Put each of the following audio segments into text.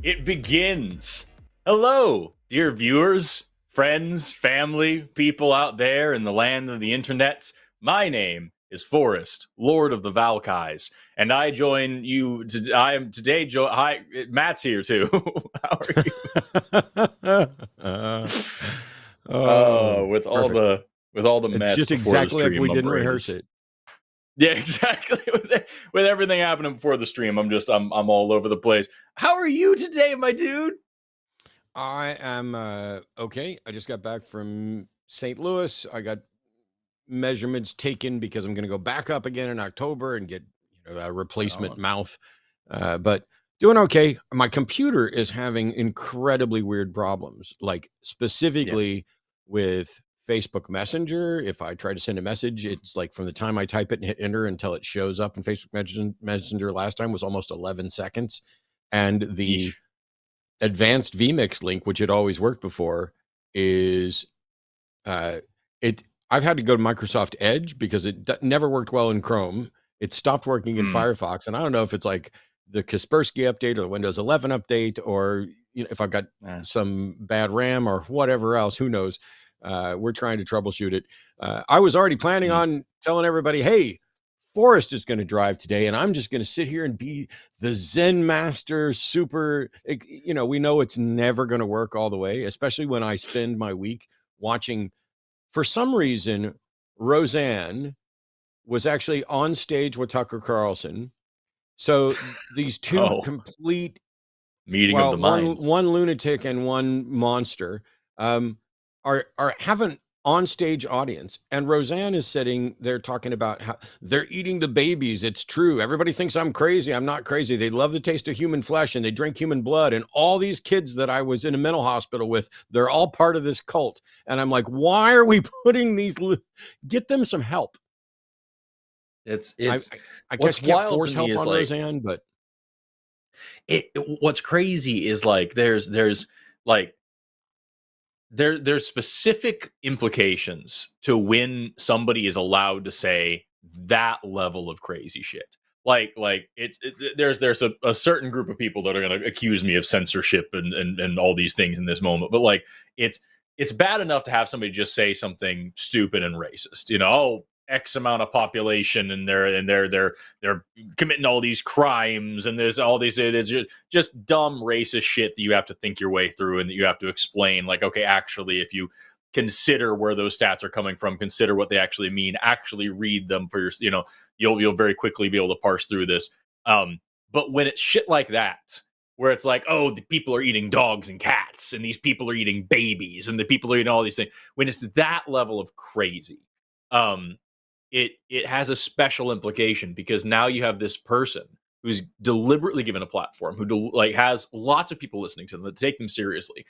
It begins. Hello, dear viewers, friends, family, people out there in the land of the internets. My name is Forrest, Lord of the Valkais, and I join you. I am today. Hi, Matt's here too. How are you? With all the mess. It's just exactly like we didn't rehearse it. Yeah, exactly. With everything happening before the stream, I'm all over the place. How are you today, my dude? I am okay. I just got back from St. Louis. I got measurements taken because I'm going to go back up again in October and get a replacement mouth. But doing okay. My computer is having incredibly weird problems, like specifically with Facebook Messenger. If I try to send a message, it's like from the time I type it and hit enter until it shows up in Facebook Messenger last time was almost 11 seconds. And the advanced vMix link, which had always worked before, is I've had to go to Microsoft Edge because it never worked well in Chrome. It stopped working in Firefox. And I don't know if it's like the Kaspersky update or the Windows 11 update, or if I've got some bad RAM or whatever else, who knows. We're trying to troubleshoot it. I was already planning on telling everybody, hey, Forrest is going to drive today, and I'm just going to sit here and be the Zen master super, we know it's never going to work all the way, especially when I spend my week watching. For some reason, Roseanne was actually on stage with Tucker Carlson. So these two complete meeting of the minds, one lunatic and one monster, are have an on-stage audience, and Roseanne is sitting there talking about how they're eating the babies. It's true. Everybody thinks I'm crazy. I'm not crazy. They love the taste of human flesh and they drink human blood. And all these kids that I was in a mental hospital with, they're all part of this cult. And I'm like, why are we putting these? Get them some help. I guess you can't force help on Roseanne, but what's crazy is like there's specific implications to when somebody is allowed to say that level of crazy shit. There's a certain group of people that are going to accuse me of censorship and all these things in this moment. But like, it's bad enough to have somebody just say something stupid and racist, X amount of population and they're committing all these crimes and there's all these, it's just dumb racist shit that you have to think your way through and that you have to explain, like, okay, actually, if you consider where those stats are coming from, consider what they actually mean, actually read them for your, you'll very quickly be able to parse through this. But when it's shit like that, where it's like, oh, the people are eating dogs and cats and these people are eating babies and the people are eating all these things, when it's that level of crazy, it has a special implication because now you have this person who's deliberately given a platform, who has lots of people listening to them that take them seriously.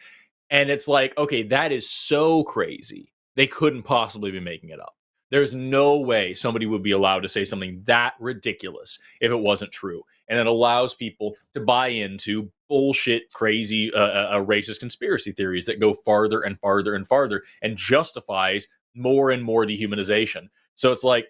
And it's like, okay, that is so crazy. They couldn't possibly be making it up. There's no way somebody would be allowed to say something that ridiculous if it wasn't true. And it allows people to buy into bullshit, crazy, racist conspiracy theories that go farther and farther and farther and justifies more and more dehumanization. So it's like,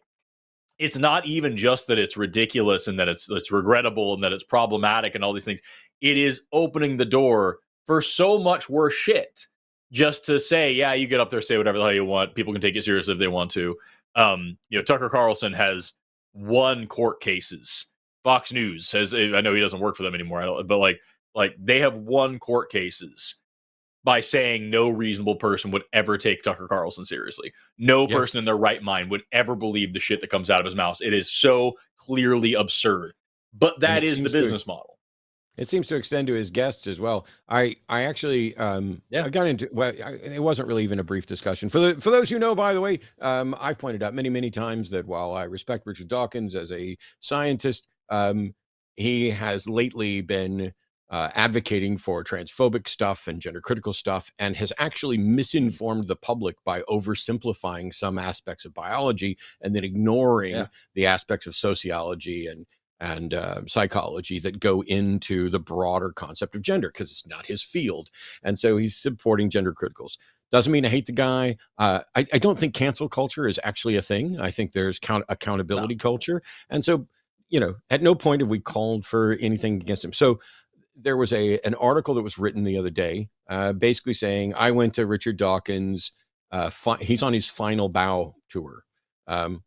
it's not even just that it's ridiculous and that it's regrettable and that it's problematic and all these things. It is opening the door for so much worse shit. Just to say, yeah, you get up there, say whatever the hell you want. People can take it seriously if they want to. Tucker Carlson has won court cases. Fox News has, I know he doesn't work for them anymore, but like they have won court cases by saying no reasonable person would ever take Tucker Carlson seriously. No person in their right mind would ever believe the shit that comes out of his mouth. It is so clearly absurd. But that is the business model. It seems to extend to his guests as well. I actually Yeah. I got into it wasn't really even a brief discussion. For those who know, by the way, I've pointed out many times that while I respect Richard Dawkins as a scientist, he has lately been advocating for transphobic stuff and gender critical stuff, and has actually misinformed the public by oversimplifying some aspects of biology and then ignoring the aspects of sociology and psychology that go into the broader concept of gender, because it's not his field. And so he's supporting gender criticals. Doesn't mean I hate the guy. I don't think cancel culture is actually a thing. I think there's accountability culture. And so, at no point have we called for anything against him. So there was an article that was written the other day, basically saying, I went to Richard Dawkins. He's on his final bow tour,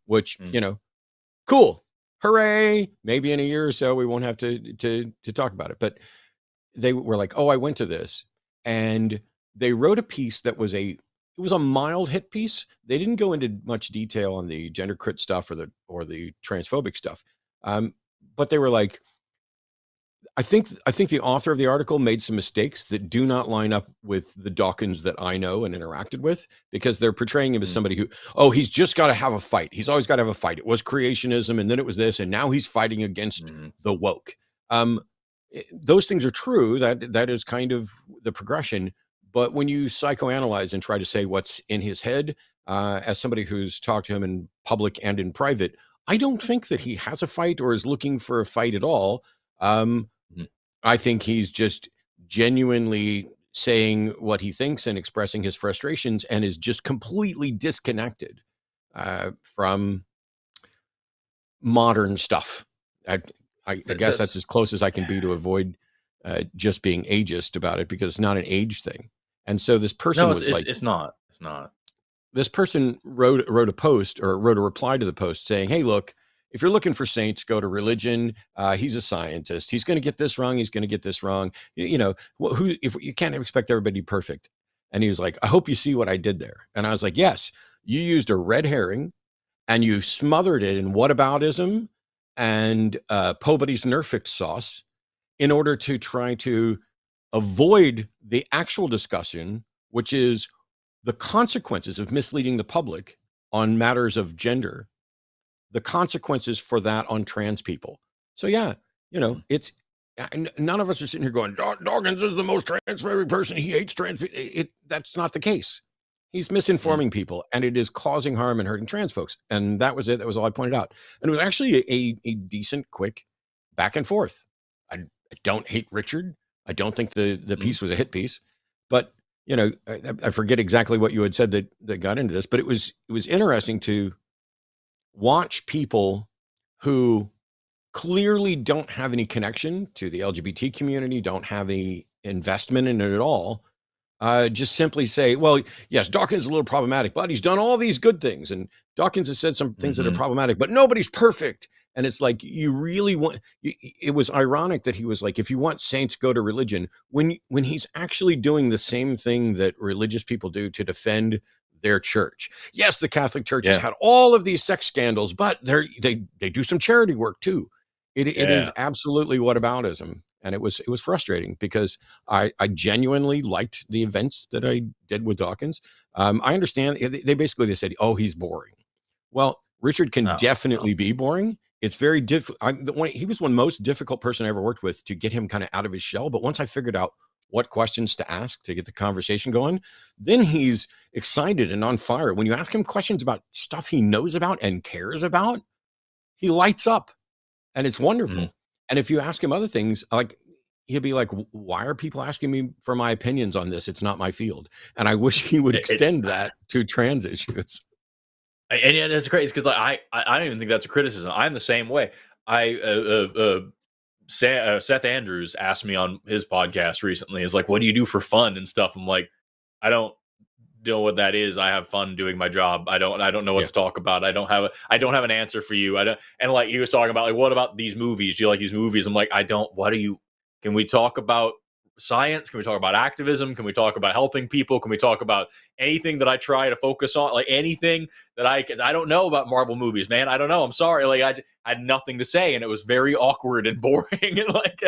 which, cool. Hooray. Maybe in a year or so, we won't have to talk about it. But they were like, oh, I went to this. And they wrote a piece that was it was a mild hit piece. They didn't go into much detail on the gender crit stuff or the transphobic stuff. But they were like, I think the author of the article made some mistakes that do not line up with the Dawkins that I know and interacted with, because they're portraying him as somebody who, he's just got to have a fight. He's always got to have a fight. It was creationism, and then it was this, and now he's fighting against the woke. Those things are true. That is kind of the progression. But when you psychoanalyze and try to say what's in his head, as somebody who's talked to him in public and in private, I don't think that he has a fight or is looking for a fight at all. I think he's just genuinely saying what he thinks and expressing his frustrations, and is just completely disconnected from modern stuff. I guess that's as close as I can be to avoid just being ageist about it, because it's not an age thing. And so this person it's not. This person wrote a post, or wrote a reply to the post saying, hey, look, if you're looking for saints, go to religion. He's a scientist. He's going to get this wrong. He's going to get this wrong. If you can't expect everybody to be perfect. And he was like, I hope you see what I did there. And I was like, yes, you used a red herring and you smothered it in whataboutism and Pobody's Nerfix sauce in order to try to avoid the actual discussion, which is the consequences of misleading the public on matters of gender, the consequences for that on trans people. So it's none of us are sitting here going, Dawkins is the most transphobic person. He hates trans people. That's not the case. He's misinforming people, and it is causing harm and hurting trans folks. And that was it. That was all I pointed out. And it was actually a decent, quick back and forth. I don't hate Richard. I don't think the piece was a hit piece, but I forget exactly what you had said that got into this, but it was interesting to watch people who clearly don't have any connection to the LGBT community, don't have any investment in it at all, just simply say, well, yes, Dawkins is a little problematic, but he's done all these good things. And Dawkins has said some things that are problematic, but nobody's perfect. And it's like, you really want, it was ironic that he was like, if you want saints, go to religion, when he's actually doing the same thing that religious people do to defend their church. Yes, the Catholic Church has had all of these sex scandals, but they do some charity work too. It is absolutely whataboutism. And it was frustrating, because I genuinely liked the events that I did with Dawkins. I understand they said, oh, he's boring. Well, Richard can definitely be boring. It's very difficult. He was one of the most difficult person I ever worked with to get him kind of out of his shell. But once I figured out what questions to ask to get the conversation going, then he's excited and on fire. When you ask him questions about stuff he knows about and cares about, he lights up, and it's wonderful. And if you ask him other things, like, he'll be like, why are people asking me for my opinions on this? It's not my field. And I wish he would extend that to trans issues. And it's crazy, because I don't even think that's a criticism. I'm the same way. Seth Andrews asked me on his podcast recently, is like, what do you do for fun and stuff? I'm like, I don't know what that is. I have fun doing my job. I don't know what to talk about. I don't have an answer for you. And like, he was talking about, like, what about these movies? Do you like these movies? I'm like, can we talk about science? Can we talk about activism? Can we talk about helping people? Can we talk about anything that I try to focus on? Like anything that because I don't know about Marvel movies, man. I don't know. I'm sorry. Like I had nothing to say, and it was very awkward and boring. And like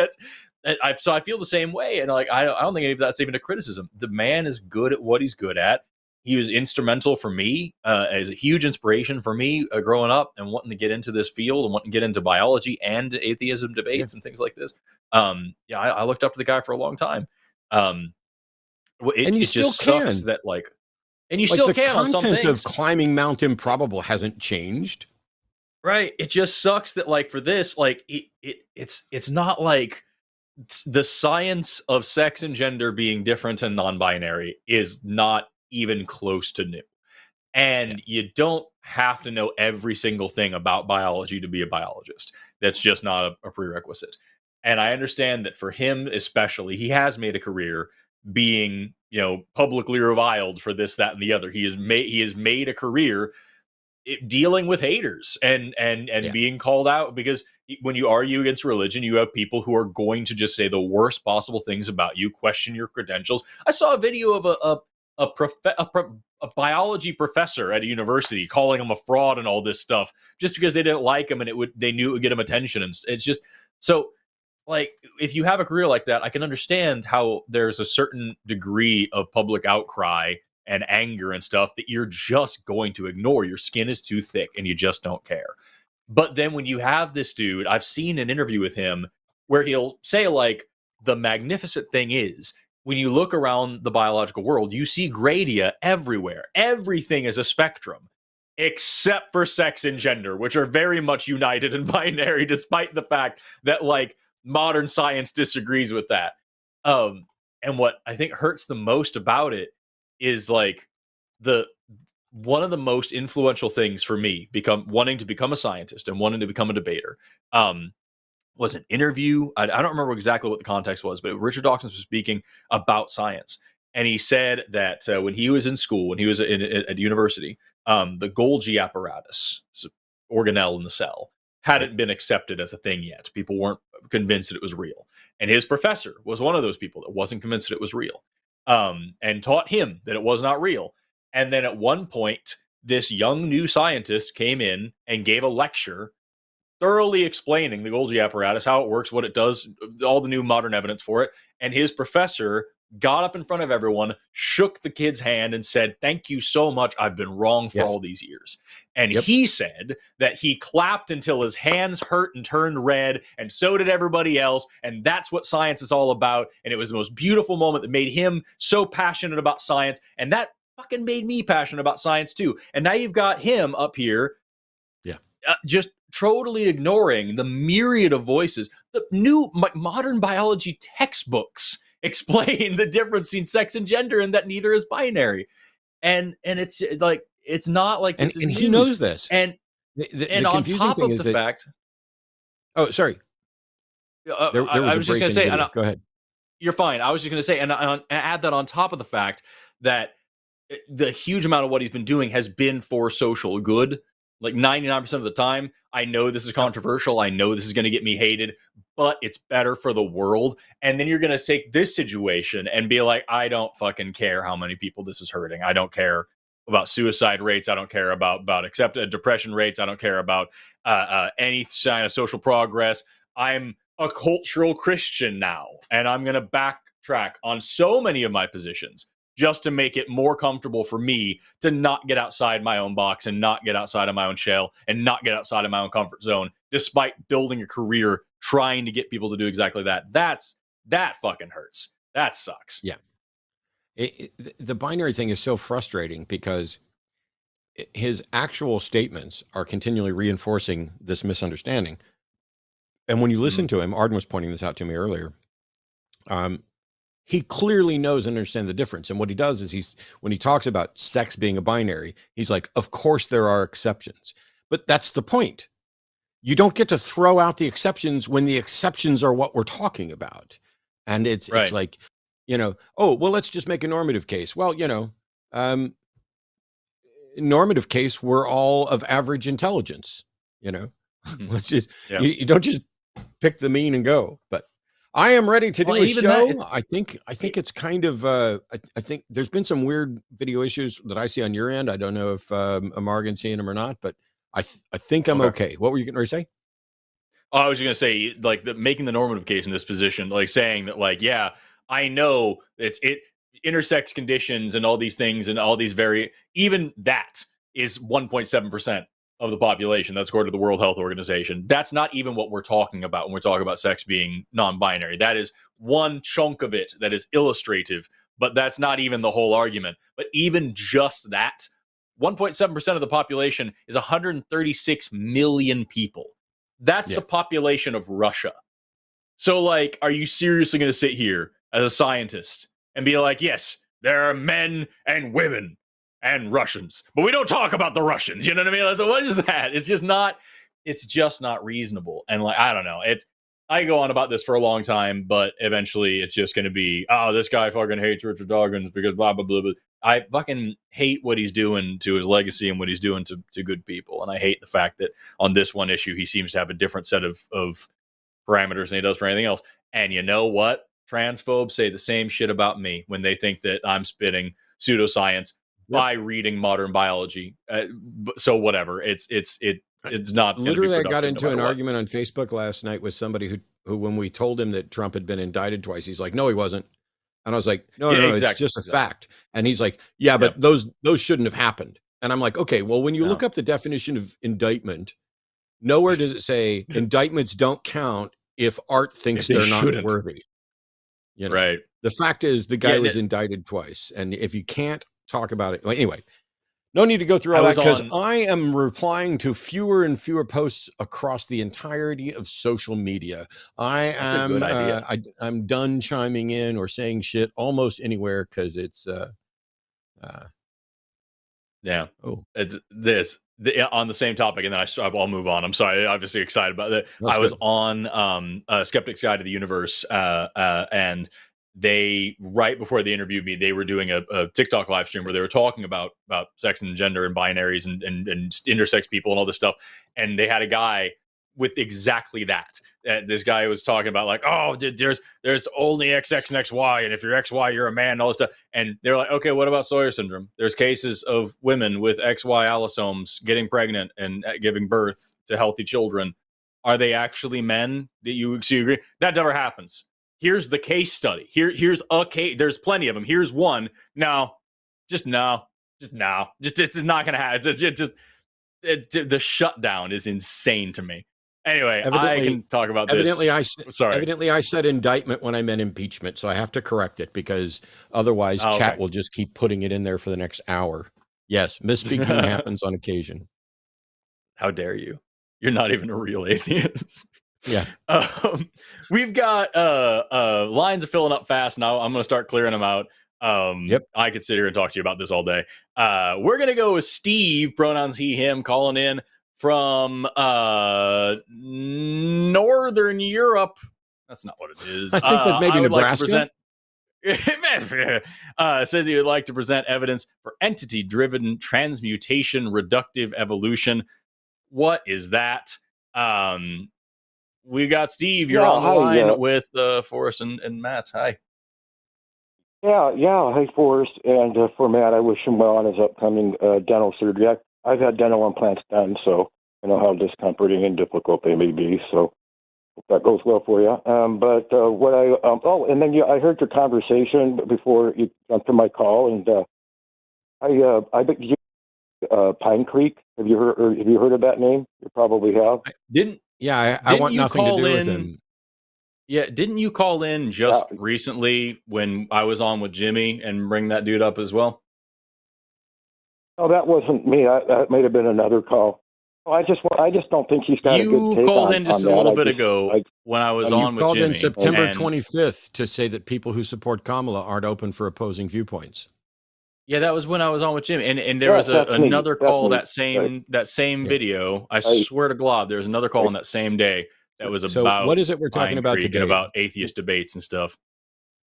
so I feel the same way. And like I don't think any of that's even a criticism. The man is good at what he's good at. He was instrumental for me, as a huge inspiration for me growing up and wanting to get into this field and wanting to get into biology and atheism debates and things like this. I looked up to the guy for a long time. And you it still just can. sucks that and you still can on some things. The content of climbing Mount Improbable hasn't changed. Right. It just sucks that for this, it's not like the science of sex and gender being different and non-binary is not even close to new. And you don't have to know every single thing about biology to be a biologist. That's just not a prerequisite. And I understand that for him, especially, he has made a career being, publicly reviled for this, that, and the other. He has made a career dealing with haters and being called out, because when you argue against religion, you have people who are going to just say the worst possible things about you, question your credentials. I saw a video of a biology professor at a university calling him a fraud and all this stuff just because they didn't like him and they knew it would get him attention. And it's just so, if you have a career like that, I can understand how there's a certain degree of public outcry and anger and stuff that you're just going to ignore. Your skin is too thick and you just don't care. But then when you have this dude, I've seen an interview with him where he'll say the magnificent thing is, when you look around the biological world, you see gradia everywhere. Everything is a spectrum, except for sex and gender, which are very much united and binary, despite the fact that modern science disagrees with that. And what I think hurts the most about it is one of the most influential things for me wanting to become a scientist and wanting to become a debater. Was an interview. I don't remember exactly what the context was, but Richard Dawkins was speaking about science. And he said that when he was in school, when he was at university, the Golgi apparatus, so organelle in the cell, hadn't been accepted as a thing yet. People weren't convinced that it was real. And his professor was one of those people that wasn't convinced that it was real, and taught him that it was not real. And then at one point, this young new scientist came in and gave a lecture thoroughly explaining the Golgi apparatus, how it works, what it does, all the new modern evidence for it. And his professor got up in front of everyone, shook the kid's hand and said, "Thank you so much. I've been wrong for all these years." And he said that he clapped until his hands hurt and turned red, and so did everybody else. And that's what science is all about. And it was the most beautiful moment that made him so passionate about science. And that fucking made me passionate about science too. And now you've got him up here just totally ignoring the myriad of voices. The new modern biology textbooks explain the difference between sex and gender, and that neither is binary. And it's it's not like this and is he knows this. And the on top of the fact, oh, sorry. I was just going to say, go ahead. You're fine. I was just going to say, and add that on top of the fact that the huge amount of what he's been doing has been for social good. 99% of the time, I know this is controversial. I know this is going to get me hated, but it's better for the world. And then you're going to take this situation and be like, I don't fucking care how many people this is hurting. I don't care about suicide rates. I don't care about depression rates. I don't care about any sign of social progress. I'm a cultural Christian now, and I'm going to backtrack on so many of my positions just to make it more comfortable for me to not get outside my own box and not get outside of my own shell and not get outside of my own comfort zone, despite building a career trying to get people to do exactly that. That fucking hurts. That sucks. Yeah. The binary thing is so frustrating because his actual statements are continually reinforcing this misunderstanding. And when you listen to him, Arden was pointing this out to me earlier. He clearly knows and understands the difference. And what he does is when he talks about sex being a binary, he's like, of course there are exceptions, but that's the point. You don't get to throw out the exceptions when the exceptions are what we're talking about. And it's like, oh, well, let's just make a normative case. Well, normative case, we're all of average intelligence, let's just, you don't just pick the mean and go. But I am ready to do Well, a even show. that, I think it's kind of I think there's been some weird video issues that I see on your end. I don't know if Morgan's seeing them or not, but I think I'm okay. What were you going to say? Oh, I was just gonna say, like, making the normative this position, like saying that, like, yeah, I know it intersects conditions and all these things and all these even that is 1.7% of the population. That's according to the World Health Organization. That's not even what we're talking about when we're talking about sex being non-binary. That is one chunk of it that is illustrative, but that's not even the whole argument. But even just that, 1.7% of the population is 136 million people. That's the population of Russia. So, like, are you seriously going to sit here as a scientist and be like, yes, there are men and women and Russians, but we don't talk about the Russians? You know what I mean? So what is that? It's just not reasonable. And, like, I don't know. I go on about this for a long time, but eventually it's just going to be, oh, this guy fucking hates Richard Dawkins because blah, blah, blah, blah. I fucking hate what he's doing to his legacy and what he's doing to good people. And I hate the fact that on this one issue, he seems to have a different set of parameters than he does for anything else. And you know what? Transphobes say the same shit about me when they think that I'm spitting pseudoscience by reading modern biology. So whatever. It's not literally. I got into an argument on Facebook last night with somebody who, when we told him that Trump had been indicted twice, he's like, "No, he wasn't." And I was like, no, exactly, it's just a fact. And he's like, yeah, but those shouldn't have happened. And I'm like, okay, well, when you look up the definition of indictment, nowhere does it say indictments don't count if art thinks they're not worthy. You know? Right. The fact is the guy was indicted twice. And if you can't talk about it, well, anyway, no need to go through all that because I am replying to fewer and fewer posts across the entirety of social media. That's a good idea. I'm done chiming in or saying shit almost anywhere because it's it's this on the same topic, and then I'll move on. I'm sorry, obviously excited about that. I was on Skeptic's Guide to the Universe, and they, right before they interviewed me, they were doing a TikTok live stream where they were talking about sex and gender and binaries and intersex people and all this stuff. And they had a guy with exactly that. This guy was talking about, like, oh, there's only XX and XY, and if you're XY, you're a man, and all this stuff. And they're like, okay, what about Sawyer syndrome? There's cases of women with XY allosomes getting pregnant and giving birth to healthy children. Are they actually men? So you agree? That never happens. Here's the case study. Here's a case. There's plenty of them. Here's one. It's not going to happen. The shutdown is insane to me. Anyway, I can talk about this. Evidently, I said indictment when I meant impeachment, so I have to correct it because otherwise chat will just keep putting it in there for the next hour. Yes, misspeaking happens on occasion. How dare you? You're not even a real atheist. Yeah. We've got lines are filling up fast now. I'm going to start clearing them out. I could sit here and talk to you about this all day. We're going to go with Steve, pronouns he, him, calling in from Northern Europe. That's not what it is. I think that maybe Nebraska. Says he would like to present evidence for entity-driven transmutation reductive evolution. What is that? We got Steve. You're on the line with Forrest and Matt. Hi. Yeah. Hey, Forrest. And for Matt, I wish him well on his upcoming dental surgery. I've had dental implants done, so I know how discomforting and difficult they may be. So hope that goes well for you. But and then I heard your conversation before you jumped to my call, and I bet you Pine Creek. Have you heard of that name? You probably have. I want nothing to do with him. Yeah, didn't you call in just recently when I was on with Jimmy and bring that dude up as well? Oh, that wasn't me. That might have been another call. I just don't think he's got a good take on that. You called in just a little bit ago when I was on with Jimmy. You called in September 25th to say that people who support Kamala aren't open for opposing viewpoints. Yeah, that was when I was on with Jimmy, and there was another call that same video. I swear to God, there was another call on that same day that was about what is it we're talking about today? About atheist debates and stuff.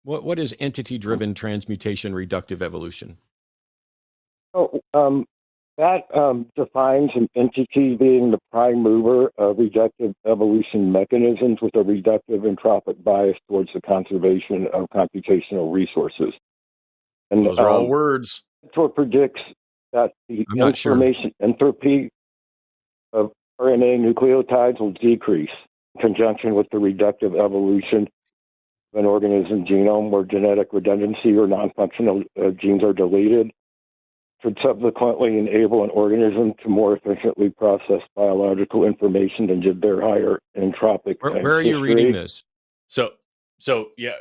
What is entity-driven transmutation reductive evolution? Oh, That defines an entity being the prime mover of reductive evolution mechanisms with a reductive entropic bias towards the conservation of computational resources. And those are all words. It predicts that the information entropy of RNA nucleotides will decrease in conjunction with the reductive evolution of an organism genome where genetic redundancy or non-functional genes are deleted, should subsequently enable an organism to more efficiently process biological information and give their higher entropic. Where are you reading this? So yeah,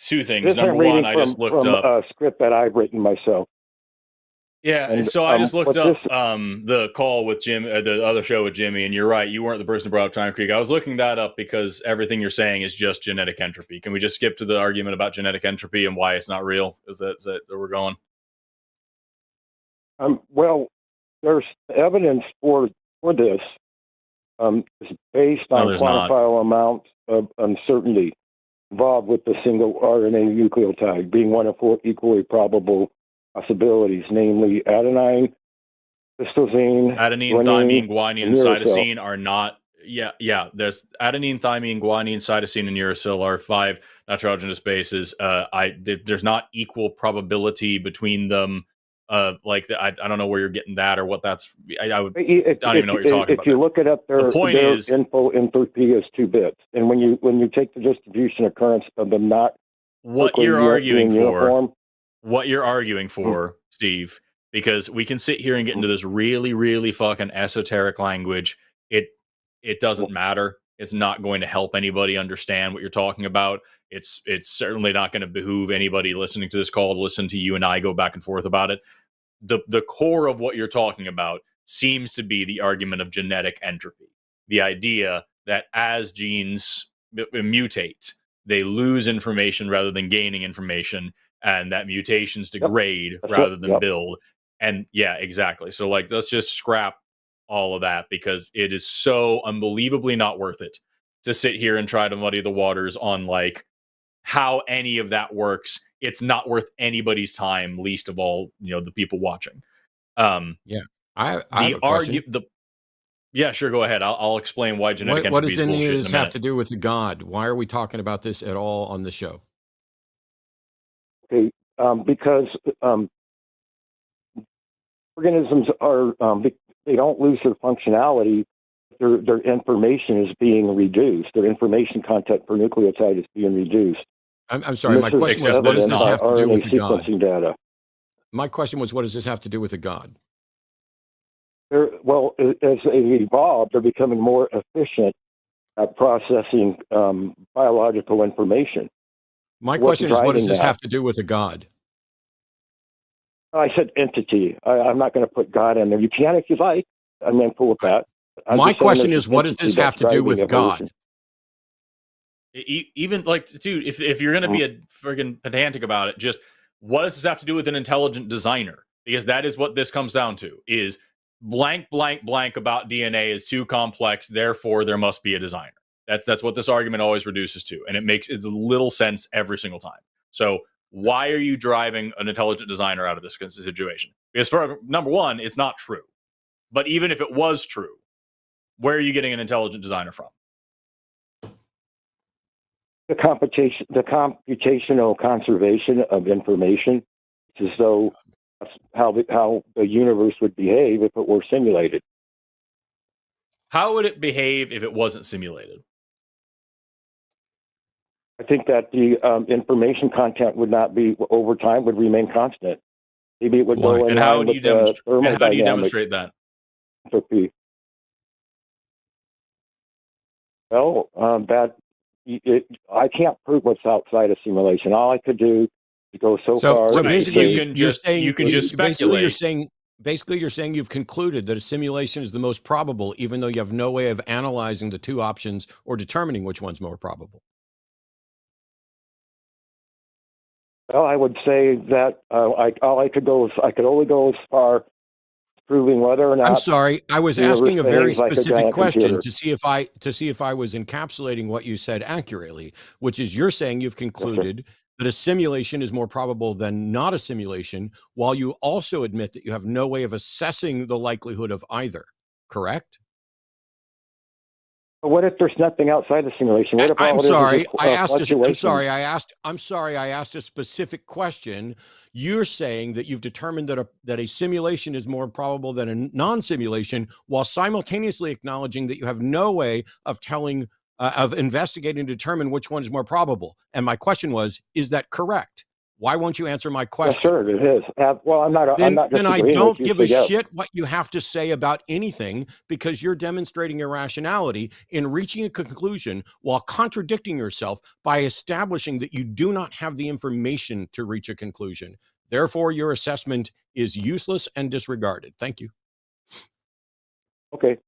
two things. Number one, I just looked up a script that I've written myself. Yeah, and so I just looked up the call with Jim, the other show with Jimmy, and you're right, you weren't the person who brought up Time Creek. I was looking that up because everything you're saying is just genetic entropy. Can we just skip to the argument about genetic entropy and why it's not real? Is that where we're going? Well, there's evidence for this. It's based on quantifiable amounts of uncertainty involved with the single RNA nucleotide being one of 4 equally probable possibilities, namely adenine, cytosine, thymine, guanine, and cytosine are not. Yeah. There's adenine, thymine, guanine, cytosine, and uracil are 5 nitrogenous bases. There's not equal probability between them. I don't know where you're getting that or what that's. I don't even know what you're talking about. If you look it up, their info entropy is 2 bits, and when you take the distribution occurrence of them not what you're arguing for. What you're arguing for, Steve, because we can sit here and get into this really, really fucking esoteric language. It doesn't matter. It's not going to help anybody understand what you're talking about. It's certainly not going to behoove anybody listening to this call to listen to you and I go back and forth about it. The core of what you're talking about seems to be the argument of genetic entropy. The idea that as genes mutate, they lose information rather than gaining information, and that mutations degrade rather than build. And yeah, exactly. So let's just scrap all of that because it is so unbelievably not worth it to sit here and try to muddy the waters on how any of that works. It's not worth anybody's time, least of all, the people watching. I have a question. Yeah, sure. Go ahead. I'll explain why genetic entropy is bullshit. What does any of this have to do with God? Why are we talking about this at all on the show? Okay, because organisms are they don't lose their functionality. Their information is being reduced. Their information content per nucleotide is being reduced. I'm sorry. My question was, what does this have to do with God? Data. My question was, what does this have to do with a God? Well, as they evolve, they're becoming more efficient at processing biological information. My question is, what does this have to do with a God? I said entity. I'm not going to put God in there. You can if you like. I'm mindful with that. My question is, what does this have to do with God? Even dude, if you're going to be a friggin' pedantic about it, just what does this have to do with an intelligent designer? Because that is what this comes down to, is blank, blank, blank about DNA is too complex, therefore there must be a designer. That's what this argument always reduces to, and it makes little sense every single time. So why are you driving an intelligent designer out of this situation? Because for number one, it's not true. But even if it was true, where are you getting an intelligent designer from? The computational conservation of information. It's as though that's how the universe would behave if it were simulated. How would it behave if it wasn't simulated? I think that the information content would not be, over time, would remain constant. Maybe it would go in. And how do you demonstrate that? Well, I can't prove what's outside of simulation. All I could do is go so far. So basically, you can just speculate. You're saying you've concluded that a simulation is the most probable, even though you have no way of analyzing the 2 options or determining which one's more probable. Well, I would say that I could only go as far as proving whether or not. I'm sorry, I was asking a very specific question to see if I was encapsulating what you said accurately, which is you're saying you've concluded that a simulation is more probable than not a simulation, while you also admit that you have no way of assessing the likelihood of either, correct? But what if there's nothing outside the simulation? What if I'm all it is sorry, just, I asked. fluctuation? I'm sorry, I asked a specific question. You're saying that you've determined that a simulation is more probable than a non-simulation, while simultaneously acknowledging that you have no way of of investigating to determine which one is more probable. And my question was, is that correct? Why won't you answer my question? Yes, sir, it is. Well, I'm not. I'm not Then I disagreeing don't with you, give a so yes. shit what you have to say about anything, because you're demonstrating irrationality in reaching a conclusion while contradicting yourself by establishing that you do not have the information to reach a conclusion. Therefore, your assessment is useless and disregarded. Thank you. Okay.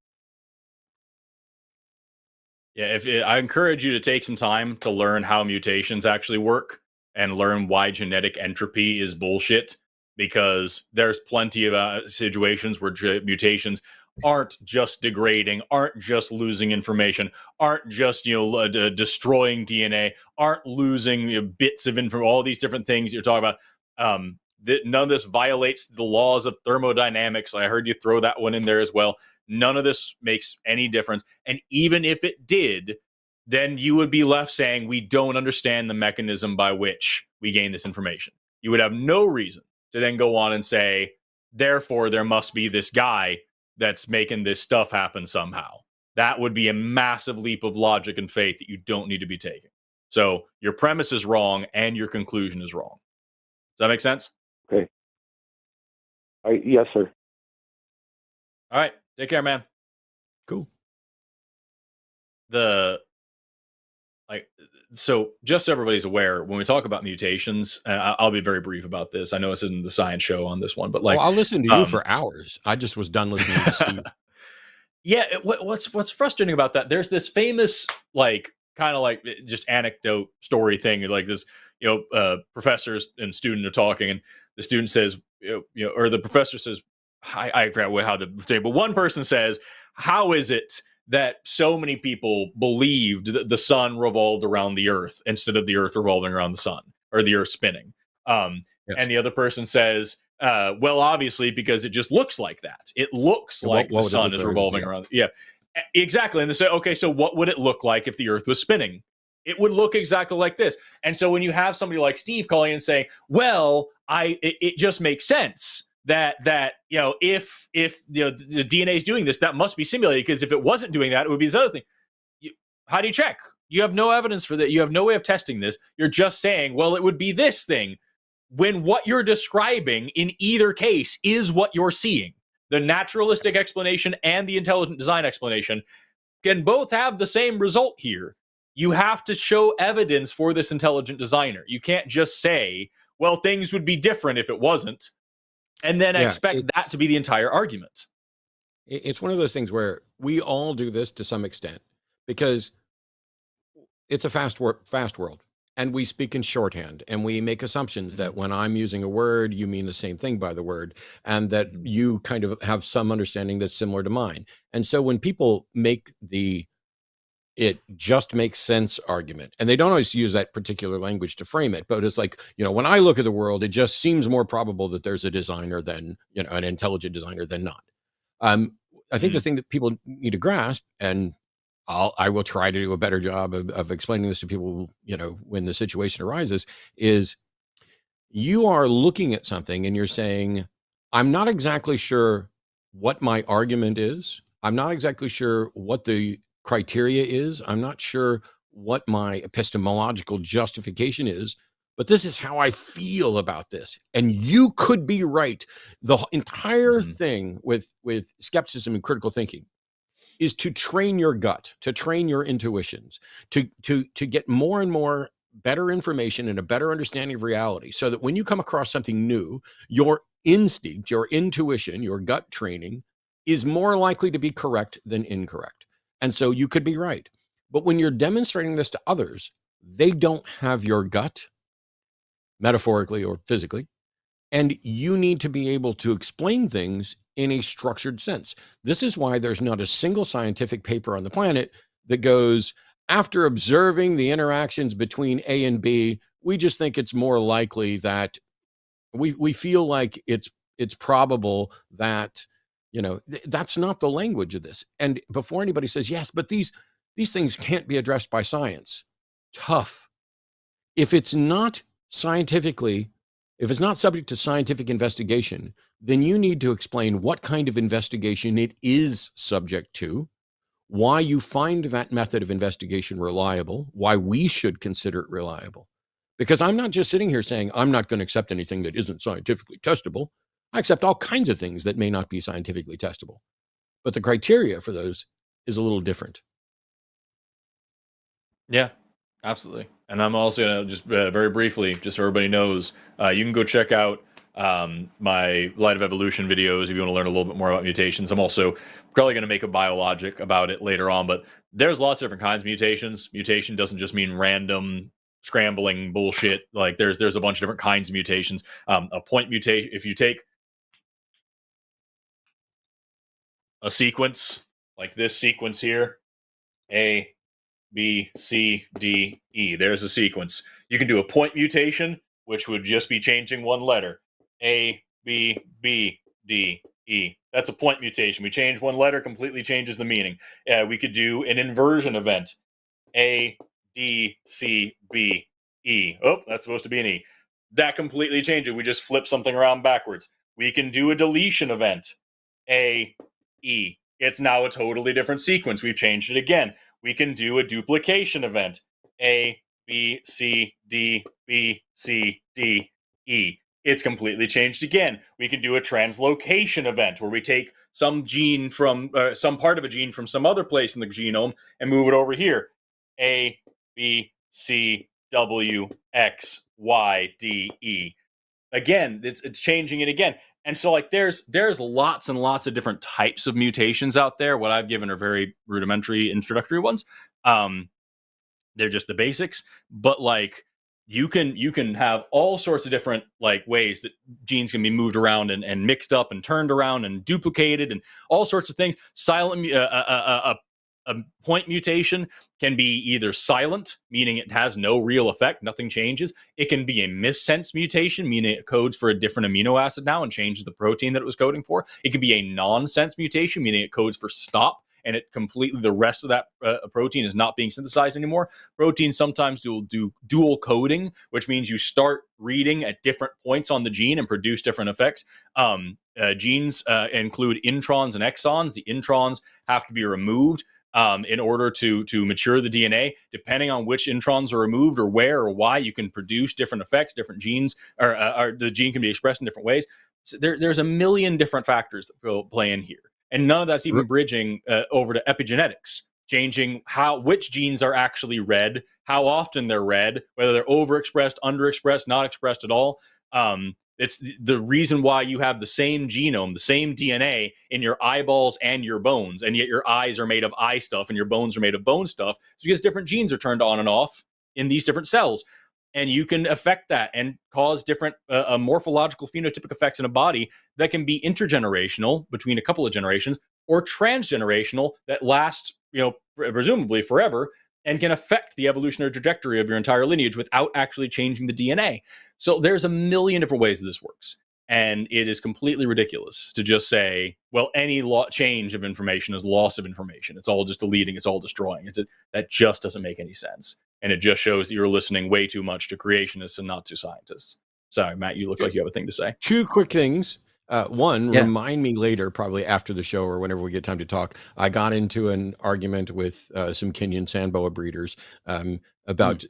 Yeah, I encourage you to take some time to learn how mutations actually work and learn why genetic entropy is bullshit, because there's plenty of situations where mutations aren't just degrading, aren't just losing information, aren't just destroying DNA, aren't losing bits of information, all these different things you're talking about. None of this violates the laws of thermodynamics. I heard you throw that one in there as well. None of this makes any difference. And even if it did, then you would be left saying, we don't understand the mechanism by which we gain this information. You would have no reason to then go on and say, therefore, there must be this guy that's making this stuff happen somehow. That would be a massive leap of logic and faith that you don't need to be taking. So your premise is wrong and your conclusion is wrong. Does that make sense? Okay. Yes, sir. All right. Take care, man. Cool. So just so everybody's aware, when we talk about mutations, and I'll be very brief about this. I know this isn't the science show on this one, but I'll listen to you for hours. I just was done listening to Steve. Yeah. What's frustrating about that? There's this famous, kind of just anecdote story thing, like this, professors and student are talking, and the student says, or the professor says, I forgot how to say, but one person says, how is it that so many people believed that the sun revolved around the earth instead of the earth revolving around the sun, or the earth spinning? Yes. And the other person says, well, obviously, because it just looks like that. It looks like the sun is revolving around. Yeah, exactly. And they say, okay, so what would it look like if the earth was spinning? It would look exactly like this. And so when you have somebody like Steve calling and saying, well, it just makes sense that if the DNA is doing this, that must be simulated, because if it wasn't doing that, it would be this other thing. How do you check? You have no evidence for that. You have no way of testing this. You're just saying, well, it would be this thing, when what you're describing in either case is what you're seeing. The naturalistic explanation and the intelligent design explanation can both have the same result here. You have to show evidence for this intelligent designer. You can't just say, well, things would be different if it wasn't, and then expect that to be the entire argument. It's one of those things where we all do this to some extent, because it's a fast world, and we speak in shorthand, and we make assumptions that when I'm using a word, you mean the same thing by the word, and that you kind of have some understanding that's similar to mine. And so when people make it just makes sense argument, and they don't always use that particular language to frame it, but it's like, when I look at the world, it just seems more probable that there's a designer than, an intelligent designer than not. I think the thing that people need to grasp, and I will try to do a better job of explaining this to people, when the situation arises, is you are looking at something and you're saying, I'm not exactly sure what my argument is. I'm not exactly sure what the criteria is. I'm not sure what my epistemological justification is, but this is how I feel about this. And you could be right. The entire thing with skepticism and critical thinking is to train your gut, to train your intuitions, to get more and more better information and a better understanding of reality, so that when you come across something new, your instinct, your intuition, your gut training is more likely to be correct than incorrect. And so you could be right. But when you're demonstrating this to others, they don't have your gut, metaphorically or physically, and you need to be able to explain things in a structured sense. This is why there's not a single scientific paper on the planet that goes, after observing the interactions between A and B, We just think it's more likely that we feel like it's probable that, that's not the language of this. And before anybody says, yes, but these things can't be addressed by science. Tough. If it's not scientifically, if it's not subject to scientific investigation, then you need to explain what kind of investigation it is subject to, why you find that method of investigation reliable, why we should consider it reliable. Because I'm not just sitting here saying, I'm not going to accept anything that isn't scientifically testable. I accept all kinds of things that may not be scientifically testable. But the criteria for those is a little different. Yeah, absolutely. And I'm also going to just very briefly, just so everybody knows, you can go check out my Light of Evolution videos if you want to learn a little bit more about mutations. I'm also probably going to make a biologic about it later on, but there's lots of different kinds of mutations. Mutation doesn't just mean random scrambling bullshit. Like there's a bunch of different kinds of mutations. A point mutation, if you take a sequence like this sequence here, A, B, C, D, E. There's a sequence. You can do a point mutation, which would just be changing one letter. A, B, B, D, E. That's a point mutation. We change one letter, completely changes the meaning. We could do an inversion event. A, D, C, B, E. Oh, that's supposed to be an E. That completely changes. We just flip something around backwards. We can do a deletion event. A, E. It's now a totally different sequence. We've changed it again. We can do a duplication event. A, B, C, D, B, C, D, E. It's completely changed again. We can do a translocation event where we take some gene from some part of a gene from some other place in the genome and move it over here. A, B, C, W, X, Y, D, E. Again, it's changing it again. And so like there's lots and lots of different types of mutations out there. What I've given are very rudimentary introductory ones. They're just the basics, but like you can have all sorts of different like ways that genes can be moved around and mixed up and turned around and duplicated and all sorts of things. A point mutation can be either silent, meaning it has no real effect, nothing changes. It can be a missense mutation, meaning it codes for a different amino acid now and changes the protein that it was coding for. It can be a nonsense mutation, meaning it codes for stop, and it completely, the rest of that protein is not being synthesized anymore. Proteins sometimes do dual coding, which means you start reading at different points on the gene and produce different effects. Genes include introns and exons. The introns have to be removed in order to mature the DNA. Depending on which introns are removed or where or why, you can produce different effects, different genes, or the gene can be expressed in different ways. So there's a million different factors that will play in here. And none of that's even bridging over to epigenetics, changing which genes are actually read, how often they're read, whether they're overexpressed, underexpressed, not expressed at all. It's the reason why you have the same genome, the same DNA in your eyeballs and your bones, and yet your eyes are made of eye stuff and your bones are made of bone stuff. It's because different genes are turned on and off in these different cells. And you can affect that and cause different morphological phenotypic effects in a body that can be intergenerational between a couple of generations or transgenerational that last, presumably forever and can affect the evolutionary trajectory of your entire lineage without actually changing the DNA. So there's a million different ways that this works. And it is completely ridiculous to just say, well, any change of information is loss of information. It's all just deleting, it's all destroying. That just doesn't make any sense. And it just shows that you're listening way too much to creationists and not to scientists. Sorry, Matt, you look like you have a thing to say. Two quick things. One, remind me later, probably after the show or whenever we get time to talk. I got into an argument with some Kenyan sandboa breeders about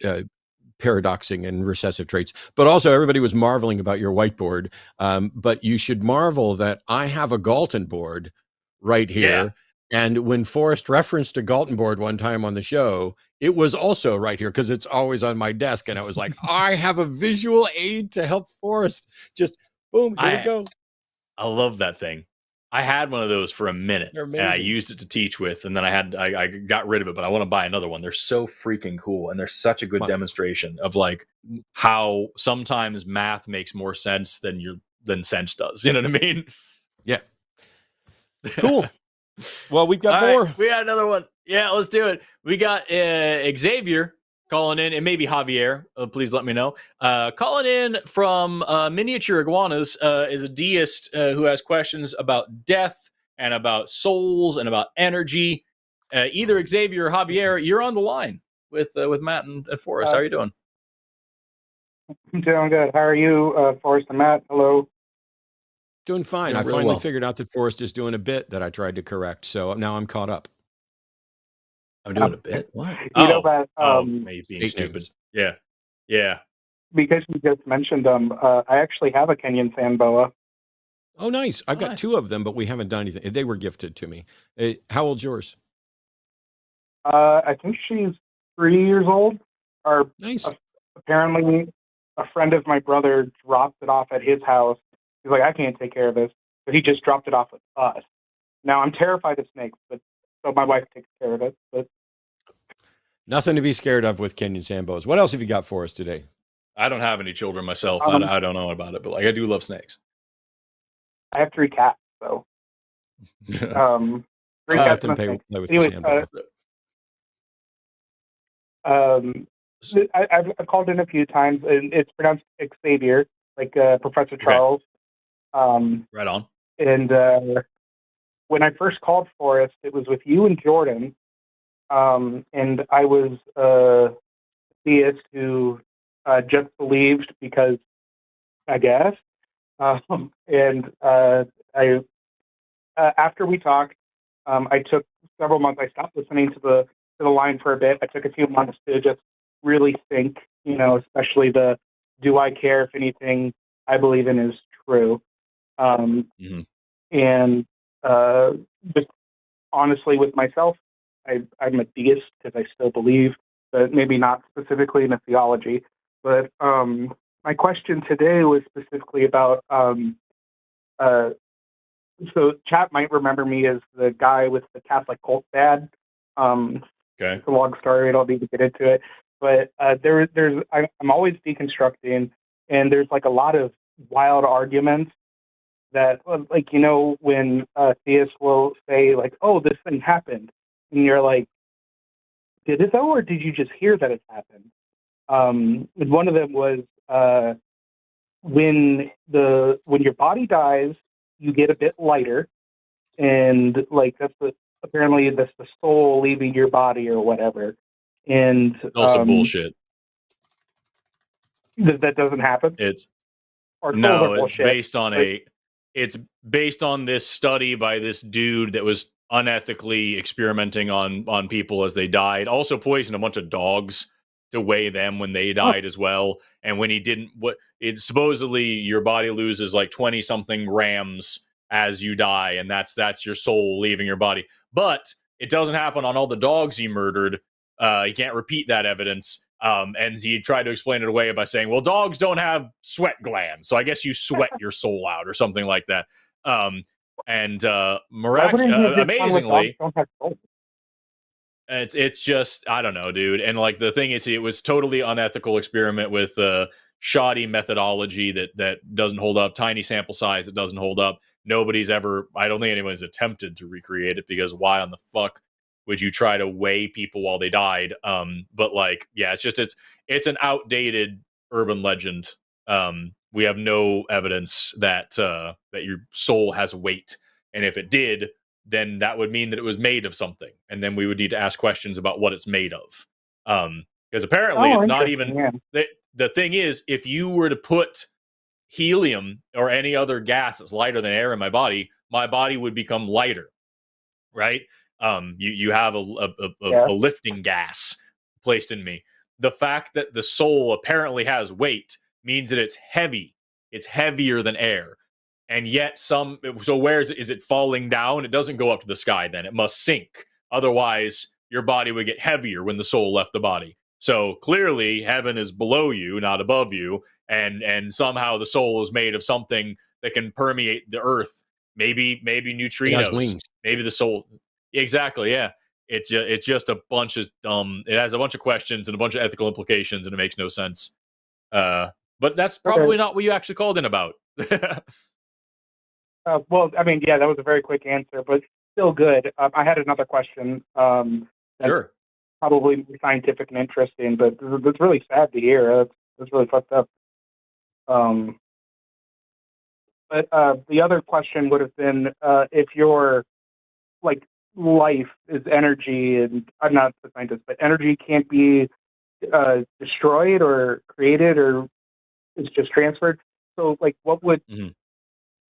paradoxing and recessive traits. But also everybody was marveling about your whiteboard. But you should marvel that I have a Galton board right here. Yeah. And when Forrest referenced a Galton board one time on the show, it was also right here because it's always on my desk. And I was like, I have a visual aid to help Forrest. Just boom, here we go. I love that thing. I had one of those for a minute and I used it to teach with, and then I got rid of it, but I want to buy another one. They're so freaking cool. And they're such a good demonstration of like how sometimes math makes more sense than sense does. You know what I mean? Yeah. Cool. Well, we've got more. Right, we got another one. Yeah, let's do it. We got Xavier. calling in, and maybe Javier, please let me know. Calling in from Miniature Iguanas is a deist who has questions about death and about souls and about energy. Either Xavier or Javier, you're on the line with Matt and Forrest. How are you doing? I'm doing good. How are you, Forrest and Matt? Hello. Doing fine. I finally figured out that Forrest is doing a bit that I tried to correct, so now I'm caught up. I'm doing a bit? What? You know that, maybe being stupid. Yeah. Because you just mentioned them, I actually have a Kenyan sand boa. Oh, nice. I've got 2 of them, but we haven't done anything. They were gifted to me. How old's yours? I think she's 3 years old. Nice. Apparently, a friend of my brother dropped it off at his house. He's like, I can't take care of this. But he just dropped it off with us. Now, I'm terrified of snakes, so my wife takes care of it. But nothing to be scared of with Kenyan sand boas. What else have you got for us today? I don't have any children myself. I don't know about it, but I do love snakes. I have 3 cats, so 3 cats. Let them play with the sand boa. I've called in a few times, and it's pronounced Xavier, like Professor Charles. Right on. And when I first called Forrest, it was with you and Jordan, and I was a theist who just believed because, I guess. And I after we talked, I took several months. I stopped listening to the line for a bit. I took a few months to just really think, especially do I care if anything I believe in is true? And just honestly with myself, I'm a deist because I still believe, but maybe not specifically in a theology. But my question today was specifically about, so chat might remember me as the guy with the Catholic cult dad. Okay. It's a long story. I don't need to get into it. But I'm always deconstructing, and there's like a lot of wild arguments that, like, when theists will say, like, oh, this thing happened. And you're like, did it though, or did you just hear that it happened? And one of them was when your body dies, you get a bit lighter, and like apparently that's the soul leaving your body or whatever. And also bullshit. That doesn't happen. It's based on it's based on this study by this dude that was unethically experimenting on people as they died. Also poisoned a bunch of dogs to weigh them when they died as well. And when he didn't, it's supposedly your body loses like 20 something grams as you die, and that's your soul leaving your body. But it doesn't happen on all the dogs he murdered. He can't repeat that evidence. And he tried to explain it away by saying, well, dogs don't have sweat glands, so I guess you sweat your soul out or something like that. Amazingly, it's just, I don't know, dude. And like the thing is, it was totally unethical experiment with shoddy methodology that doesn't hold up, tiny sample size that doesn't hold up. I don't think anyone's attempted to recreate it, because why on the fuck would you try to weigh people while they died? But like, yeah, it's an outdated urban legend. We have no evidence that your soul has weight, and if it did, then that would mean that it was made of something, and then we would need to ask questions about what it's made of. Because apparently it's not even. The thing is, if you were to put helium or any other gas that's lighter than air in my body would become lighter, right? You have a lifting gas placed in me. The fact that the soul apparently has weight means that it's heavy. It's heavier than air. And yet so where is it falling down? It doesn't go up to the sky then. It must sink. Otherwise, your body would get heavier when the soul left the body. So clearly, heaven is below you, not above you. And somehow the soul is made of something that can permeate the earth. Maybe neutrinos. Maybe the soul. Exactly, yeah. It's just a bunch of it has a bunch of questions and a bunch of ethical implications, and it makes no sense. But that's probably not what you actually called in about. Well, I mean, yeah, that was a very quick answer, but still good. I had another question. Sure. probably more scientific and interesting, but it's really sad to hear. That's really fucked up. But the other question would have been if your like life is energy, and I'm not a scientist, but energy can't be destroyed or created, or it's just transferred. So, like, what would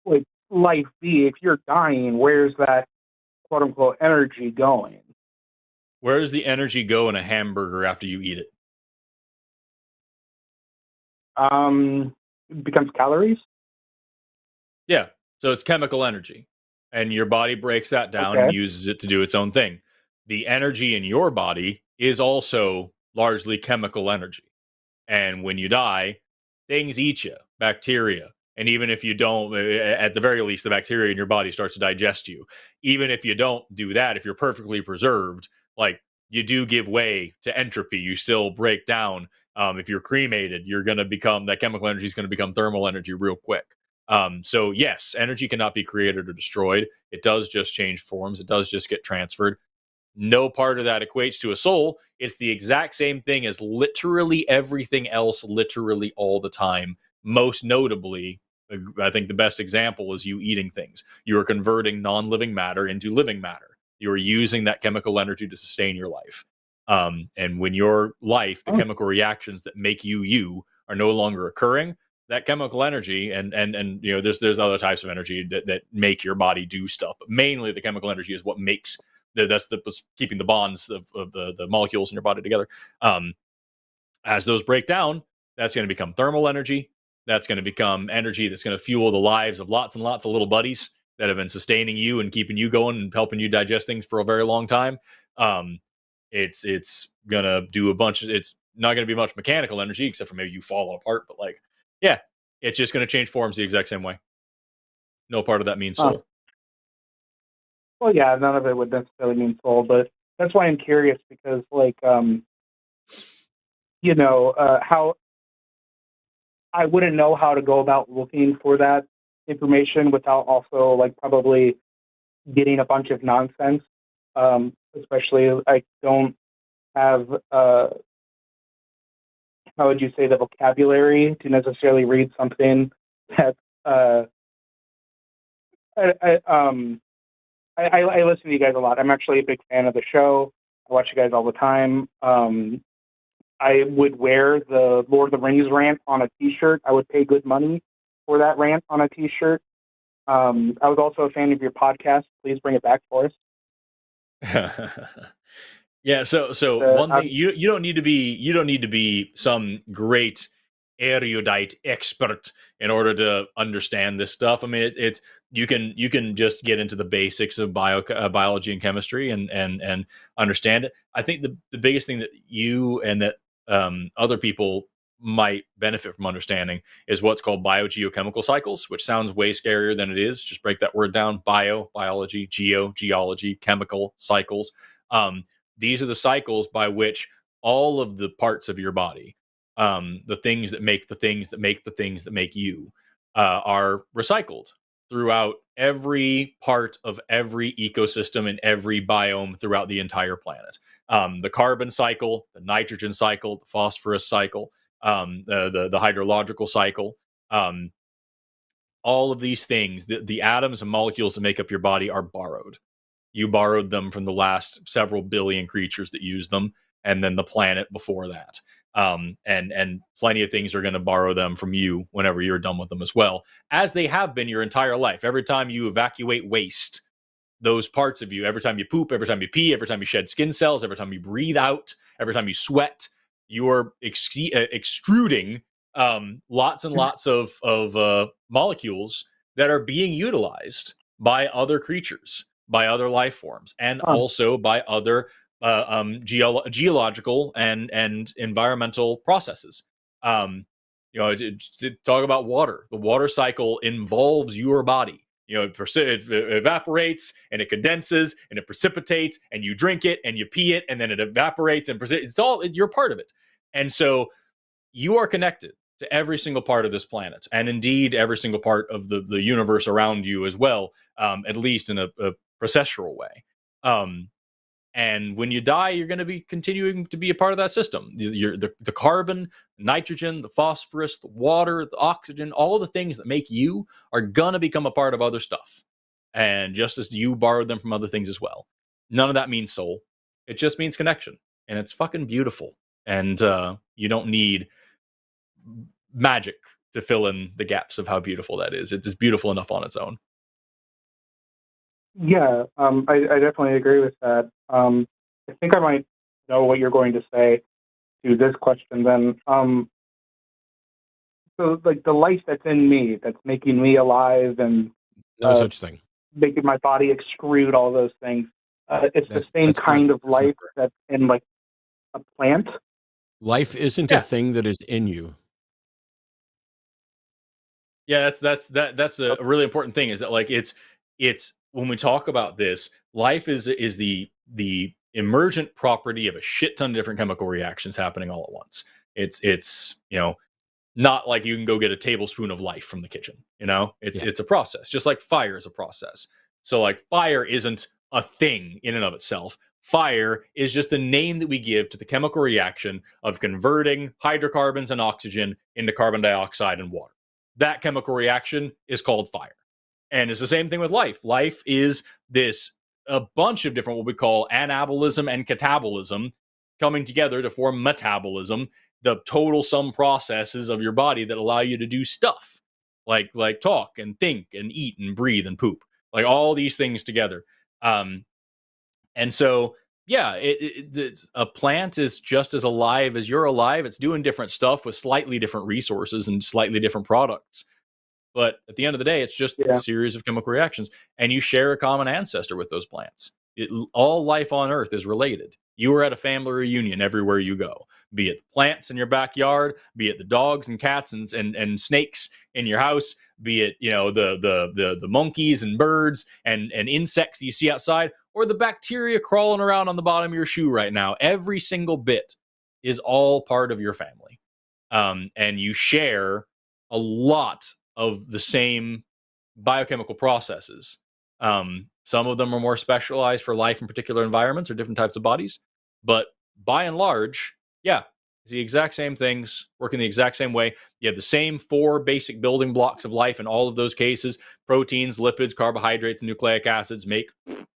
like life be if you're dying? Where's that quote unquote energy going? Where does the energy go in a hamburger after you eat it? It becomes calories. Yeah. So it's chemical energy. And your body breaks that down Okay. and uses it to do its own thing. The energy in your body is also largely chemical energy. And when you die, things eat you, bacteria. And even if you don't, at the very least, the bacteria in your body starts to digest you. Even if you don't do that, if you're perfectly preserved, like you do give way to entropy, you still break down. If you're cremated, you're going to become, that chemical energy is going to become thermal energy real quick. So yes, energy cannot be created or destroyed. It does just change forms. It does just get transferred. No part of that equates to a soul. It's the exact same thing as literally everything else, literally all the time. Most notably, I think the best example is you eating things. You are converting non-living matter into living matter. You are using that chemical energy to sustain your life. And when your life, the chemical reactions that make you are no longer occurring, that chemical energy and you know, there's other types of energy that make your body do stuff, but mainly the chemical energy is what makes that's keeping the bonds of the molecules in your body together. As those break down, that's going to become thermal energy. That's going to become energy that's going to fuel the lives of lots and lots of little buddies that have been sustaining you and keeping you going and helping you digest things for a very long time. It's going to do a bunch of, it's not going to be much mechanical energy except for maybe you falling apart, but like, yeah, it's just going to change forms the exact same way. No part of that means soul. Well, yeah, none of it would necessarily mean soul, but that's why I'm curious because, like, you know, how I wouldn't know how to go about looking for that information without also, like, probably getting a bunch of nonsense. Especially, I don't have, how would you say, the vocabulary to necessarily read something that, I listen to you guys a lot. I'm actually a big fan of the show. I watch you guys all the time. I would wear the Lord of the Rings rant on a T-shirt. I would pay good money for that rant on a T-shirt. I was also a fan of your podcast. Please bring it back for us. Yeah. So one thing, you don't need to be some great erudite expert in order to understand this stuff. I mean, it's you can just get into the basics of biology and chemistry and understand it. I think the biggest thing that you and that other people might benefit from understanding is what's called biogeochemical cycles, which sounds way scarier than it is. Just break that word down: biology, geology, chemical cycles. These are the cycles by which all of the parts of your body, the things that make the things that make the things that make you, are recycled throughout every part of every ecosystem and every biome throughout the entire planet. The carbon cycle, the nitrogen cycle, the phosphorus cycle, the hydrological cycle. All of these things, the atoms and molecules that make up your body are borrowed. You borrowed them from the last several billion creatures that use them, and then the planet before that. And plenty of things are going to borrow them from you whenever you're done with them as well, as they have been your entire life. Every time you evacuate waste, those parts of you, every time you poop, every time you pee, every time you shed skin cells, every time you breathe out, every time you sweat, you're extruding lots and lots of molecules that are being utilized by other creatures, by other life forms, and also by other geological and environmental processes. To talk about water, the water cycle involves your body. It evaporates and it condenses and it precipitates, and you drink it and you pee it, and then it evaporates and it's all, you're part of it. And so you are connected to every single part of this planet, and indeed every single part of the universe around you as well, at least in a processual way. And when you die, you're going to be continuing to be a part of that system. The carbon, nitrogen, the phosphorus, the water, the oxygen, all the things that make you are going to become a part of other stuff. And just as you borrowed them from other things as well. None of that means soul. It just means connection. And it's fucking beautiful. And you don't need magic to fill in the gaps of how beautiful that is. It is beautiful enough on its own. Yeah, I definitely agree with that. I think I might know what you're going to say to this question then. So, like, the life that's in me, that's making me alive and No such thing. making my body extrude all those things, it's the same kind of life that's in, like, a plant. Life isn't a thing that is in you. Yeah, that's a really important thing, is that, like, it's when we talk about this, life is the emergent property of a shit ton of different chemical reactions happening all at once. It's not like you can go get a tablespoon of life from the kitchen. It's a process, just like fire is a process. So, like, fire isn't a thing in and of itself. Fire is just a name that we give to the chemical reaction of converting hydrocarbons and oxygen into carbon dioxide and water. That chemical reaction is called fire. And it's the same thing with life. Life is a bunch of different, what we call anabolism and catabolism, coming together to form metabolism, the total sum processes of your body that allow you to do stuff like talk and think and eat and breathe and poop, like all these things together. And so, yeah, a plant is just as alive as you're alive. It's doing different stuff with slightly different resources and slightly different products. But at the end of the day, it's just a series of chemical reactions, and you share a common ancestor with those plants. All life on Earth is related. You are at a family reunion everywhere you go, be it plants in your backyard, be it the dogs and cats and snakes in your house, be it the monkeys and birds and insects that you see outside, or the bacteria crawling around on the bottom of your shoe right now. Every single bit is all part of your family, and you share a lot of the same biochemical processes. Some of them are more specialized for life in particular environments or different types of bodies, but by and large, it's the exact same things working the exact same way. You have the same 4 basic building blocks of life in all of those cases: proteins, lipids, carbohydrates, nucleic acids make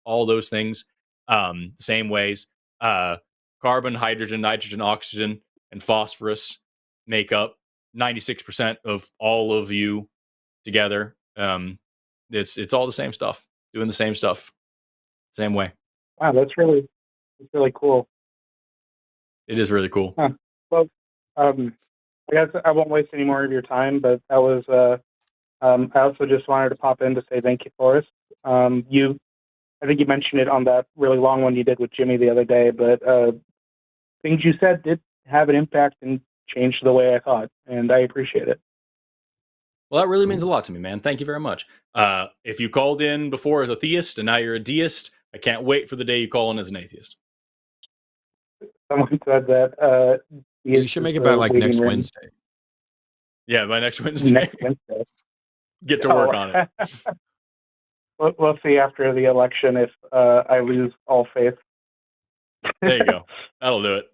all those things the same ways. Carbon, hydrogen, nitrogen, oxygen, and phosphorus make up 96% of all of you together. It's all the same stuff, doing the same stuff, same way. Wow, that's really cool. It is really cool. Huh. Well, I guess I won't waste any more of your time, but that was. I also just wanted to pop in to say thank you, Forrest. I think you mentioned it on that really long one you did with Jimmy the other day, but things you said did have an impact and changed the way I thought, and I appreciate it. Well, that really means a lot to me, man. Thank you very much. If you called in before as a theist and now you're a deist, I can't wait for the day you call in as an atheist. Someone said that. You should make it by like next Wednesday. Yeah, by next Wednesday. Next Wednesday. Get to work on it. We'll see after the election if I lose all faith. There you go. That'll do it.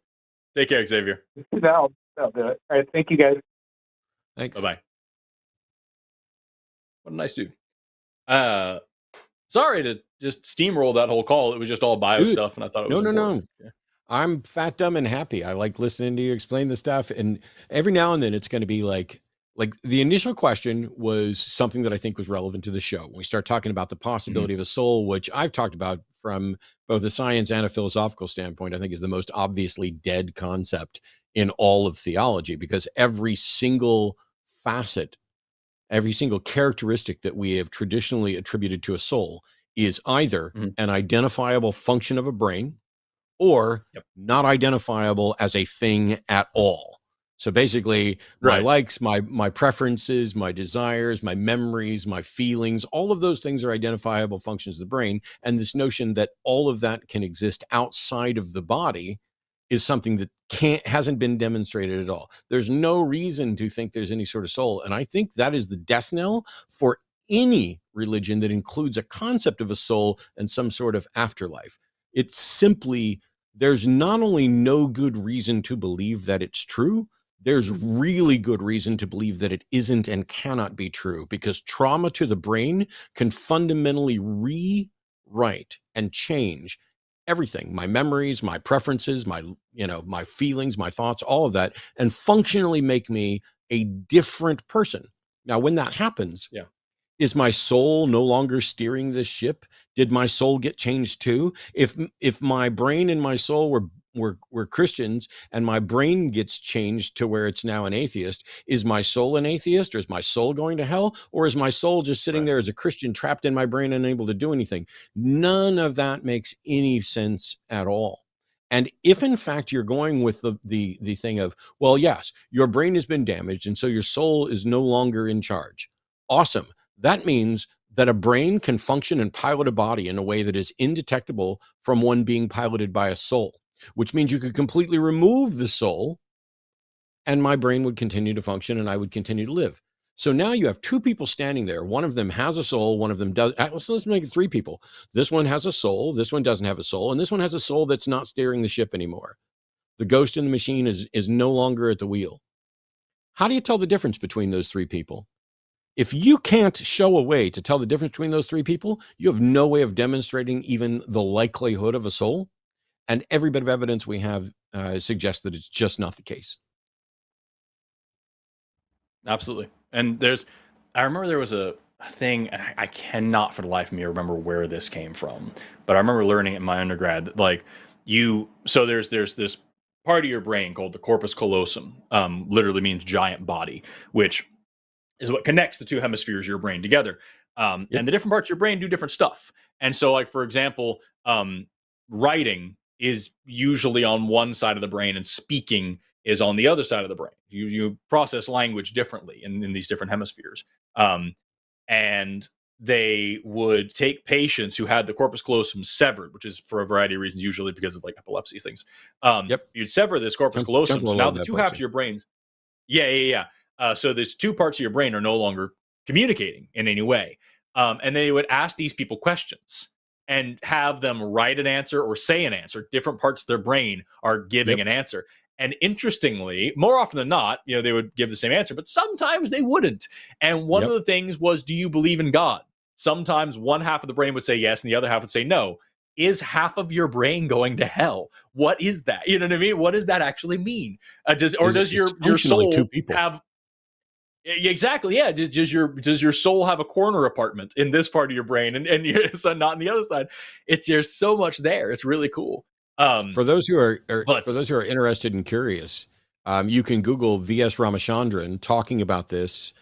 Take care, Xavier. That'll do it. All right. Thank you, guys. Thanks. Bye-bye. What a nice dude. Sorry to just steamroll that whole call. It was just all bio stuff, and I thought it was important. No. Yeah. I'm fat, dumb, and happy. I like listening to you explain the stuff, and every now and then it's going to be like the initial question was something that I think was relevant to the show. When we start talking about the possibility of a soul, which I've talked about from both a science and a philosophical standpoint, I think is the most obviously dead concept in all of theology, because every single facet, every single characteristic that we have traditionally attributed to a soul is either an identifiable function of a brain or not identifiable as a thing at all. So basically, my likes, my preferences, my desires, my memories, my feelings, all of those things are identifiable functions of the brain. And this notion that all of that can exist outside of the body is something that hasn't been demonstrated at all. There's no reason to think there's any sort of soul. And I think that is the death knell for any religion that includes a concept of a soul and some sort of afterlife. It's simply, there's not only no good reason to believe that it's true, there's really good reason to believe that it isn't and cannot be true, because trauma to the brain can fundamentally rewrite and change everything, my memories, my preferences, my my feelings, my thoughts, all of that, and functionally make me a different person. Now, when that happens, is my soul no longer steering this ship? Did my soul get changed too? If my brain and my soul were Christians, and my brain gets changed to where it's now an atheist, is my soul an atheist, or is my soul going to hell, or is my soul just sitting there as a Christian trapped in my brain, unable to do anything? None of that makes any sense at all. And if in fact you're going with the thing of, well, yes, your brain has been damaged, and so your soul is no longer in charge. Awesome. That means that a brain can function and pilot a body in a way that is indetectable from one being piloted by a soul, which means you could completely remove the soul and my brain would continue to function and I would continue to live. So now you have two people standing there. One of them has a soul, one of them does. So let's make it three people. This one has a soul, this one doesn't have a soul, and this one has a soul that's not steering the ship anymore. The ghost in the machine is no longer at the wheel. How do you tell the difference between those three people? If you can't show a way to tell the difference between those three people, you have no way of demonstrating even the likelihood of a soul. And every bit of evidence we have suggests that it's just not the case. Absolutely. And I remember there was a thing, and I cannot for the life of me remember where this came from, but I remember learning in my undergrad that so there's this part of your brain called the corpus callosum, literally means giant body, which is what connects the two hemispheres of your brain together. And the different parts of your brain do different stuff. And so, like, for example, writing is usually on one side of the brain and speaking is on the other side of the brain. You process language differently in these different hemispheres. And they would take patients who had the corpus callosum severed, which is for a variety of reasons, usually because of like epilepsy things. You'd sever this corpus callosum. So now the two halves of your brains. So there's two parts of your brain are no longer communicating in any way. And they would ask these people questions and have them write an answer or say an answer. Different parts of their brain are giving an answer. And interestingly, more often than not, they would give the same answer, but sometimes they wouldn't. And one of the things was, do you believe in God? Sometimes one half of the brain would say yes, and the other half would say no. Is half of your brain going to hell? What is that? You know what I mean? What does that actually mean? Does your soul have... Exactly. Yeah. Does your soul have a corner apartment in this part of your brain and your son not on the other side? There's so much there. It's really cool. For those who are interested and curious, you can Google V.S. Ramachandran talking about this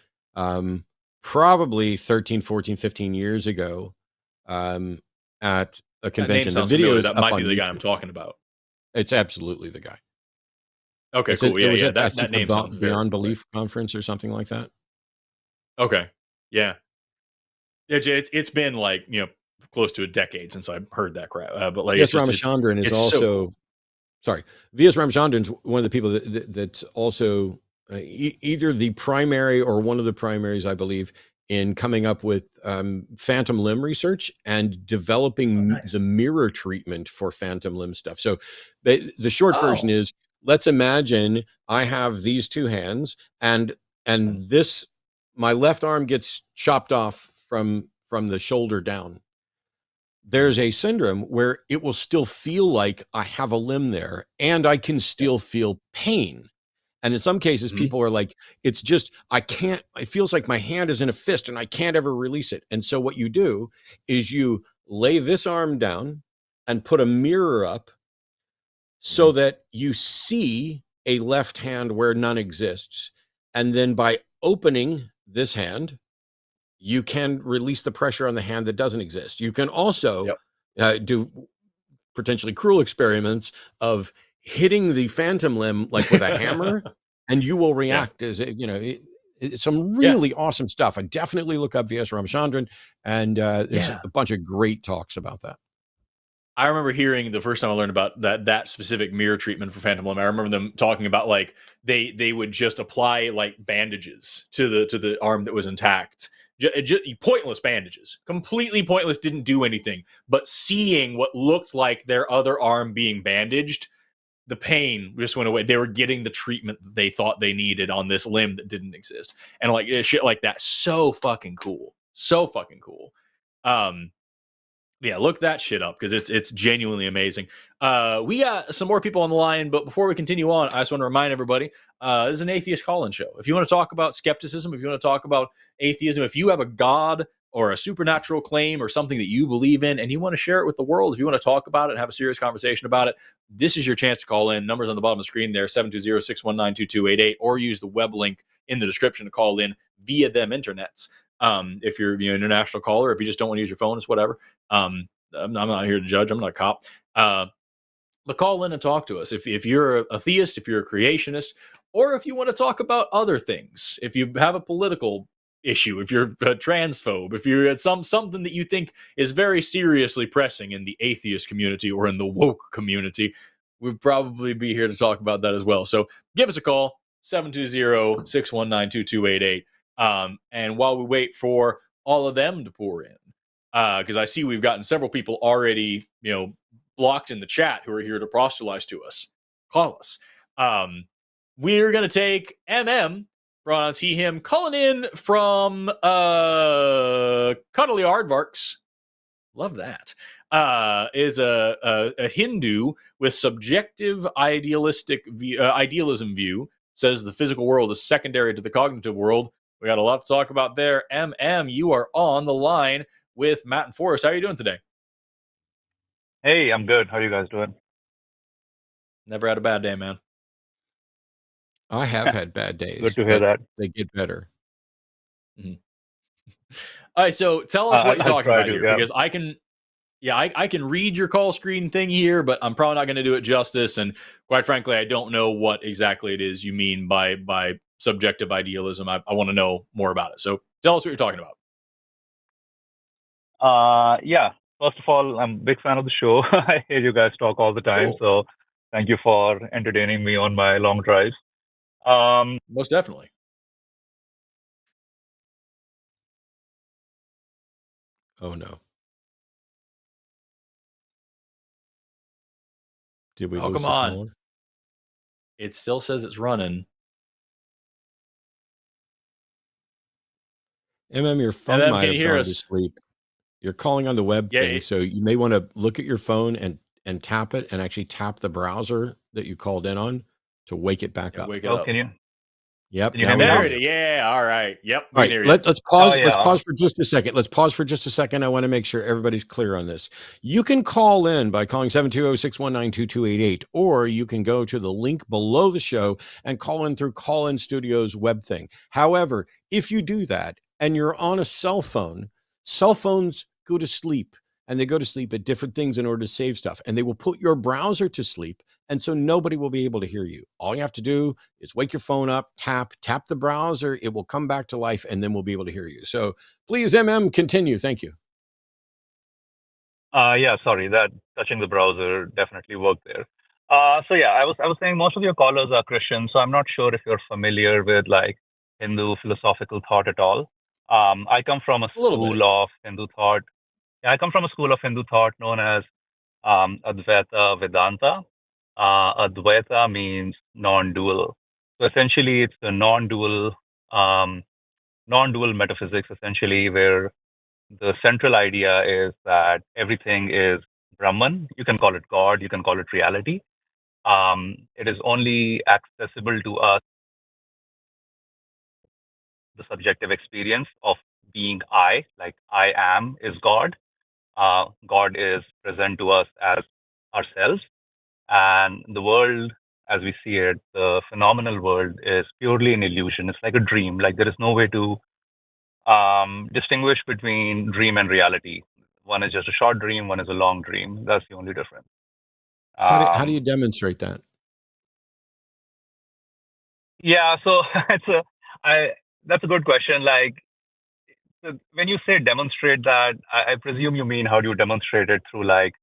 probably 13, 14, 15 years ago at a convention. The video that might be the guy I'm talking about. It's absolutely the guy. Okay, cool. That name sounds Beyond Belief conference or something like that. Okay, yeah. It's been like close to a decade since I've heard that crap. But like, V.S. Ramachandran is also sorry. V.S. Ramachandran is one of the people that's also either the primary or one of the primaries, I believe, in coming up with phantom limb research and developing the mirror treatment for phantom limb stuff. So the short version is, let's imagine I have these two hands and this, my left arm gets chopped off from the shoulder down. There's a syndrome where it will still feel like I have a limb there and I can still feel pain. And in some cases, people are like, it's just, it feels like my hand is in a fist and I can't ever release it. And so what you do is you lay this arm down and put a mirror up so that you see a left hand where none exists. And then by opening this hand, you can release the pressure on the hand that doesn't exist. You can also do potentially cruel experiments of hitting the phantom limb like with a hammer, and you will react as it's some really awesome stuff. I definitely look up V.S. Ramachandran, and there's a bunch of great talks about that. I remember hearing the first time I learned about that specific mirror treatment for phantom limb. I remember them talking about like they would just apply like bandages to the arm that was intact pointless bandages, completely pointless, didn't do anything. But seeing what looked like their other arm being bandaged, the pain just went away. They were getting the treatment that they thought they needed on this limb that didn't exist. And like shit like that. So fucking cool. So fucking cool. Yeah, look that shit up because it's genuinely amazing. We got some more people on the line, but before we continue on, I just want to remind everybody, this is an atheist call-in show. If you want to talk about skepticism, if you want to talk about atheism, if you have a god or a supernatural claim or something that you believe in and you want to share it with the world, if you want to talk about it and have a serious conversation about it, this is your chance to call in. Numbers on the bottom of the screen there, 720-619-2288, or use the web link in the description to call in via them internets. If you're an international caller, if you just don't want to use your phone, it's whatever. I'm not here to judge. I'm not a cop. But call in and talk to us. If you're a theist, if you're a creationist, or if you want to talk about other things, if you have a political issue, if you're a transphobe, if you're at something that you think is very seriously pressing in the atheist community or in the woke community, we'd probably be here to talk about that as well. So give us a call, 720-619-2288. And while we wait for all of them to pour in, because I see we've gotten several people already, blocked in the chat who are here to proselytize to us. Call us. We're going to take pronouns he, him, calling in from Cuddly Aardvarks. Love that. Is a Hindu with subjective idealism view. Says the physical world is secondary to the cognitive world. We got a lot to talk about there. You are on the line with Matt and Forrest. How are you doing today? Hey, I'm good. How are you guys doing? Never had a bad day, man. I have had bad days. Good to hear that. They get better. Mm-hmm. All right, so tell us what you're talking about here, because I can read your call screen thing here, but I'm probably not going to do it justice. And quite frankly, I don't know what exactly it is you mean by subjective idealism. I want to know more about it. So tell us what you're talking about. Yeah. First of all, I'm a big fan of the show. I hear you guys talk all the time. Cool. So thank you for entertaining me on my long drives. Most definitely. Oh, no. Did we lose come the on. caller? It still says it's running. Your phone might have gone to sleep. You're calling on the web thing, so you may want to look at your phone and tap it and actually tap the browser that you called in on to wake it back up. Wake it up. Can you? Yep. Can you there it is. Yeah. All right. Yep. All right. Let's pause. Let's pause for just a second. I want to make sure everybody's clear on this. You can call in by calling 720-619-2288, or you can go to the link below the show and call in through Call In Studio's web thing. However, if you do that and you're on a cell phone, cell phones go to sleep, and they go to sleep at different things in order to save stuff, and they will put your browser to sleep. And so nobody will be able to hear you. All you have to do is wake your phone up, tap the browser. It will come back to life, and then we'll be able to hear you. So please, continue. Thank you. Yeah, sorry, that touching the browser definitely worked there. So yeah, I was saying most of your callers are Christian, so I'm not sure if you're familiar with like Hindu philosophical thought at all. I come from a school of Hindu thought. I come from a school of Hindu thought known as Advaita Vedanta. Advaita means non-dual. So essentially, it's the non-dual metaphysics, essentially, where the central idea is that everything is Brahman. You can call it God, you can call it reality. It is only accessible to us, the subjective experience of being I, like I am is God. God is present to us as ourselves, and the world as we see it, the phenomenal world, is purely an illusion. It's like a dream. Like there is no way to distinguish between dream and reality. One is just a short dream, one is a long dream. That's the only difference. How do you demonstrate that? Yeah, so that's a good question. Like, so when you say demonstrate that, I presume you mean how do you demonstrate it through, like,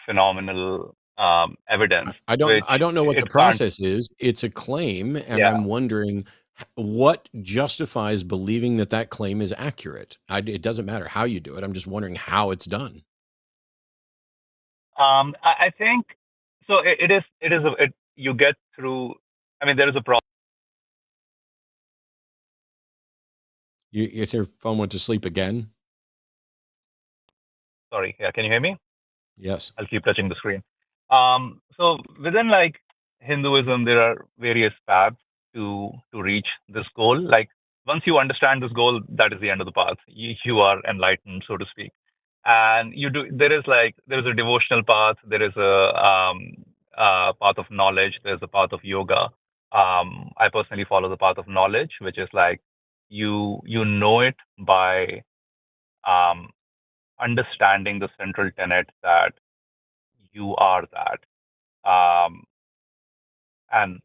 phenomenal evidence. I don't know what the process is. It's a claim, and I'm wondering What justifies believing that that claim is accurate? It doesn't matter how you do it. I'm just wondering how it's done. I think so. You get through. I mean, there is a problem. If your phone went to sleep again? Sorry. Yeah. Can you hear me? Yes. I'll keep touching the screen. So within like Hinduism, there are various paths to reach this goal. Like once you understand this goal, that is the end of the path. You are enlightened, so to speak. And there is a devotional path, there is a path of knowledge, there's a path of yoga. I personally follow the path of knowledge, which is like you know it by um, understanding the central tenet that you are that. Um, and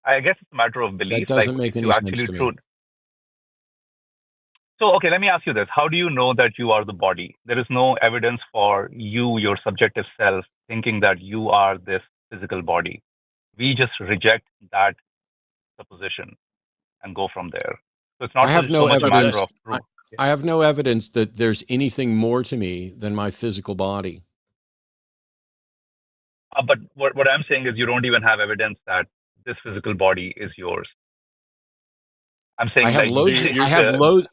I guess it's a matter of That belief, like doesn't make if any you sense actually to me. true. So, okay, let me ask you this. How do you know that you are the body? There is no evidence for you, your subjective self, thinking that you are this physical body. We just reject that supposition and go from there. So it's I not have so no much a matter evidence. of proof. I have no evidence that there's anything more to me than my physical body. But what I'm saying is you don't even have evidence that this physical body is yours. I'm saying I have like loads. you're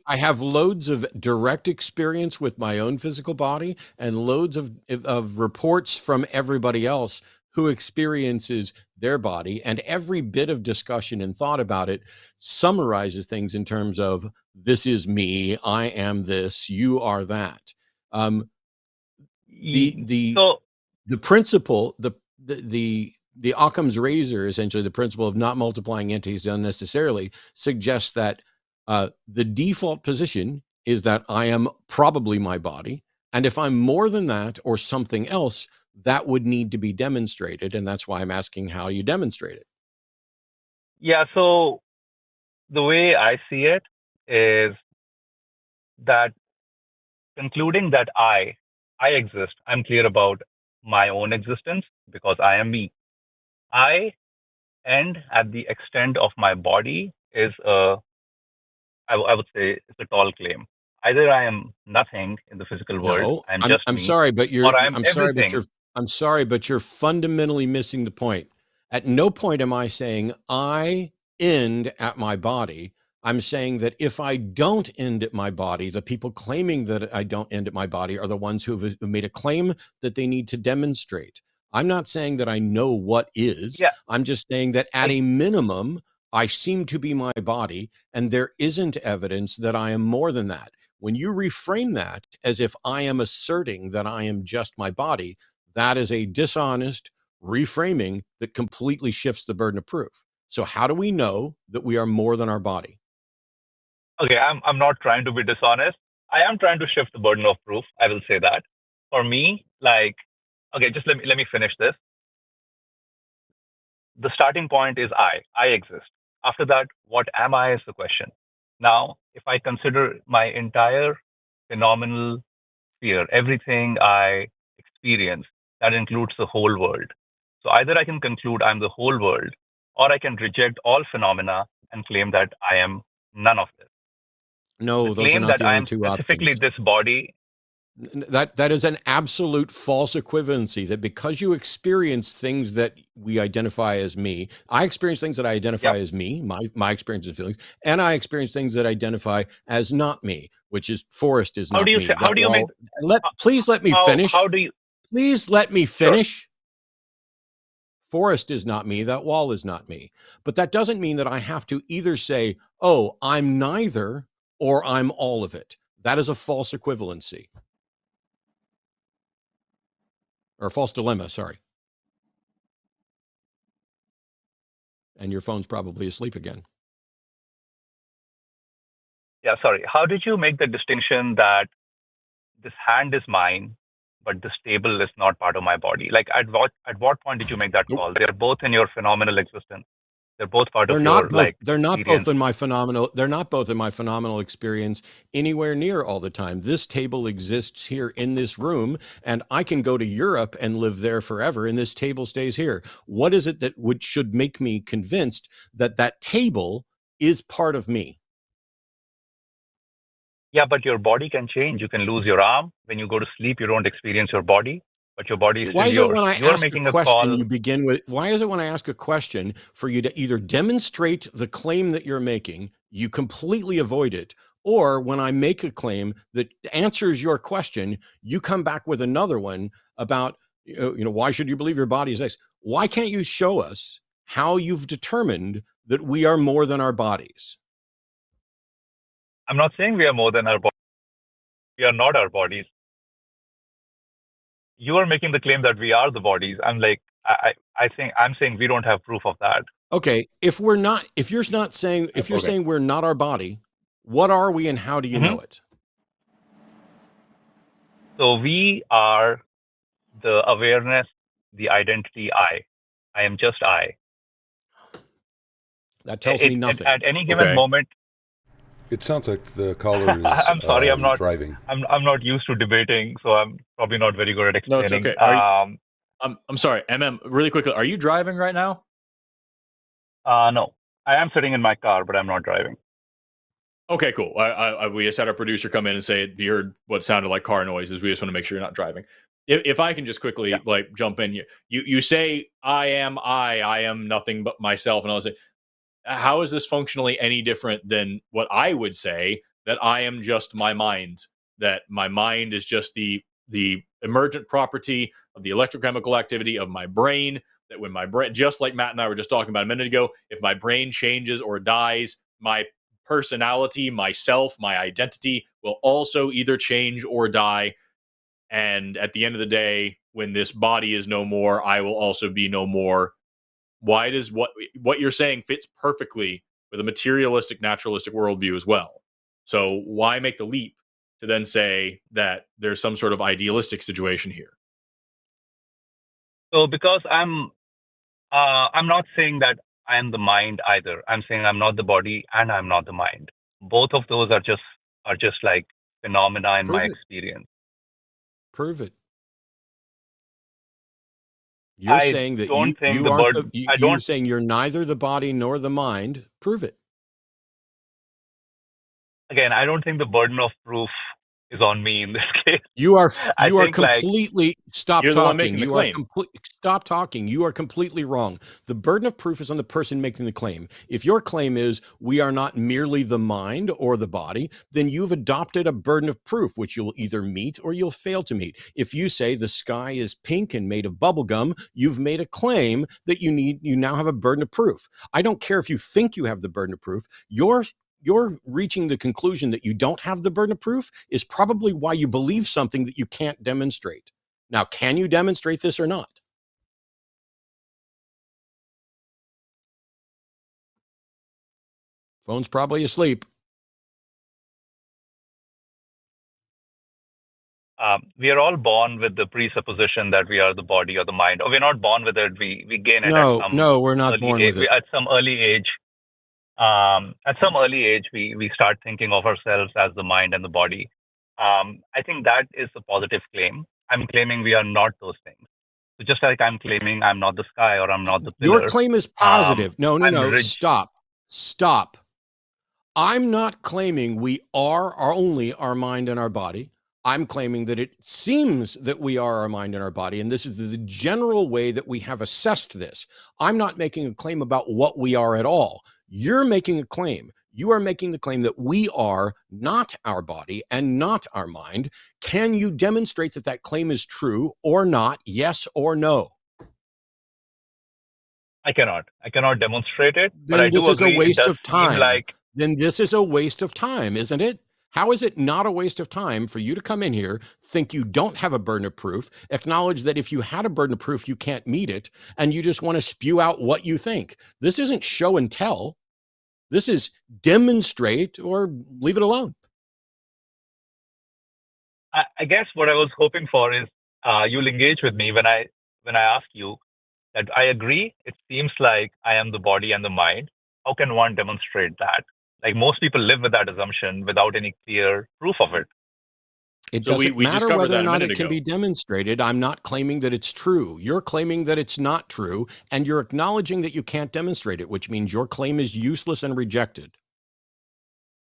I have loads of direct experience with my own physical body, and loads of reports from everybody else who experiences their body. And every bit of discussion and thought about it summarizes things in terms of this is me, I am this, you are that. The so the principle, the Occam's razor, essentially the principle of not multiplying entities unnecessarily, suggests that the default position is that I am probably my body, and if I'm more than that or something else, that would need to be demonstrated, and that's why I'm asking how you demonstrate it. yeah, so the way I see it is that concluding that I exist, I'm clear about my own existence because I am me. I end at the extent of my body is I would say it's a tall claim. Either I am nothing in the physical world, No, I'm just I'm me, sorry, but or I'm everything. I'm sorry, but you're fundamentally missing the point. At no point am I saying I end at my body. I'm saying that if I don't end at my body, the people claiming that I don't end at my body are the ones who have made a claim that they need to demonstrate. I'm not saying that I know what is. Yeah, I'm just saying that at I, a minimum, I seem to be my body, and there isn't evidence that I am more than that. When you reframe that as if I am asserting that I am just my body, that is a dishonest reframing that completely shifts the burden of proof. So how do we know that we are more than our body? okay, I'm not trying to be dishonest. I am trying to shift the burden of proof. I will say that. For me, like, okay, just let me finish this. The starting point is I exist. After that, what am I is the question. Now, if I consider my entire phenomenal sphere, everything I experience, that includes the whole world. So either I can conclude I'm the whole world, or I can reject all phenomena and claim that I am none of this. The No, those are claim not that the I only am two specifically options. this body. That is an absolute false equivalency, that because you experience things that we identify as me, I experience things that I identify Yep. as me, my experiences and feelings, and I experience things that identify as not me, which is Forrest is How do not you me. say? How That do you make? wall. Please let me How finish. do you? Please let me Sure. finish. Forrest is not me. That wall is not me. But that doesn't mean that I have to either say, oh, I'm neither, or I'm all of it. That is a false equivalency, or a false dilemma, sorry. And your phone's probably asleep again. Yeah. Sorry. How did you make the distinction that this hand is mine, but this table is not part of my body? Like at what point did you make that call? They're both in your phenomenal existence. They're both part of your like They're not both experience. in my phenomenal. They're not both in my phenomenal experience anywhere near all the time. This table exists here in this room, and I can go to Europe and live there forever, and this table stays here. What is it that should make me convinced that that table is part of me. Yeah, but your body can change. You can lose your arm. When you go to sleep, you don't experience your body, but your body is Why still is it yours. when I You're ask a making a question, call. you begin with, why is it when I ask a question for you to either demonstrate the claim that you're making, you completely avoid it, or when I make a claim that answers your question, you come back with another one about, why should you believe your body is X? Why can't you show us how you've determined that we are more than our bodies? I'm not saying we are more than our body. We are not our bodies. You are making the claim that we are the bodies. I'm like, I'm saying we don't have proof of that. Okay, if you're saying we're not our body, what are we and how do you know it? So we are the awareness, the identity I. I am just I. That tells me nothing. At any given moment. It sounds like the caller is I'm sorry, I'm not driving. I'm not used to debating, so I'm probably not very good at explaining. No, it's okay. I'm sorry, really quickly, are you driving right now? No. I am sitting in my car, but I'm not driving. Okay, cool. We just had our producer come in and say you heard what sounded like car noises. We just want to make sure you're not driving. If I can just quickly jump in, you say I am nothing but myself, and I was like, how is this functionally any different than what I would say, that I am just my mind, that my mind is just the emergent property of the electrochemical activity of my brain, that when my brain, just like Matt and I were just talking about a minute ago, if my brain changes or dies, my personality, myself, my identity will also either change or die. And at the end of the day, when this body is no more, I will also be no more. Why does what you're saying fits perfectly with a materialistic, naturalistic worldview as well? So why make the leap to then say that there's some sort of idealistic situation here? So because I'm not saying that I am the mind either. I'm saying I'm not the body and I'm not the mind. Both of those are just like phenomena in my experience. Prove it. You're saying that you're saying you're neither the body nor the mind. Prove it. Again, I don't think the burden of proof is on me in this case. You are completely stop you're talking. The one making the claim. Stop talking. You are completely wrong. The burden of proof is on the person making the claim. If your claim is we are not merely the mind or the body, then you've adopted a burden of proof, which you'll either meet or you'll fail to meet. If you say the sky is pink and made of bubblegum, you've made a claim that you now have a burden of proof. I don't care if you think you have the burden of proof. You're reaching the conclusion that you don't have the burden of proof is probably why you believe something that you can't demonstrate. Now, can you demonstrate this or not? Phone's probably asleep. We are all born with the presupposition that we are the body or the mind, or we're not born with it. We gain it at some we're not born with it. At some early age. At some early age, we start thinking of ourselves as the mind and the body. I think that is a positive claim. I'm claiming we are not those things. So just like I'm claiming I'm not the sky or I'm not the pillar. Your claim is positive. No. Stop. I'm not claiming we are only our mind and our body. I'm claiming that it seems that we are our mind and our body, and this is the general way that we have assessed this. I'm not making a claim about what we are at all. You're making a claim. You are making the claim that we are not our body and not our mind. Can you demonstrate that that claim is true or not? Yes or no? I cannot demonstrate it. Then but I this do is agree a waste of time. Then this is a waste of time, isn't it? How is it not a waste of time for you to come in here, think you don't have a burden of proof, acknowledge that if you had a burden of proof, you can't meet it, and you just want to spew out what you think? This isn't show and tell. This is demonstrate or leave it alone. I guess what I was hoping for is you'll engage with me when I ask you that I agree. It seems like I am the body and the mind. How can one demonstrate that? Like most people live with that assumption without any clear proof of it. It So doesn't we matter discovered whether that or a not minute it can ago. be demonstrated. I'm not claiming that it's true. You're claiming that it's not true, and you're acknowledging that you can't demonstrate it, which means your claim is useless and rejected.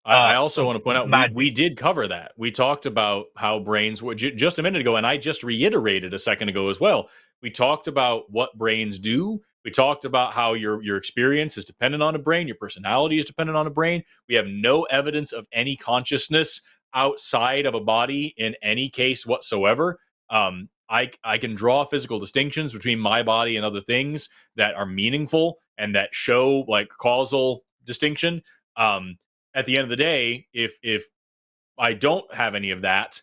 I also So want to point out Matt, we did cover that. We talked about how brains were just a minute ago, and I just reiterated a second ago as well. We talked about what brains do. We talked about how your experience is dependent on a brain, your personality is dependent on a brain. We have no evidence of any consciousness outside of a body in any case whatsoever. I can draw physical distinctions between my body and other things that are meaningful and that show like causal distinction. At the end of the day, if I don't have any of that,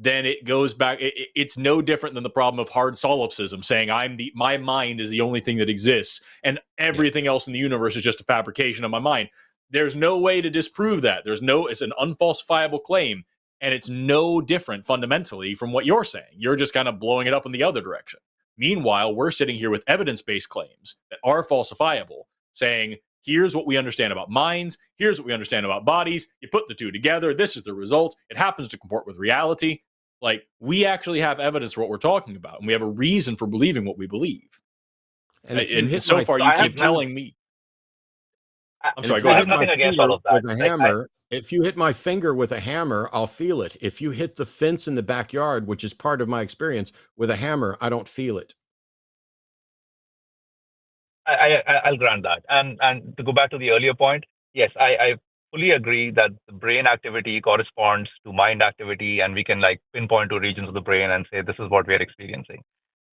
then it goes back. It's no different than the problem of hard solipsism, saying my mind is the only thing that exists, and everything else in the universe is just a fabrication of my mind. There's no way to disprove that. It's an unfalsifiable claim, and it's no different fundamentally from what you're saying. You're just kind of blowing it up in the other direction. Meanwhile, we're sitting here with evidence-based claims that are falsifiable, saying, here's what we understand about minds. Here's what we understand about bodies. You put the two together. This is the result. It happens to comport with reality. Like, we actually have evidence for what we're talking about, and we have a reason for believing what we believe. And so far, you keep telling me. I'm sorry, go I ahead. have nothing against all of that. With a hammer, if you hit my finger with a hammer, I'll feel it. If you hit the fence in the backyard, which is part of my experience, with a hammer, I don't feel it. I'll grant that. And to go back to the earlier point, yes, I fully agree that the brain activity corresponds to mind activity, and we can like pinpoint to regions of the brain and say this is what we are experiencing.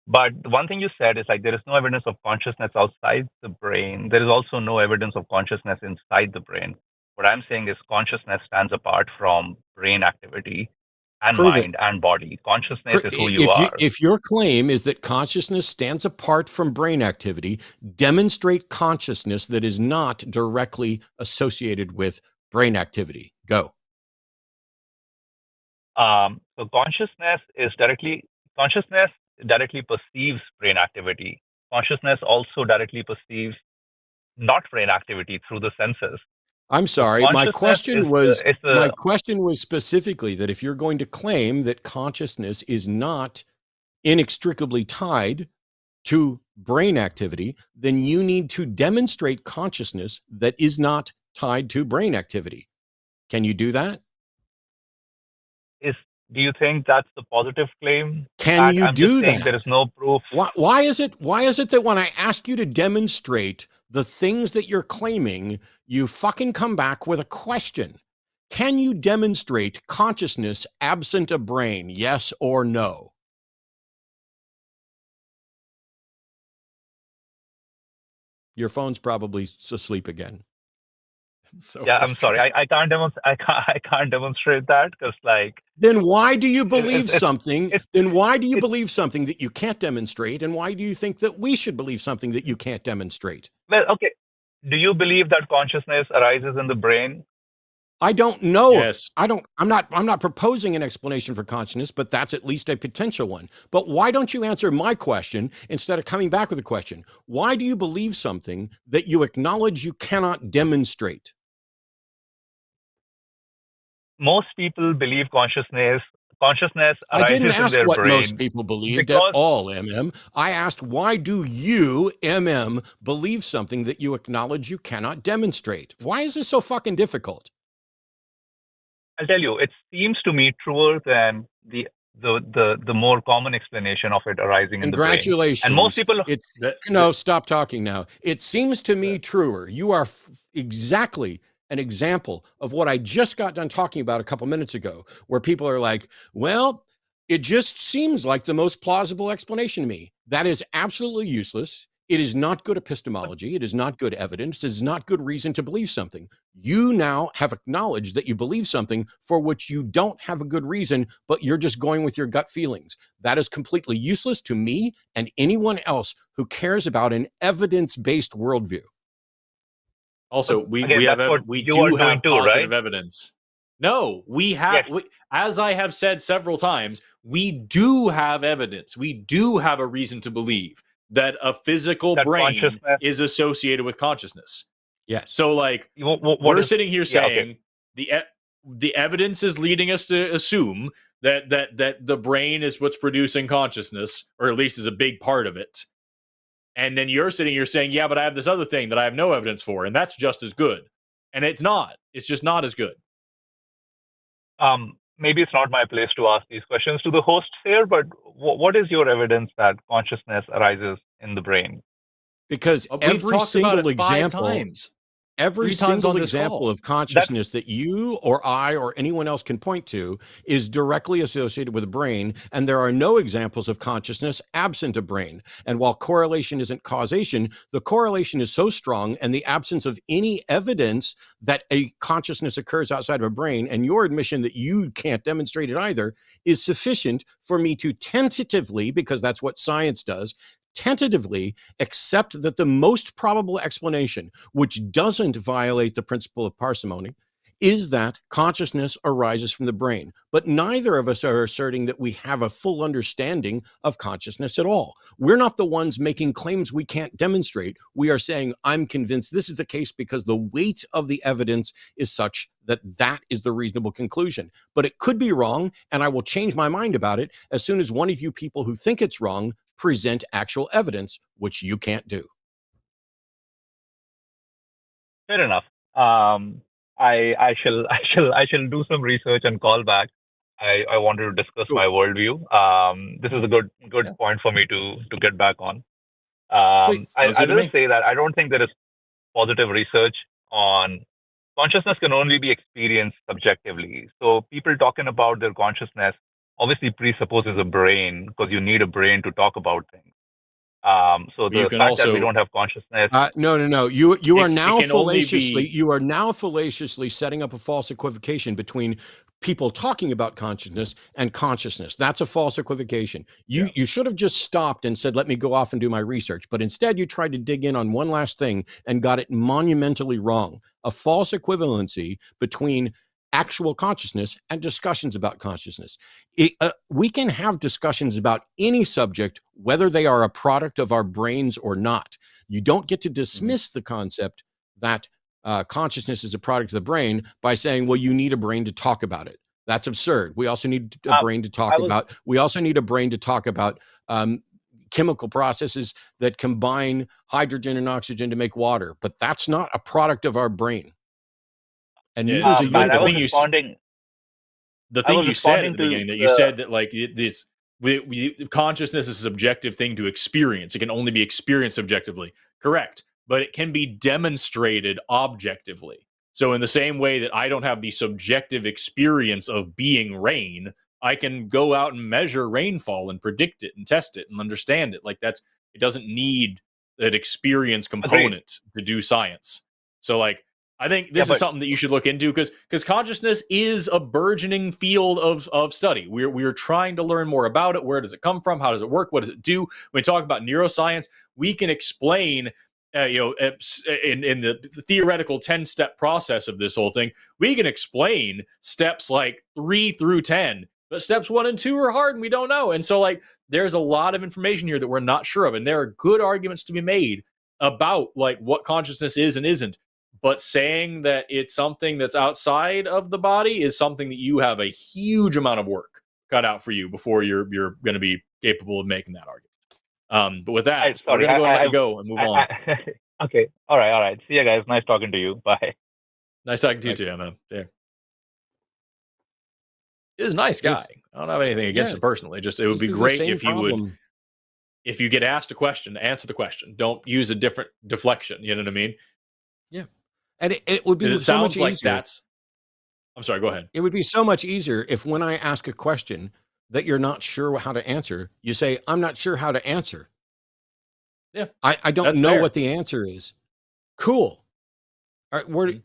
But the one thing you said is like there is no evidence of consciousness outside the brain. There is also no evidence of consciousness inside the brain. What I'm saying is consciousness stands apart from brain activity and Prove it. mind and body. Consciousness is who you are. If your claim is that consciousness stands apart from brain activity, demonstrate consciousness that is not directly associated with brain activity. Go. So consciousness directly perceives brain activity. Consciousness also directly perceives not brain activity through the senses. I'm sorry. My question was specifically that if you're going to claim that consciousness is not inextricably tied to brain activity, then you need to demonstrate consciousness that is not tied to brain activity. Can you do that? Do you think that's the positive claim? Can you I'm do just saying that? there is no proof. Why is it that when I ask you to demonstrate the things that you're claiming, you fucking come back with a question? Can you demonstrate consciousness absent a brain? Yes or no? Your phone's probably asleep again. So yeah, I'm sorry. I can't demonstrate that because like. Then why do you believe something? Then why do you believe something that you can't demonstrate? And why do you think that we should believe something that you can't demonstrate? Well, okay. Do you believe that consciousness arises in the brain? I don't know. Yes. I'm not proposing an explanation for consciousness, but that's at least a potential one. But why don't you answer my question instead of coming back with a question? Why do you believe something that you acknowledge you cannot demonstrate? Most people believe consciousness arises I didn't in ask their what brain. most people believed at all, MM. I asked, why do you, MM, believe something that you acknowledge you cannot demonstrate? Why is this so fucking difficult? I'll tell you, it seems to me truer than the more common explanation of it arising in the brain. Congratulations. And most people. No, stop talking now. It seems to me truer. You are exactly an example of what I just got done talking about a couple minutes ago, where people are like, well, it just seems like the most plausible explanation to me. That is absolutely useless. It is not good epistemology. It is not good evidence. It is not good reason to believe something. You now have acknowledged that you believe something for which you don't have a good reason, but you're just going with your gut feelings. That is completely useless to me and anyone else who cares about an evidence-based worldview. Also, we do have positive evidence. No, we have, as I have said several times, we do have evidence. We do have a reason to believe that a physical brain is associated with consciousness. Yes. So, like, we're sitting here saying the evidence is leading us to assume that the brain is what's producing consciousness, or at least is a big part of it. And then you're sitting here saying, yeah, but I have this other thing that I have no evidence for, and that's just as good. And it's not. It's just not as good. Maybe it's not my place to ask these questions to the hosts here, but what is your evidence that consciousness arises in the brain? Because every single example, every single example of consciousness that you or I or anyone else can point to is directly associated with a brain, and there are no examples of consciousness absent a brain. And while correlation isn't causation, the correlation is so strong, and the absence of any evidence that a consciousness occurs outside of a brain, and your admission that you can't demonstrate it either, is sufficient for me to tentatively, because that's what science does, tentatively accept that the most probable explanation, which doesn't violate the principle of parsimony, is that consciousness arises from the brain. But neither of us are asserting that we have a full understanding of consciousness at all. We're not the ones making claims we can't demonstrate. We are saying, I'm convinced this is the case because the weight of the evidence is such that that is the reasonable conclusion. But it could be wrong, and I will change my mind about it as soon as one of you people who think it's wrong present actual evidence, which you can't do. Fair enough. I shall do some research and call back. I wanted to discuss my worldview. This is a good point for me to get back on. I will say that I don't think there is positive research on consciousness can only be experienced subjectively. So people talking about their consciousness obviously presupposes a brain, because you need a brain to talk about things. So the fact that we don't have consciousness. No. You are now fallaciously setting up a false equivocation between people talking about consciousness and consciousness. That's a false equivocation. You should have just stopped and said, let me go off and do my research. But instead you tried to dig in on one last thing and got it monumentally wrong. A false equivalency between actual consciousness and discussions about consciousness. We can have discussions about any subject, whether they are a product of our brains or not. You don't get to dismiss the concept that consciousness is a product of the brain by saying, well, you need a brain to talk about it. That's absurd. We also need a brain to talk about. We also need a brain to talk about chemical processes that combine hydrogen and oxygen to make water. But that's not a product of our brain. And neither is the thing you said at the beginning, that you said that like consciousness is a subjective thing to experience. It can only be experienced subjectively. Correct. But it can be demonstrated objectively. So in the same way that I don't have the subjective experience of being rain, I can go out and measure rainfall and predict it and test it and understand it. Like it doesn't need that experience component to do science. So like, I think this is something that you should look into, because consciousness is a burgeoning field of study. We're trying to learn more about it. Where does it come from? How does it work? What does it do? When we talk about neuroscience, we can explain, in the theoretical 10-step process of this whole thing, we can explain steps like 3 through 10, but steps 1 and 2 are hard and we don't know. And so like, there's a lot of information here that we're not sure of. And there are good arguments to be made about like what consciousness is and isn't. But saying that it's something that's outside of the body is something that you have a huge amount of work cut out for you before you're going to be capable of making that argument. But with that, we're going to go and let you go and move on. Okay. All right. See you guys. Nice talking to you. Bye. Nice talking to you too, man. Yeah. He's a nice guy. I don't have anything against him personally. Just it would be great if you would, if you get asked a question, answer the question. Don't use a different deflection. You know what I mean? Yeah. And it would be so much easier. I'm sorry, go ahead. It would be so much easier if when I ask a question that you're not sure how to answer, you say, I'm not sure how to answer. Yeah. I don't know what the answer is. Cool. All right,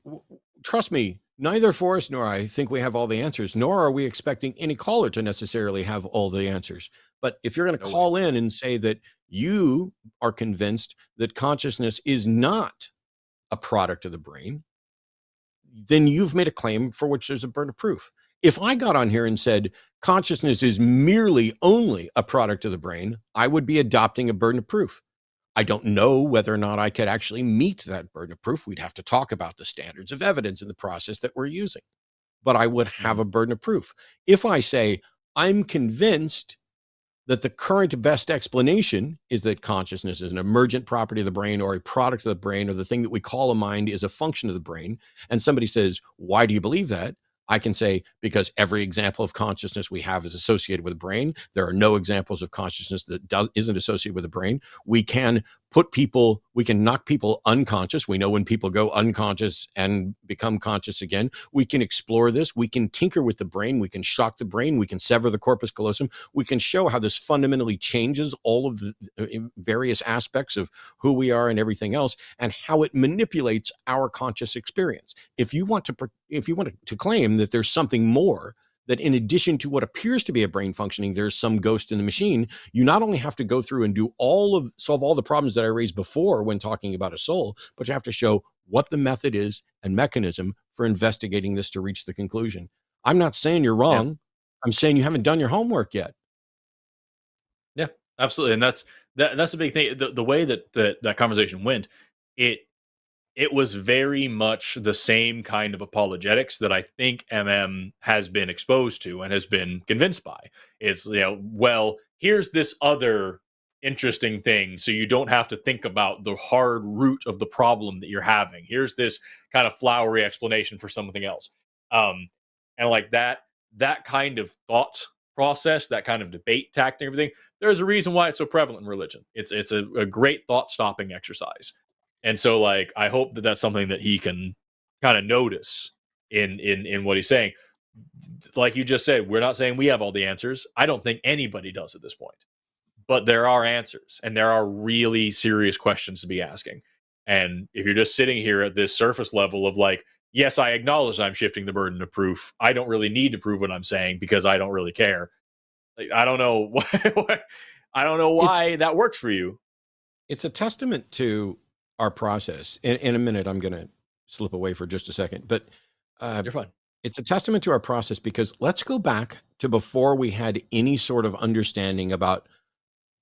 trust me, neither Forrest nor I think we have all the answers, nor are we expecting any caller to necessarily have all the answers. But if you're going to call in and say that you are convinced that consciousness is not a product of the brain, then you've made a claim for which there's a burden of proof. If I got on here and said consciousness is merely only a product of the brain, I would be adopting a burden of proof. I don't know whether or not I could actually meet that burden of proof. We'd have to talk about the standards of evidence in the process that we're using, but I would have a burden of proof. If I say I'm convinced that the current best explanation is that consciousness is an emergent property of the brain or a product of the brain, or the thing that we call a mind is a function of the brain. And somebody says, why do you believe that? I can say, because every example of consciousness we have is associated with the brain. There are no examples of consciousness that isn't associated with the brain. We can knock people unconscious. We know when people go unconscious and become conscious again. We can explore this. We can tinker with the brain. We can shock the brain. We can sever the corpus callosum. We can show how this fundamentally changes all of the various aspects of who we are and everything else, and how it manipulates our conscious experience. If you want to claim that there's something more, that in addition to what appears to be a brain functioning, there's some ghost in the machine, you not only have to go through and solve all the problems that I raised before when talking about a soul, but you have to show what the method is and mechanism for investigating this to reach the conclusion. I'm not saying you're wrong. Yeah. I'm saying you haven't done your homework yet. Yeah, absolutely. And that's a big thing. The way that conversation went, it was very much the same kind of apologetics that I think has been exposed to and has been convinced by. It's, well, here's this other interesting thing, so you don't have to think about the hard root of the problem that you're having. Here's this kind of flowery explanation for something else. And like that kind of thought process, that kind of debate tactic, everything, there's a reason why it's so prevalent in religion. It's a great thought stopping exercise. And so, like, I hope that that's something that he can kind of notice in what he's saying. Like you just said, we're not saying we have all the answers. I don't think anybody does at this point. But there are answers, and there are really serious questions to be asking. And if you're just sitting here at this surface level of like, yes, I acknowledge I'm shifting the burden of proof. I don't really need to prove what I'm saying because I don't really care. Like, I don't know why. I don't know why that works for you. It's a testament to our process. In a minute, I'm going to slip away for just a second, but you're fine. It's a testament to our process, because let's go back to before we had any sort of understanding about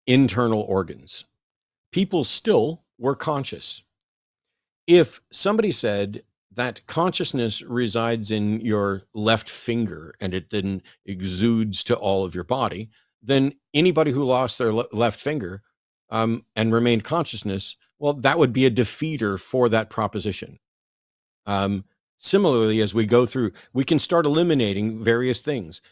internal organs. People still were conscious. If somebody said that consciousness resides in your left finger and it then exudes to all of your body, then anybody who lost their left finger and remained consciousness, well, that would be a defeater for that proposition. Similarly, as we go through, we can start eliminating various things.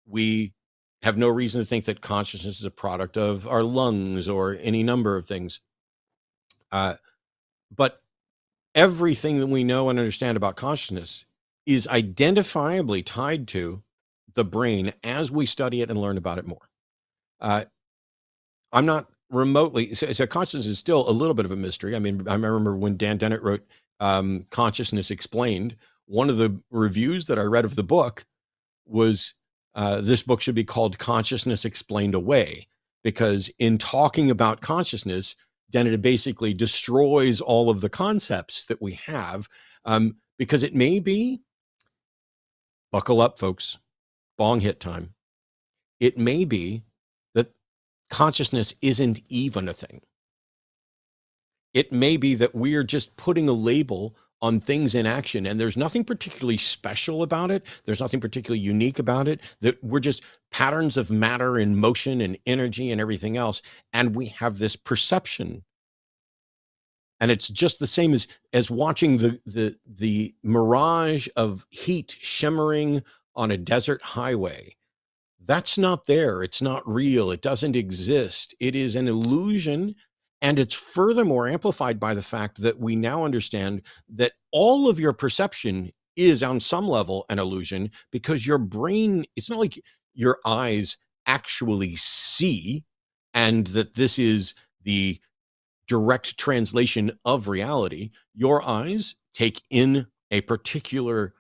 We have no reason to think that consciousness is a product of our lungs or any number of things. But everything that we know and understand about consciousness is identifiably tied to the brain as we study it and learn about it more. I'm not remotely, so consciousness is still a little bit of a mystery. I mean, I remember when Dan Dennett wrote Consciousness Explained, one of the reviews that I read of the book was this book should be called Consciousness Explained Away, because in talking about consciousness, Dennett basically destroys all of the concepts that we have, because it may be, buckle up, folks, bong hit time. It may be that consciousness isn't even a thing. It may be that we're just putting a label on things in action, and there's nothing particularly special about it. There's nothing particularly unique about it, that we're just patterns of matter and motion and energy and everything else. And we have this perception. And it's just the same as watching the mirage of heat shimmering on a desert highway. That's not there. It's not real. It doesn't exist. It is an illusion. And it's furthermore amplified by the fact that we now understand that all of your perception is on some level an illusion, because your brain, it's not like your eyes actually see, and that this is the direct translation of reality. Your eyes take in a particular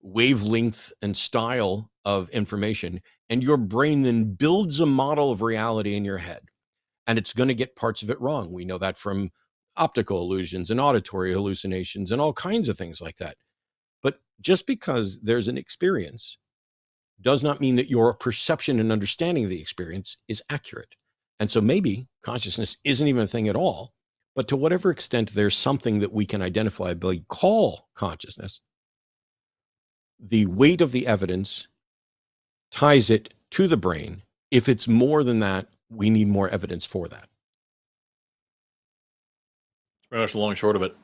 wavelength and style of information, and your brain then builds a model of reality in your head. And it's going to get parts of it wrong. We know that from optical illusions and auditory hallucinations and all kinds of things like that. But just because there's an experience does not mean that your perception and understanding of the experience is accurate. And so maybe consciousness isn't even a thing at all, but to whatever extent there's something that we can identifiably call consciousness, the weight of the evidence ties it to the brain. If it's more than that, we need more evidence for that. Pretty much the long and short of it.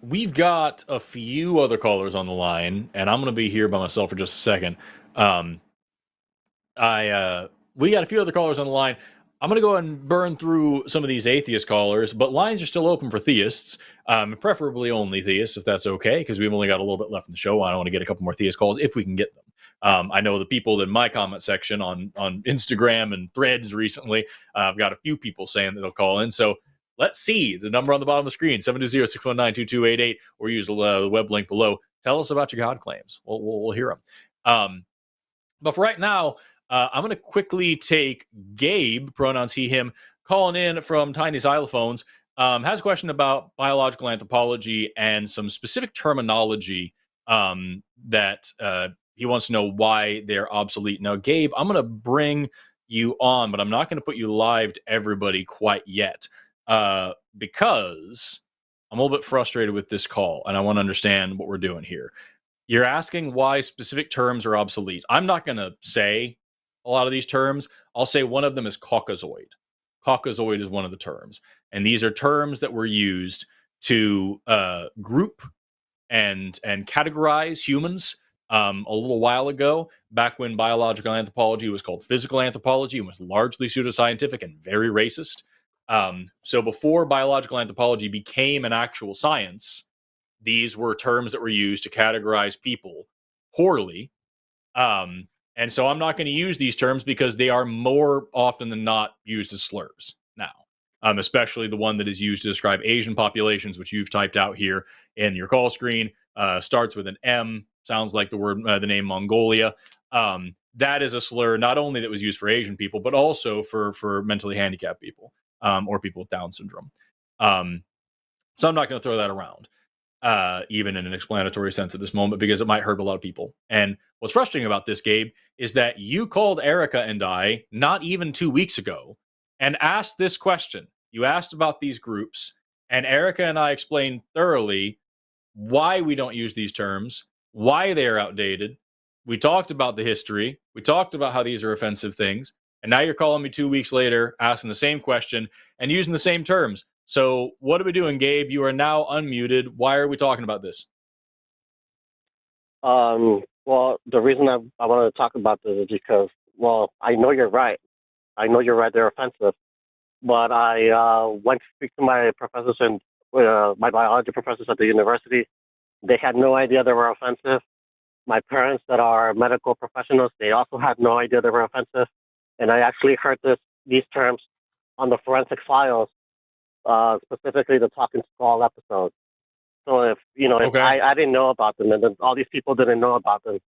We've got a few other callers on the line, and I'm going to be here by myself for just a second. We got a few other callers on the line. I'm going to go and burn through some of these atheist callers, but lines are still open for theists, preferably only theists, if that's okay, because we've only got a little bit left in the show. I don't want to get a couple more theist calls if we can get them. I know the people in my comment section on Instagram and Threads recently, I've got a few people saying that they'll call in. So let's see the number on the bottom of the screen, 720-619-2288, or use the web link below. Tell us about your God claims. We'll hear them. But for right now, I'm going to quickly take Gabe, pronouns he, him, calling in from Tiny Xylophones. Has a question about biological anthropology and some specific terminology that he wants to know why they're obsolete. Now, Gabe, I'm going to bring you on, but I'm not going to put you live to everybody quite yet because I'm a little bit frustrated with this call, and I want to understand what we're doing here. You're asking why specific terms are obsolete. I'm not going to say a lot of these terms. I'll say one of them is Caucasoid. Caucasoid is one of the terms. And these are terms that were used to group and categorize humans a little while ago, back when biological anthropology was called physical anthropology and was largely pseudoscientific and very racist. So before biological anthropology became an actual science, these were terms that were used to categorize people poorly. And so I'm not going to use these terms because they are more often than not used as slurs now, especially the one that is used to describe Asian populations, which you've typed out here in your call screen. Starts with an M, sounds like the name Mongolia. That is a slur not only that was used for Asian people, but also for mentally handicapped people or people with Down syndrome. So I'm not going to throw that around. Even in an explanatory sense at this moment, because it might hurt a lot of people. And what's frustrating about this, Gabe, is that you called Erika and I not even 2 weeks ago and asked this question. You asked about these groups, and Erika and I explained thoroughly why we don't use these terms, why they are outdated. We talked about the history. We talked about how these are offensive things. And now you're calling me 2 weeks later, asking the same question and using the same terms. So what are we doing, Gabe? You are now unmuted. Why are we talking about this? Well, the reason I wanted to talk about this is because, well, I know you're right. I know you're right. They're offensive. But I went to speak to my professors and my biology professors at the university. They had no idea they were offensive. My parents that are medical professionals, they also had no idea they were offensive. And I actually heard these terms on the Forensic Files, specifically the Talking Skull episode. So if I didn't know about them, and then all these people didn't know about them,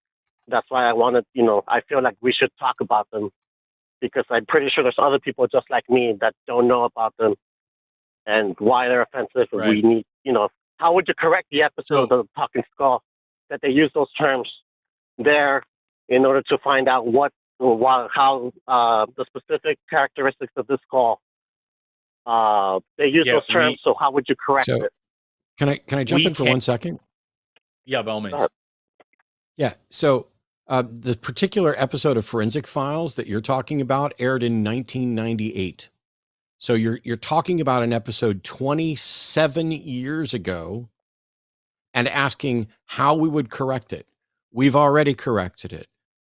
that's why I wanted, I feel like we should talk about them, because I'm pretty sure there's other people just like me that don't know about them and why they're offensive. Right. We need, how would you correct the episode of the Talking Skull that they use those terms there in order to find out how the specific characteristics of this skull. They use those terms, so how would you correct it? Can I jump in for 1 second? Yeah, by all means. Yeah. So the particular episode of Forensic Files that you're talking about aired in 1998. So you're talking about an episode 27 years ago and asking how we would correct it. We've already corrected it.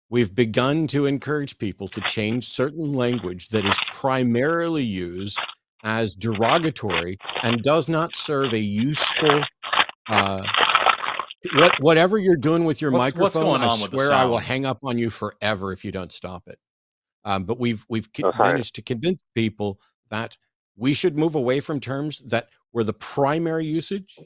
We've begun to encourage people to change certain language that is primarily used as derogatory and does not serve a useful whatever you're doing with your microphone. What's going on I with the swear I will sound? hang up on you forever if you don't stop it. But we've managed to convince people that we should move away from terms that where the primary usage,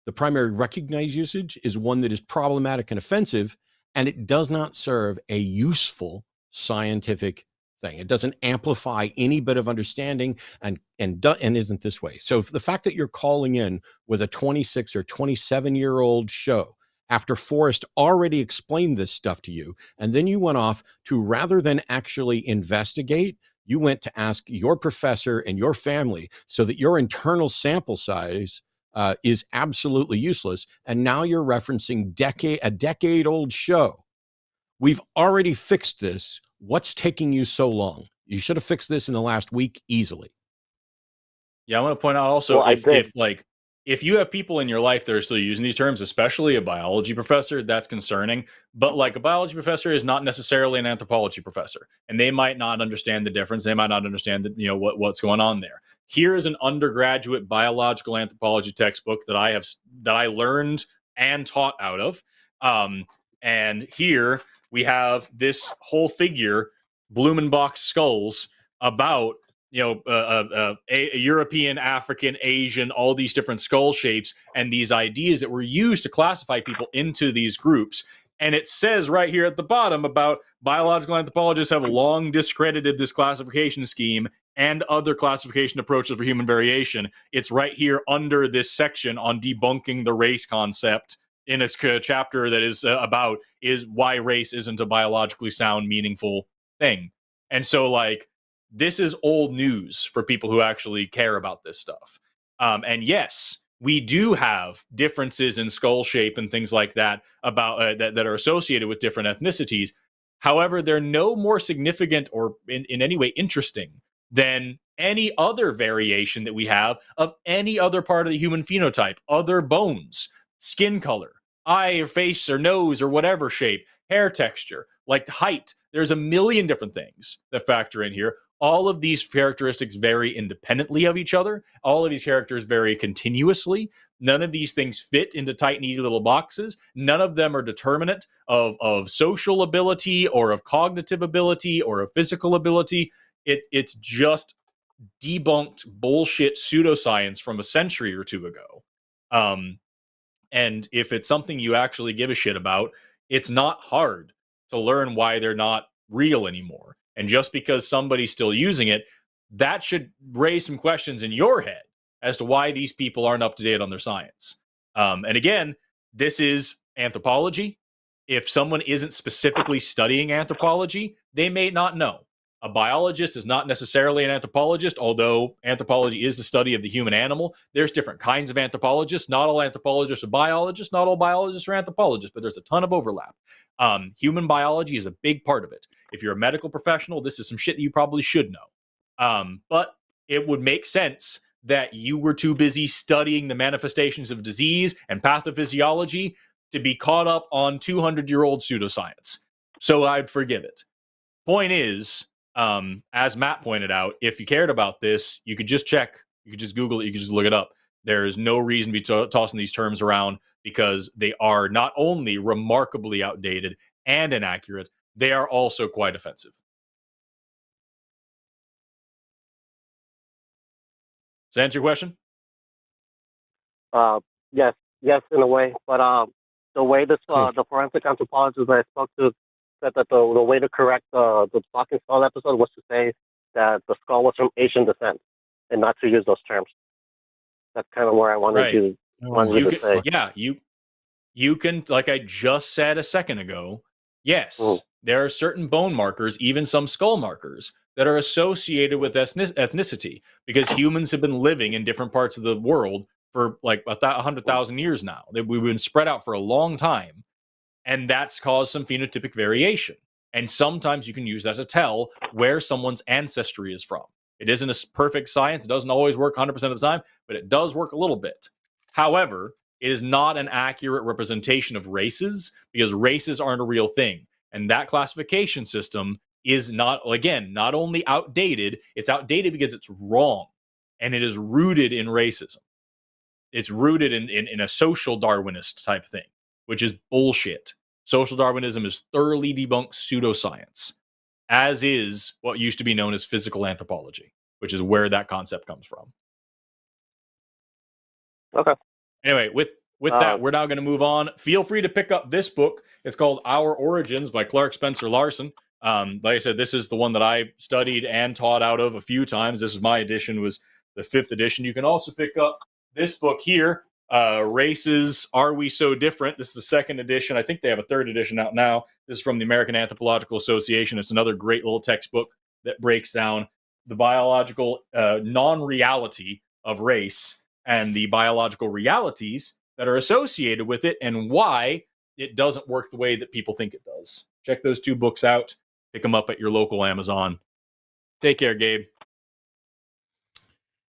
the primary recognized usage, is one that is problematic and offensive, and it does not serve a useful scientific thing. It doesn't amplify any bit of understanding and isn't this way. So the fact that you're calling in with a 26 or 27-year-old show after Forrest already explained this stuff to you, and then you went off to, rather than actually investigate, you went to ask your professor and your family so that your internal sample size is absolutely useless. And now you're referencing a decade-old show We've already fixed this. What's taking you so long? You should have fixed this in the last week easily. Yeah, I want to point out also, Well, if you have people in your life that are still using these terms, especially a biology professor, that's concerning. But like a biology professor is not necessarily an anthropology professor, and they might not understand the difference. They might not understand what's going on there. Here is an undergraduate biological anthropology textbook that I learned and taught out of. And here we have this whole figure, Blumenbach skulls, about a European, African, Asian, all these different skull shapes and these ideas that were used to classify people into these groups. And it says right here at the bottom about biological anthropologists have long discredited this classification scheme and other classification approaches for human variation. It's right here under this section on debunking the race concept in a chapter that is about why race isn't a biologically sound, meaningful thing. And so, like, this is old news for people who actually care about this stuff. And yes, we do have differences in skull shape and things like that about that are associated with different ethnicities. However, they're no more significant or in any way interesting than any other variation that we have of any other part of the human phenotype, other bones, skin color, eye or face or nose or whatever shape, hair texture, like height. There's a million different things that factor in here. All of these characteristics vary independently of each other. All of these characters vary continuously. None of these things fit into tight, neat little boxes. None of them are determinate of social ability or of cognitive ability or of physical ability. It's just debunked bullshit pseudoscience from a century or two ago. And if it's something you actually give a shit about, it's not hard to learn why they're not real anymore. And just because somebody's still using it, that should raise some questions in your head as to why these people aren't up to date on their science. And again, this is anthropology. If someone isn't specifically studying anthropology, they may not know. A biologist is not necessarily an anthropologist, although anthropology is the study of the human animal. There's different kinds of anthropologists. Not all anthropologists are biologists. Not all biologists are anthropologists, but there's a ton of overlap. Human biology is a big part of it. If you're a medical professional, this is some shit that you probably should know. But it would make sense that you were too busy studying the manifestations of disease and pathophysiology to be caught up on 200-year-old pseudoscience. So I'd forgive it. Point is, as Matt pointed out, if you cared about this, you could just check, you could just Google it, you could just look it up. There is no reason to be tossing these terms around because they are not only remarkably outdated and inaccurate, they are also quite offensive. Does that answer your question? Yes, in a way. But the way this the forensic anthropologist I spoke to said that the way to correct the Dawkins skull episode was to say that the skull was from Asian descent and not to use those terms. That's kind of where I wanted you to say. Yeah, you can, like I just said a second ago, yes, there are certain bone markers, even some skull markers, that are associated with ethnicity because humans have been living in different parts of the world for like 100,000 years now. We've been spread out for a long time, and that's caused some phenotypic variation. And sometimes you can use that to tell where someone's ancestry is from. It isn't a perfect science. It doesn't always work 100% of the time, but it does work a little bit. However, it is not an accurate representation of races because races aren't a real thing. And that classification system is not only outdated, it's outdated because it's wrong. And it is rooted in racism. It's rooted in a social Darwinist type thing, which is bullshit. Social Darwinism is thoroughly debunked pseudoscience, as is what used to be known as physical anthropology, which is where that concept comes from. Okay. Anyway, with that, we're now going to move on. Feel free to pick up this book. It's called Our Origins by Clark Spencer Larson. Like I said, this is the one that I studied and taught out of a few times. This is my edition, was the 5th edition. You can also pick up this book here, Races, Are We So Different? This is the 2nd edition. I think they have a 3rd edition out now. This is from the American Anthropological Association. It's another great little textbook that breaks down the biological non-reality of race and the biological realities that are associated with it and why it doesn't work the way that people think it does. check those 2 books out. Pick them up at your local Amazon. Take care, Gabe.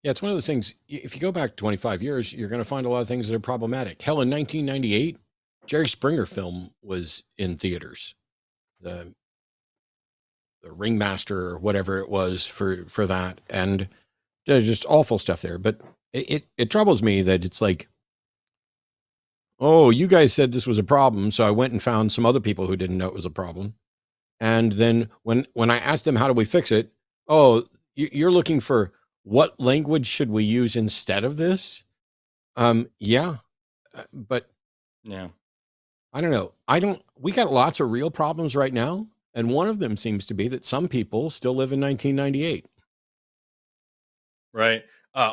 Yeah, it's one of those things. If you go back 25 years, you're going to find a lot of things that are problematic. Hell, in 1998, Jerry Springer film was in theaters. The Ringmaster or whatever it was for that. And there's just awful stuff there. But it troubles me that it's like, oh, you guys said this was a problem, so I went and found some other people who didn't know it was a problem. And then when I asked them, how do we fix it? Oh, you're looking for what language should we use instead of this? Yeah, but yeah, I don't know. We got lots of real problems right now. And one of them seems to be that some people still live in 1998. Right.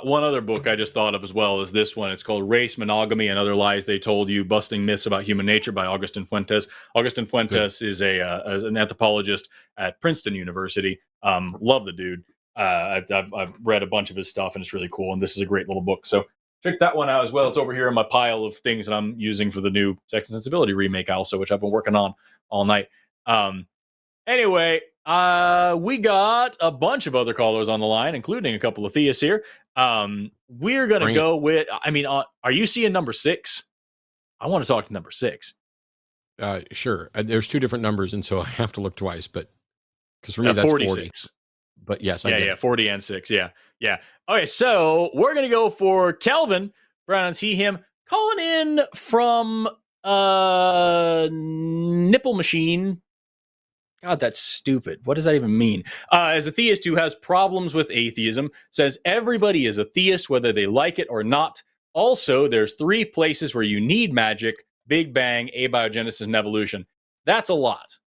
One other book I just thought of as well is this one. It's called Race, Monogamy, and Other Lies They Told You, Busting Myths About Human Nature by Augustin Fuentes. Augustin Fuentes is as an anthropologist at Princeton University. Love the dude. I've read a bunch of his stuff, and it's really cool. And this is a great little book. So check that one out as well. It's over here in my pile of things that I'm using for the new Sex and Sensibility remake also, which I've been working on all night. Anyway, we got a bunch of other callers on the line, including a couple of theists here. We're going to go with, are you seeing number 6? I want to talk to number 6. Sure. There's 2 different numbers, and so I have to look twice, but because for me, that's 46. 40. But yes, I get it. 40 and 6. Yeah. Okay, so we're going to go for Kelvin, pronouns he, him, calling in from Nipple Machine. God, that's stupid. What does that even mean? As a theist who has problems with atheism, says everybody is a theist, whether they like it or not. Also, there's 3 places where you need magic: Big Bang, abiogenesis, and evolution. That's a lot.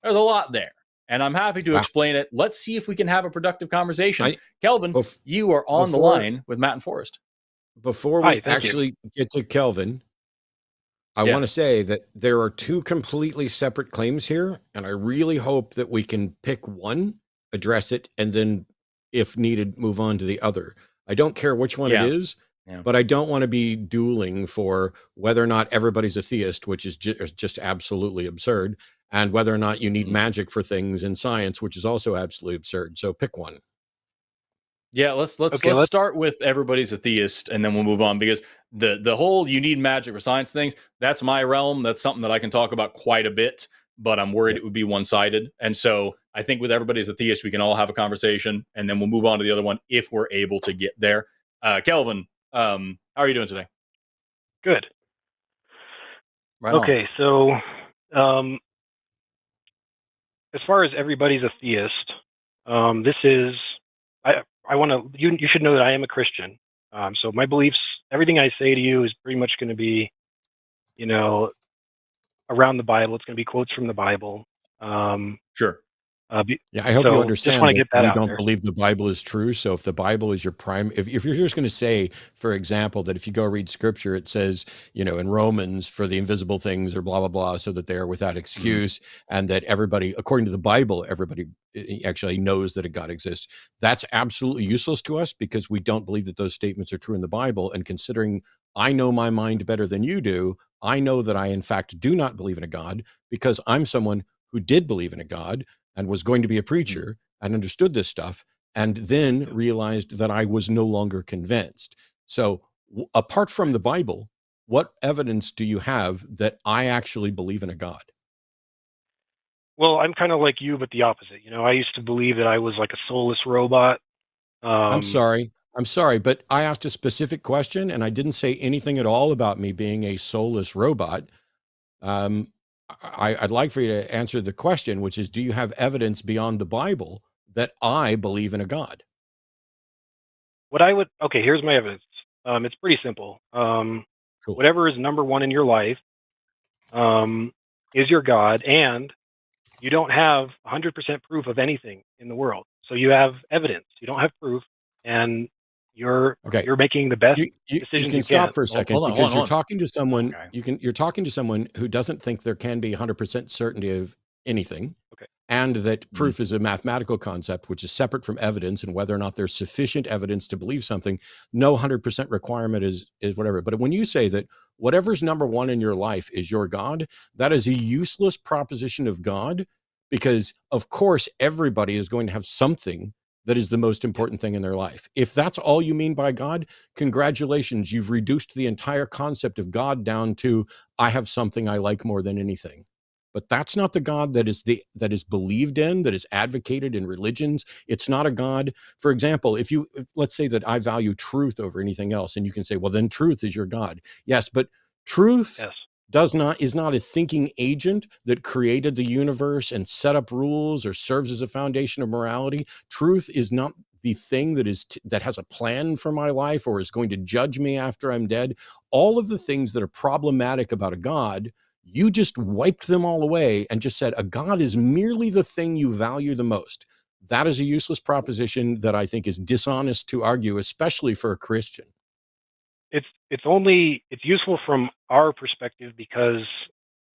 There's a lot there. And I'm happy to explain it. Let's see if we can have a productive conversation. Kelvin, you are on the line with Matt and Forrest. Before we actually get to Kelvin, I want to say that there are 2 completely separate claims here, and I really hope that we can pick one, address it, and then, if needed, move on to the other. I don't care which one it is, but I don't want to be dueling for whether or not everybody's a theist, which is just absolutely absurd, and whether or not you need magic for things in science, which is also absolutely absurd. So pick one. Yeah, let's start with everybody's a theist, and then we'll move on, because the whole you need magic for science things, that's my realm. That's something that I can talk about quite a bit, but I'm worried it would be one-sided. And so I think with everybody's a theist, we can all have a conversation, and then we'll move on to the other one if we're able to get there. Kelvin, how are you doing today? Good. Right okay, so as far as everybody's a theist, this is... I want to, you should know that I am a Christian. So my beliefs, everything I say to you is pretty much going to be, around the Bible. It's going to be quotes from the Bible. Sure. I hope you understand that we don't believe the Bible is true. So if the Bible is your prime, if you're just going to say, for example, that if you go read scripture, it says, in Romans, for the invisible things or blah, blah, blah, so that they are without excuse, and that everybody, according to the Bible, everybody actually knows that a God exists. That's absolutely useless to us, because we don't believe that those statements are true in the Bible. And considering I know my mind better than you do, I know that I, in fact, do not believe in a God, because I'm someone who did believe in a God and was going to be a preacher and understood this stuff, and then realized that I was no longer convinced. So apart from the Bible, what evidence do you have that I actually believe in a God? Well, I'm kind of like you, but the opposite. I used to believe that I was like a soulless robot. I'm sorry, but I asked a specific question, and I didn't say anything at all about me being a soulless robot. I'd like for you to answer the question, which is, do you have evidence beyond the Bible that I believe in a God? Here's my evidence. It's pretty simple. Cool. Whatever is number one in your life is your God, and you don't have 100% proof of anything in the world. So you have evidence. You don't have proof, and you're making the best decisions you can. Stop for a second, because you're talking to someone. Okay. You're talking to someone who doesn't think there can be 100% certainty of anything, and that proof is a mathematical concept which is separate from evidence, and whether or not there's sufficient evidence to believe something. No 100% requirement is whatever. But when you say that whatever's number one in your life is your God. That is a useless proposition of God, because of course everybody is going to have something that is the most important thing in their life. If that's all you mean by God, congratulations, you've reduced the entire concept of God down to, I have something I like more than anything. But that's not the God that is believed in, that is advocated in religions. It's not a God. For example, let's say that I value truth over anything else, and you can say, well, then truth is your God. Yes, but truth is not a thinking agent that created the universe and set up rules or serves as a foundation of morality. Truth is not the thing that has a plan for my life or is going to judge me after I'm dead. All of the things that are problematic about a God, you just wiped them all away and just said a God is merely the thing you value the most. That is a useless proposition that I think is dishonest to argue, especially for a Christian. It's useful from our perspective because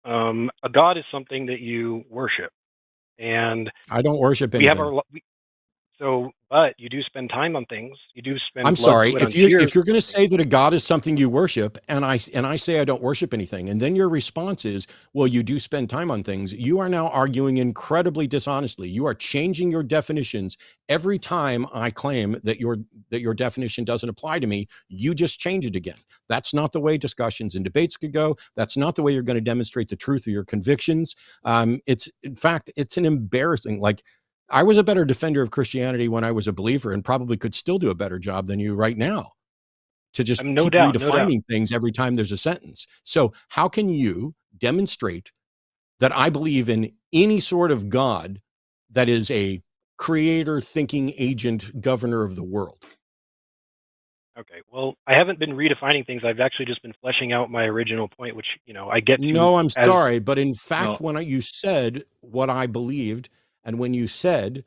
a God is something that you worship, and I don't worship anything. But you do spend time on things. You do spend. I'm sorry, if you're going to say that a God is something you worship, and I say I don't worship anything, and then your response is, well, you do spend time on things, you are now arguing incredibly dishonestly. You are changing your definitions every time I claim that your definition doesn't apply to me. You just change it again. That's not the way discussions and debates could go. That's not the way you're going to demonstrate the truth of your convictions. It's an embarrassing, like, I was a better defender of Christianity when I was a believer, and probably could still do a better job than you right now to just keep redefining things every time there's a sentence. So how can you demonstrate that I believe in any sort of God that is a creator, thinking agent, governor of the world? Okay, well, I haven't been redefining things. I've actually just been fleshing out my original point, which, I get to. No, I'm sorry, but in fact, when you said what I believed, and when you said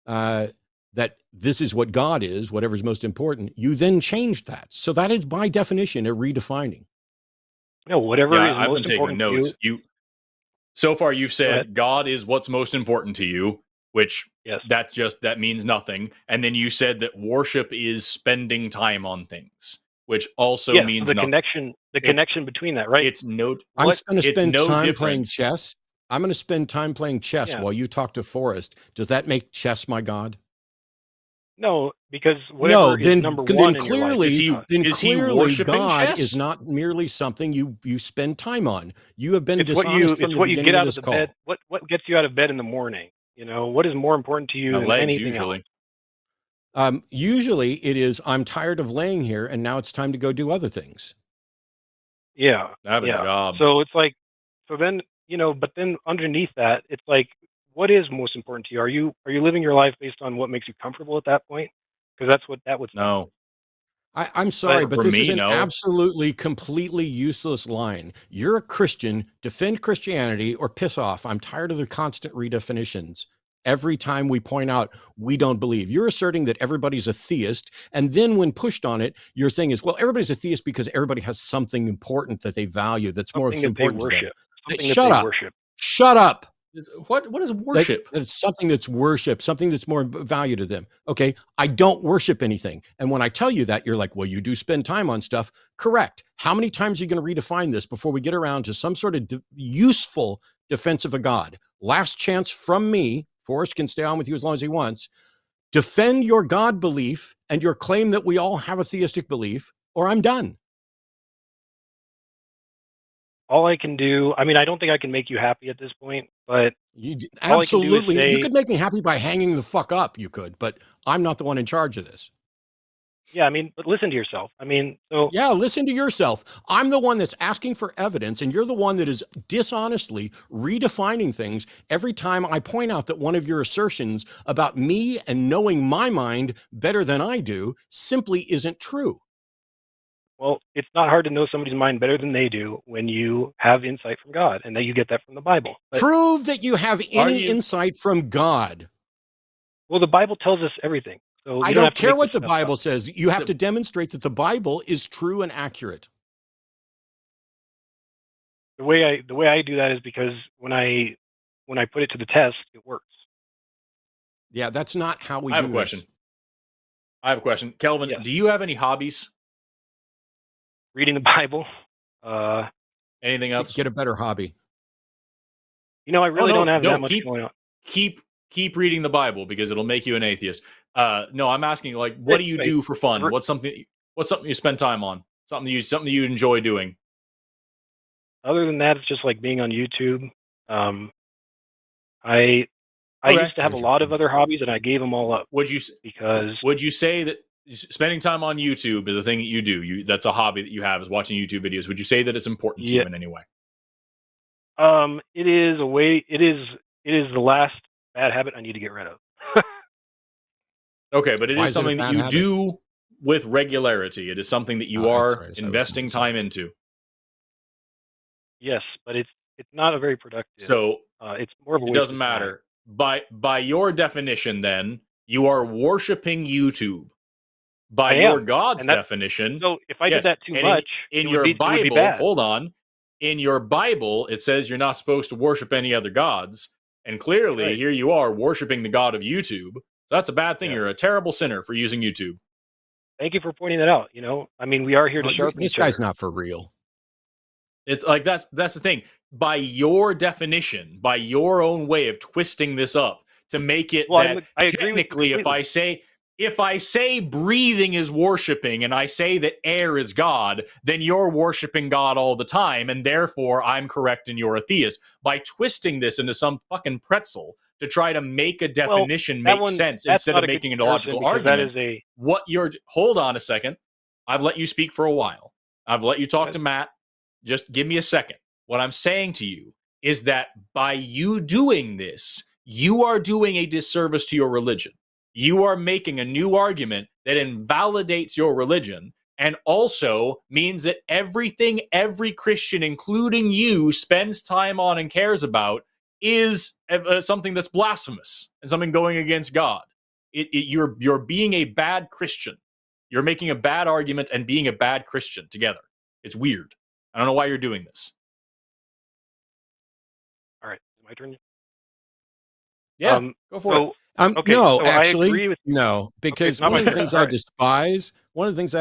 that this is what God is, whatever's most important, you then changed that. So that is by definition a redefining. No, whatever is I've most been taking important notes. to you. So far you've said God is what's most important to you, which that means nothing. And then you said that worship is spending time on things, which also means the nothing. connection between that, right? I'm going to spend time playing chess. I'm going to spend time playing chess while you talk to Forrest. Does that make chess my God? No, because whatever is number one in your life. Clearly God is not merely something you spend time on. You have been dishonest from the beginning of this call. Bed. What gets you out of bed in the morning? What is more important to you than anything else? Usually it is, I'm tired of laying here and now it's time to go do other things. Yeah. I have a job. So it's like, but then underneath that, it's like, what is most important to you? Are you living your life based on what makes you comfortable at that point? Because that's what that would. No. I'm sorry, but this is an absolutely, completely useless line. You're a Christian, defend Christianity or piss off. I'm tired of the constant redefinitions. Every time we point out we don't believe, you're asserting that everybody's a theist. And then when pushed on it, your thing is, well, everybody's a theist because everybody has something important that they value that's more important to them. Shut up. Shut up. What is worship? It's something that's worship, something that's more value to them. Okay, I don't worship anything. And when I tell you that, you're like, well, you do spend time on stuff. Correct. How many times are you going to redefine this before we get around to some sort of useful defense of a God? Last chance from me. Forrest can stay on with you as long as he wants. Defend your God belief and your claim that we all have a theistic belief, or I'm done. All I can do, I don't think I can make you happy at this point, but absolutely, you could make me happy by hanging the fuck up. You could, but I'm not the one in charge of this. Yeah, but listen to yourself. Yeah, listen to yourself. I'm the one that's asking for evidence, and you're the one that is dishonestly redefining things every time I point out that one of your assertions about me and knowing my mind better than I do simply isn't true. Well, it's not hard to know somebody's mind better than they do when you have insight from God, and that you get that from the Bible. But prove that you have any insight from God. Well, the Bible tells us everything. So I don't care what the Bible says. You have to demonstrate that the Bible is true and accurate. The way I do that is because when I put it to the test, it works. Yeah, that's not how we do I have a question. Kelvin, do you have any hobbies? Reading the Bible. Anything else? Get a better hobby. I really don't have that much going on. Keep reading the Bible because it'll make you an atheist. No, I'm asking, like, what do you do for fun? What's something you spend time on? Something you enjoy doing? Other than that, it's just like being on YouTube. I used to have a lot of other hobbies, and I gave them all up. Would you say that spending time on YouTube is a thing that you do? That's a hobby that you have, is watching YouTube videos. Would you say that it's important to you in any way? It is a way. It is the last bad habit I need to get rid of. Okay, but it is something that you do with regularity. It is something that you are investing time into. Yes, but it's not a very productive. So it's more of a it doesn't matter. By your definition, then you are worshiping YouTube. By your God's definition. So if I did that too much, in your Bible, hold on. In your Bible, it says you're not supposed to worship any other gods, and clearly here you are worshiping the God of YouTube. So that's a bad thing. You're a terrible sinner for using YouTube. Thank you for pointing that out. I mean, we are here to sharpen this guy's not for real. It's like that's the thing. By your definition, by your own way of twisting this up to make it that technically, if I say breathing is worshiping and I say that air is God, then you're worshiping God all the time, and therefore I'm correct and you're a theist. By twisting this into some fucking pretzel to try to make a definition make sense instead of making a logical argument. Hold on a second. I've let you speak for a while. I've let you talk to Matt. Just give me a second. What I'm saying to you is that by you doing this, you are doing a disservice to your religion. You are making a new argument that invalidates your religion and also means that everything every Christian, including you, spends time on and cares about is something that's blasphemous and something going against God. You're being a bad Christian. You're making a bad argument and being a bad Christian together. It's weird. I don't know why you're doing this. All right, my turn. Yeah, go for it. No, so actually, no, because one of the things I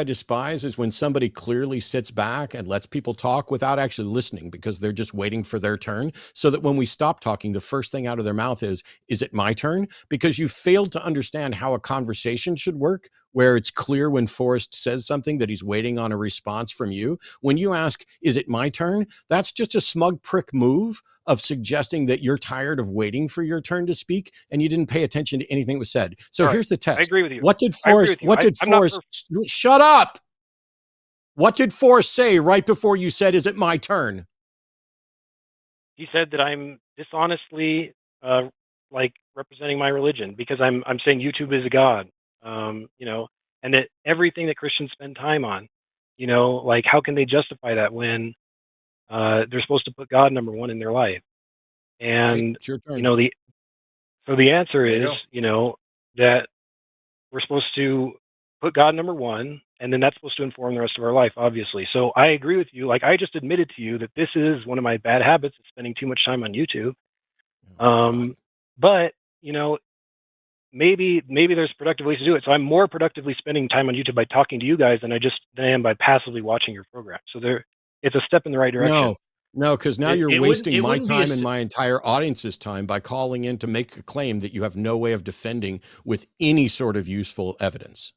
despise is when somebody clearly sits back and lets people talk without actually listening because they're just waiting for their turn. So that when we stop talking, the first thing out of their mouth is it my turn? Because you failed to understand how a conversation should work, where it's clear when Forrest says something that he's waiting on a response from you. When you ask, is it my turn? That's just a smug prick move of suggesting that you're tired of waiting for your turn to speak and you didn't pay attention to anything that was said. So here's the test. I agree with you. What did Forrest shut up? What did Forrest say right before you said, is it my turn? He said that I'm dishonestly representing my religion because I'm saying YouTube is a god. And that everything that Christians spend time on, how can they justify that when they're supposed to put God number one in their life? And the answer is, that we're supposed to put God number one, and then that's supposed to inform the rest of our life, obviously. So I agree with you. Like, I just admitted to you that this is one of my bad habits, is spending too much time on YouTube. But maybe there's productive ways to do it. So I'm more productively spending time on YouTube by talking to you guys than I am by passively watching your program. So it's a step in the right direction. No, because now you're wasting my time and my entire audience's time by calling in to make a claim that you have no way of defending with any sort of useful evidence.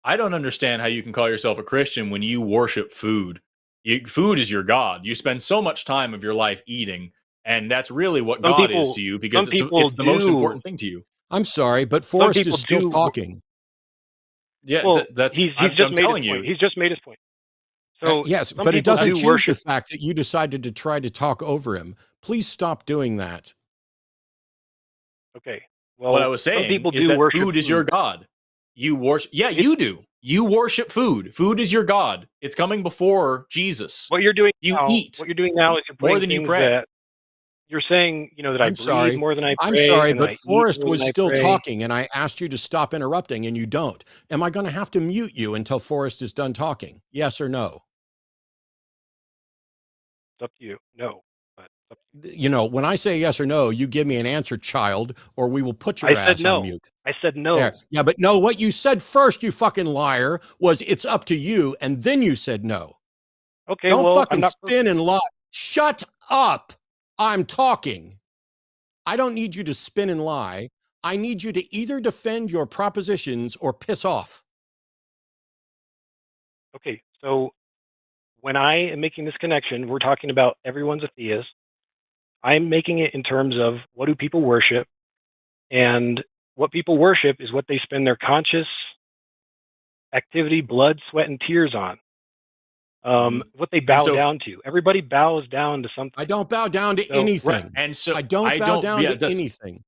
I don't understand how you can call yourself a Christian when you worship food. Food is your God. You spend so much time of your life eating, and that's really what God is to you because it's the most important thing to you. I'm sorry, but Forrest is still talking. Yeah, well, that's he's just made his point. He's just made his point. So yes, but it doesn't change the fact that you decided to try to talk over him. Please stop doing that. Okay. Well, what I was saying is that food is your God. You worship. Yeah, you do. You worship food. Food is your God. It's coming before Jesus. What you're doing eat. What you're doing now is you're more than you pray. You're saying, that I breathe more than I pray. I'm sorry, but Forrest was still talking, and I asked you to stop interrupting, and you don't. Am I going to have to mute you until Forrest is done talking? Yes or no? It's up to you. No. When I say yes or no, you give me an answer, child, or we will put your ass on mute. I said no. There. Yeah, but no, what you said first, you fucking liar, was it's up to you, and then you said no. Okay, Don't well, I'm fucking not. spin and lie. Shut up. I'm talking. I don't need you to spin and lie. I need you to either defend your propositions or piss off. Okay, so when I am making this connection, we're talking about everyone's a theist. I'm making it in terms of what do people worship, and what people worship is what they spend their conscious activity, blood, sweat, and tears on. What they bow down to. Everybody bows down to something. I don't bow down to anything. And so I don't bow down to that's anything.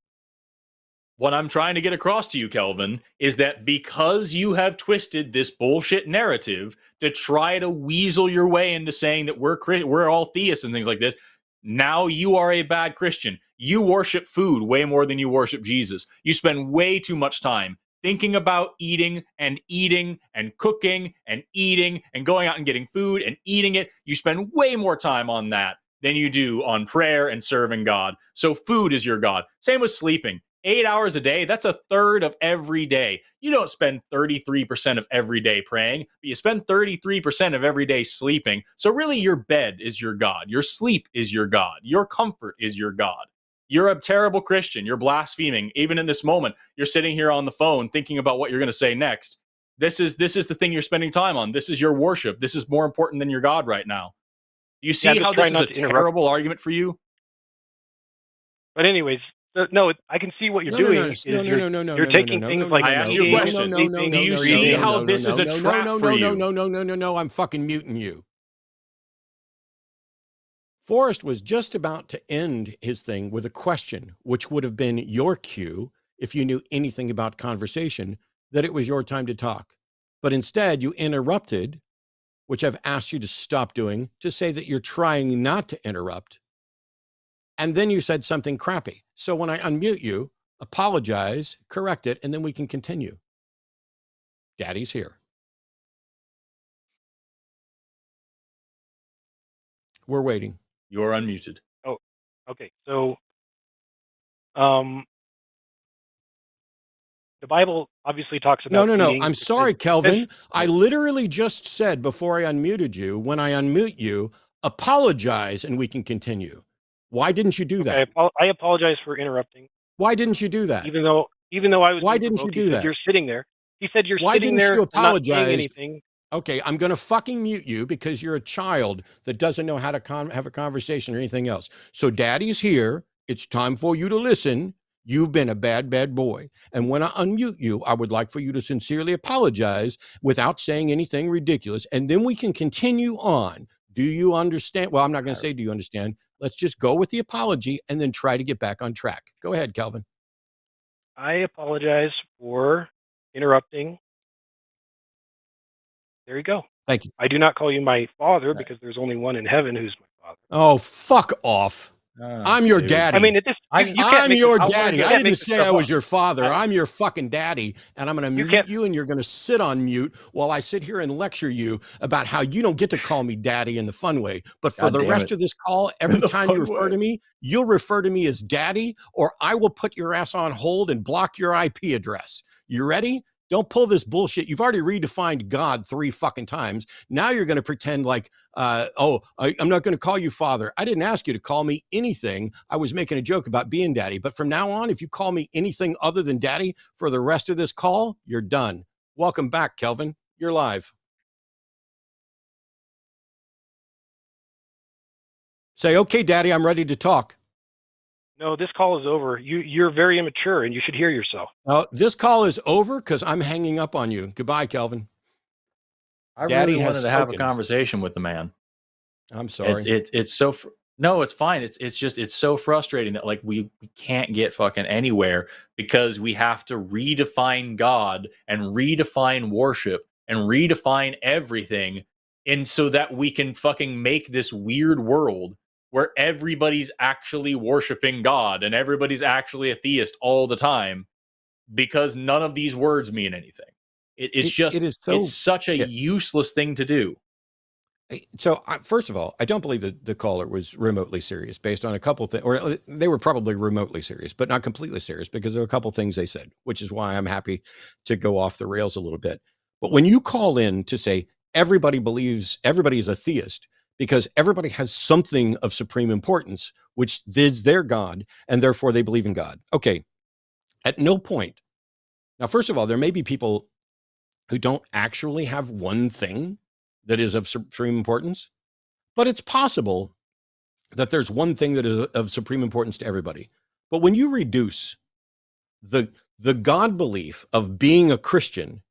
what I'm trying to get across to you, Kelvin, is that because you have twisted this bullshit narrative to try to weasel your way into saying that we're all theists and things like this, now you are a bad Christian. You worship food way more than you worship Jesus. You spend way too much time thinking about eating and cooking and eating and going out and getting food and eating it. You spend way more time on that than you do on prayer and serving God. So food is your God. Same with sleeping. 8 hours a day, that's a third of every day. You don't spend 33% of every day praying, but you spend 33% of every day sleeping. So really your bed is your God. Your sleep is your God. Your comfort is your God. You're a terrible Christian. You're blaspheming. Even in this moment, you're sitting here on the phone thinking about what you're going to say next. This is the thing you're spending time on. This is your worship. This is more important than your God right now. Do you see how this is a terrible argument for you? But anyways, no, I can see what you're doing. You're taking things like I asked you a question. Do you see how this is a trap for you? No, I'm fucking muting you. Forrest was just about to end his thing with a question, which would have been your cue if you knew anything about conversation, that it was your time to talk. But instead, you interrupted, which I've asked you to stop doing, to say that you're trying not to interrupt. And then you said something crappy. So when I unmute you, apologize, correct it, and then we can continue. Daddy's here. We're waiting. You're unmuted. Oh, okay. So, the Bible obviously talks about. No. I'm sorry, Kelvin. I literally just said before I unmuted you, when I unmute you, apologize and we can continue. Why didn't you do that? I apologize for interrupting. Why didn't you do that? Even though I was. Why didn't you do that? You're sitting there. He said you're Why sitting didn't there you apologize? not saying anything. Okay, I'm going to fucking mute you because you're a child that doesn't know how to have a conversation or anything else. So daddy's here. It's time for you to listen. You've been a bad, bad boy. And when I unmute you, I would like for you to sincerely apologize without saying anything ridiculous. And then we can continue on. Do you understand? Well, I'm not going to say, do you understand? Let's just go with the apology and then try to get back on track. Go ahead, Kelvin. I apologize for interrupting. There you go. Thank you. I do not call you my father because there's only one in heaven who's my father. Oh, fuck off. I'm your daddy. I mean, I'm your daddy. I didn't say I was your father. I'm your fucking daddy. And I'm going to mute you and you're going to sit on mute while I sit here and lecture you about how you don't get to call me daddy in the fun way. But for the rest of this call, every time you refer to me, you'll refer to me as daddy, or I will put your ass on hold and block your IP address. You ready? Don't pull this bullshit. You've already redefined God 3 fucking times. Now you're going to pretend like, I'm not going to call you father. I didn't ask you to call me anything. I was making a joke about being daddy. But from now on, if you call me anything other than daddy for the rest of this call, you're done. Welcome back, Kelvin. You're live. Say, okay, daddy, I'm ready to talk. No, this call is over. You're very immature and you should hear yourself. This call is over because I'm hanging up on you. Goodbye, Kelvin. I really wanted to have a conversation with the man. I'm sorry. It's so no, it's fine. It's so frustrating that like we can't get fucking anywhere because we have to redefine God and redefine worship and redefine everything, and so that we can fucking make this weird world where everybody's actually worshiping God and everybody's actually a theist all the time, because none of these words mean anything. It's such a useless thing to do. So first of all, I don't believe that the caller was remotely serious based on a couple things, or they were probably remotely serious, but not completely serious, because there are a couple things they said, which is why I'm happy to go off the rails a little bit. But when you call in to say, everybody is a theist because everybody has something of supreme importance, which is their God, and therefore they believe in God. Okay, at no point. Now, first of all, there may be people who don't actually have one thing that is of supreme importance, but it's possible that there's one thing that is of supreme importance to everybody. But when you reduce the God belief of being a Christian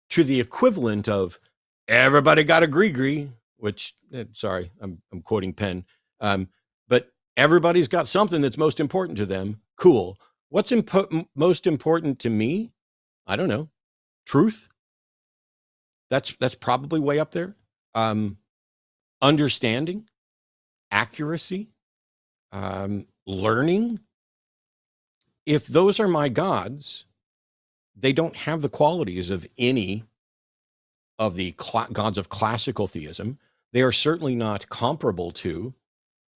to the equivalent of everybody got a gree, which, sorry, I'm quoting Penn, but everybody's got something that's most important to them. Cool. What's most important to me? I don't know. Truth. That's probably way up there. Understanding, accuracy, learning. If those are my gods, they don't have the qualities of any of the gods of classical theism. They are certainly not comparable to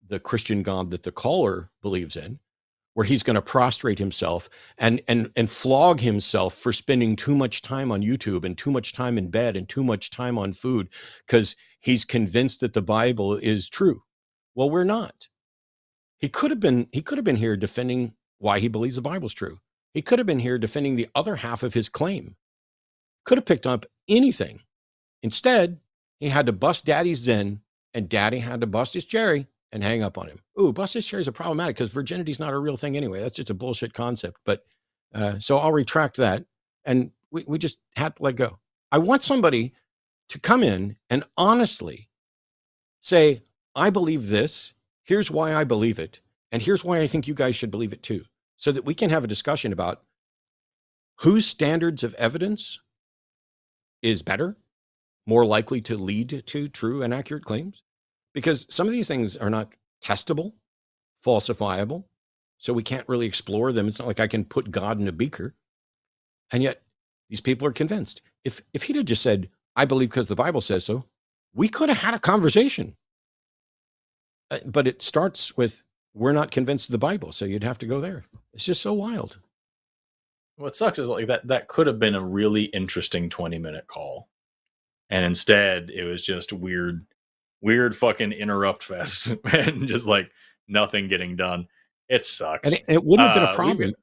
the Christian God that the caller believes in, where he's going to prostrate himself and flog himself for spending too much time on YouTube and too much time in bed and too much time on food because he's convinced that the Bible is true. Well, we're not. He could have been here defending why he believes the Bible's true. He could have been here defending the other half of his claim. Could have picked up anything. Instead, he had to bust Daddy's Zen, and Daddy had to bust his cherry and hang up on him. Ooh, bust his cherry is problematic because virginity is not a real thing anyway. That's just a bullshit concept. But so I'll retract that, and we just have to let go. I want somebody to come in and honestly say, I believe this. Here's why I believe it. And here's why I think you guys should believe it too. So that we can have a discussion about whose standards of evidence is better, more likely to lead to true and accurate claims. Because some of these things are not testable, falsifiable, so we can't really explore them. It's not like I can put God in a beaker. And yet these people are convinced. If he'd have just said, I believe because the Bible says so, we could have had a conversation. But it starts with, we're not convinced of the Bible, so you'd have to go there. It's just so wild. What sucks is like that could have been a really interesting 20-minute call. And instead it was just weird fucking interrupt fest and just like nothing getting done. It sucks. And it wouldn't have been a problem.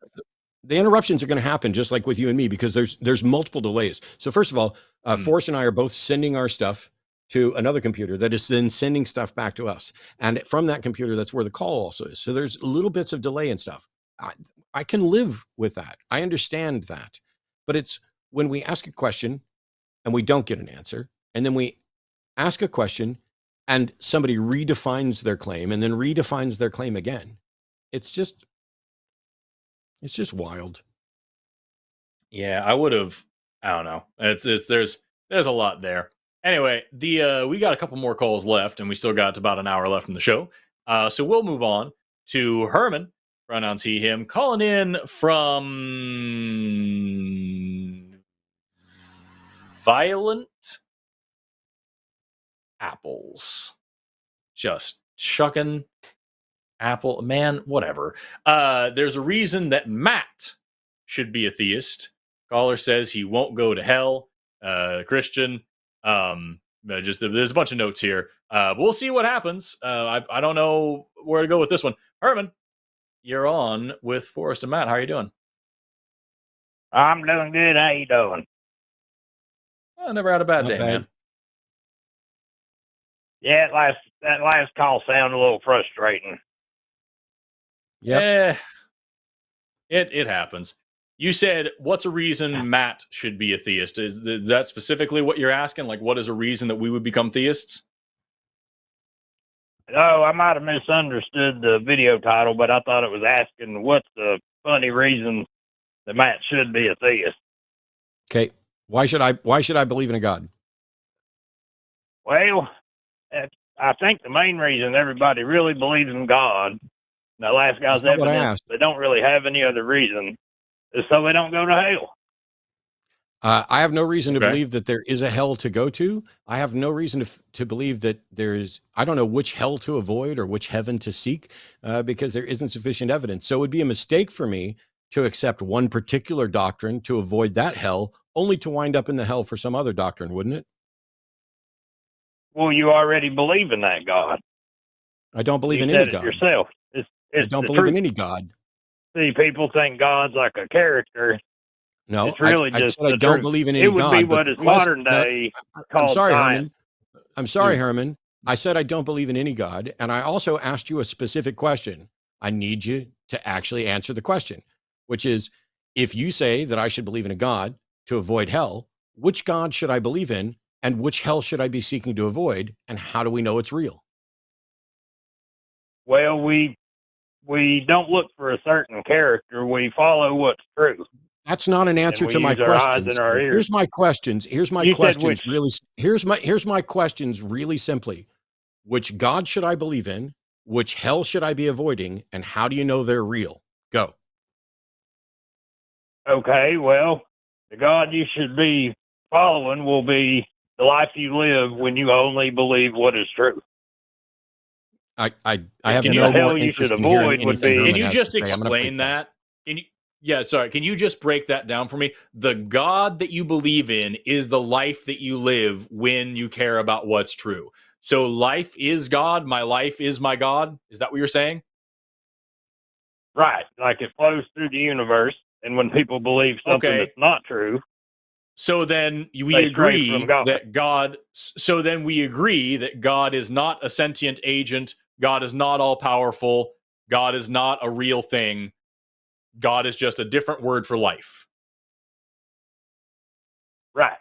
The interruptions are going to happen just like with you and me, because there's multiple delays. So first of all, Forrest and I are both sending our stuff to another computer that is then sending stuff back to us. And from that computer, that's where the call also is. So there's little bits of delay and stuff. I can live with that. I understand that. But it's when we ask a question and we don't get an answer, and then we ask a question and somebody redefines their claim and then redefines their claim again. It's just wild. Yeah, I would have, I don't know. There's a lot there. Anyway, we got a couple more calls left, and we still got about an hour left in the show. So we'll move on to Herman, pronouns he, him, calling in from Violent Apples. Just shucking apple, man, whatever. There's a reason that Matt should be a theist. Caller says he won't go to hell. Christian. Just there's a bunch of notes here. But we'll see what happens. I don't know where to go with this one. Herman, you're on with Forrest and Matt. How are you doing? I'm doing good. How you doing? I never had a bad day, man. Yeah, that last call sounded a little frustrating. Yeah, it happens. You said, what's a reason Matt should be a theist? Is that specifically what you're asking? Like, what is a reason that we would become theists? Oh, I might have misunderstood the video title, but I thought it was asking what's the funny reason that Matt should be a theist. Okay. Why should I believe in a God? Well, I think the main reason everybody really believes in God, the last guy's evidence, they don't really have any other reason, is so they don't go to hell. I have no reason to believe that there is a hell to go to. I have no reason to believe that I don't know which hell to avoid or which heaven to seek, because there isn't sufficient evidence. So it would be a mistake for me to accept one particular doctrine to avoid that hell, only to wind up in the hell for some other doctrine, wouldn't it? Well, you already believe in that God. I don't believe you in said any it God. yourself. It's I don't believe in any God. See, people think God's like a character. No, it's really I just said I the don't truth. believe in any It would God. be but what is modern day I'm called sorry, science. Herman. I'm sorry, Herman. I said I don't believe in any God, and I also asked you a specific question. I need you to actually answer the question, which is, if you say that I should believe in a God to avoid hell, which God should I believe in, and which hell should I be seeking to avoid, and how do we know it's real? Well, we don't look for a certain character. We follow what's true. That's not an answer to my questions. Here's my questions. Here's my questions. Here's my questions really simply. Which God should I believe in? Which hell should I be avoiding? And how do you know they're real? Go. Okay, well, the God you should be following will be the life you live when you only believe what is true. I have no more interest in hearing anything Herman Can you has just to say. I'm gonna explain that? Can you just break that down for me? The God that you believe in is the life that you live when you care about what's true. So life is God, my life is my God. Is that what you're saying? Right. Like it flows through the universe, and when people believe something that's not true, so then we agree that God. So then we agree that God is not a sentient agent. God is not all powerful. God is not a real thing. God is just a different word for life. Right.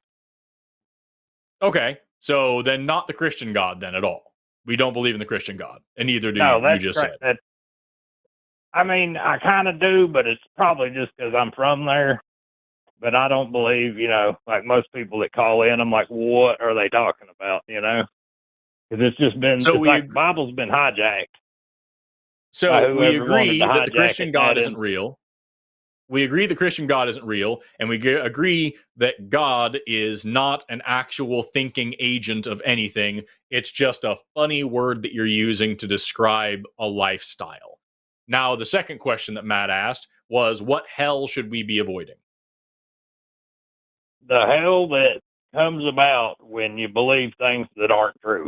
Okay. So then not the Christian God then at all. We don't believe in the Christian God. And neither do no, you. that's You just said. I mean, I kind of do, but it's probably just because I'm from there. But I don't believe, like most people that call in, I'm like, what are they talking about, Because it's just been, the Bible's been hijacked. So we agree that the Christian God isn't real. We agree the Christian God isn't real, and we agree that God is not an actual thinking agent of anything. It's just a funny word that you're using to describe a lifestyle. Now, the second question that Matt asked was, what hell should we be avoiding? The hell that comes about when you believe things that aren't true.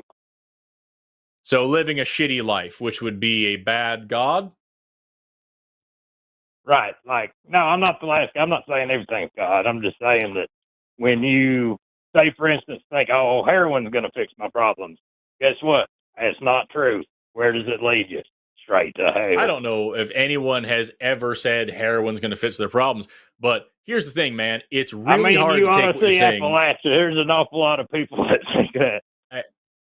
So living a shitty life, which would be a bad God? Right. Like, no, I'm not the last guy. I'm not saying everything's God. I'm just saying that when you say, for instance, think, oh, heroin's going to fix my problems. Guess what? It's not true. Where does it lead you? Straight to hell. I don't know if anyone has ever said heroin's going to fix their problems, but here's the thing, man. It's really hard to take what you're saying. Appalachia. There's an awful lot of people that think that.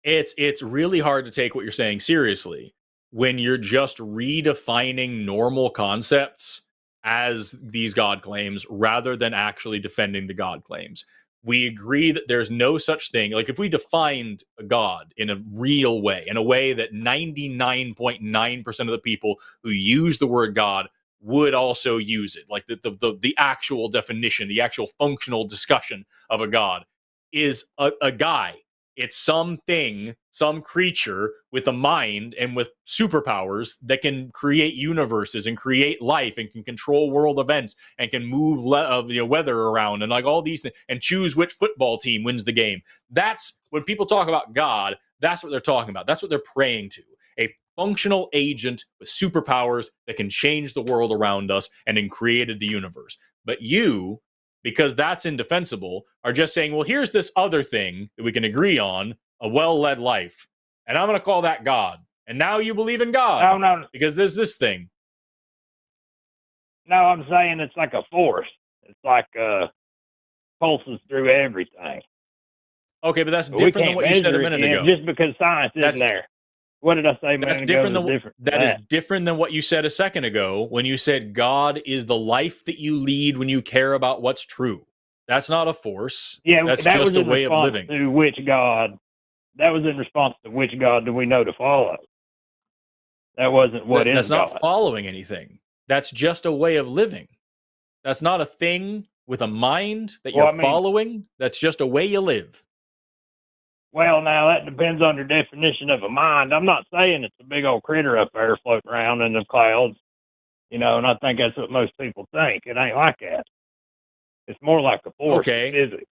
It's really hard to take what you're saying seriously when you're just redefining normal concepts as these God claims rather than actually defending the God claims. We agree that there's no such thing. Like if we defined a God in a real way, in a way that 99.9% of the people who use the word God would also use it, like the actual definition, the actual functional discussion of a God is a guy. It's something, some creature with a mind and with superpowers that can create universes and create life and can control world events and can move weather around and like all these things and choose which football team wins the game. That's when people talk about God, that's what they're talking about. That's what they're praying to. A functional agent with superpowers that can change the world around us and then created the universe. But you, because that's indefensible, are just saying, well, here's this other thing that we can agree on, a well-led life, and I'm going to call that God. And now you believe in God. No. Because there's this thing. No, I'm saying it's like a force. It's like pulses through everything. Okay, but that's different than what you said a minute ago. Just because science isn't there. What did I say, man? That's different than that is different than what you said a second ago when you said God is the life that you lead when you care about what's true. That's not a force. Yeah, that's that just was a in way of living. To which God? That was in response to which God do we know to follow? That wasn't what is That's God. not following anything. That's just a way of living. That's not a thing with a mind that you're following. That's just a way you live. Well, now that depends on your definition of a mind. I'm not saying it's a big old critter up there floating around in the clouds, and I think that's what most people think. It ain't like that. It's more like a force of physics.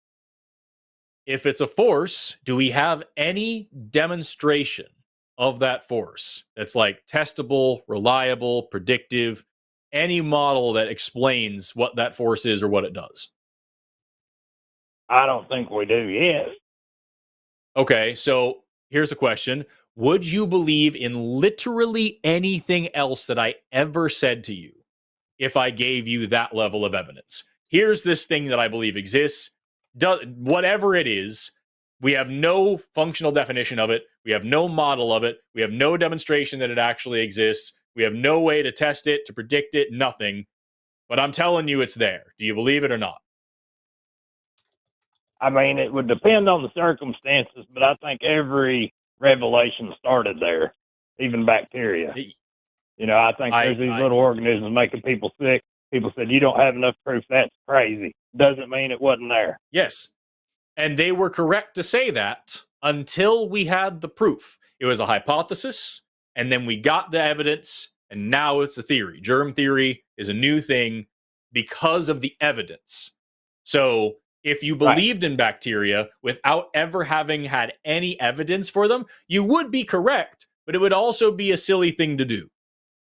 if it's a force, do we have any demonstration of that force that's like testable, reliable, predictive, any model that explains what that force is or what it does? I don't think we do yet. Okay, so here's a question. Would you believe in literally anything else that I ever said to you if I gave you that level of evidence? Here's this thing that I believe exists. Whatever it is, we have no functional definition of it. We have no model of it. We have no demonstration that it actually exists. We have no way to test it, to predict it, nothing. But I'm telling you it's there. Do you believe it or not? I mean, it would depend on the circumstances, but I think every revelation started there, even bacteria. I think there's these little organisms making people sick. People said, you don't have enough proof. That's crazy. Doesn't mean it wasn't there. Yes. And they were correct to say that until we had the proof. It was a hypothesis, and then we got the evidence, and now it's a theory. Germ theory is a new thing because of the evidence. So if you believed in bacteria without ever having had any evidence for them, you would be correct, but it would also be a silly thing to do.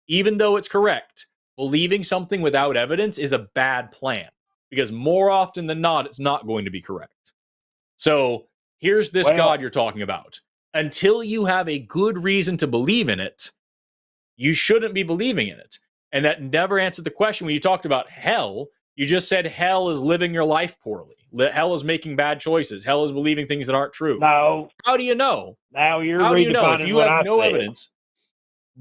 Even though it's correct, believing something without evidence is a bad plan because more often than not, it's not going to be correct. So here's this God you're talking about. Until you have a good reason to believe in it, you shouldn't be believing in it. And that never answered the question when you talked about hell. You just said hell is living your life poorly. Hell is making bad choices. Hell is believing things that aren't true. No. How do you know? Now you're How do you know if you have no said. evidence?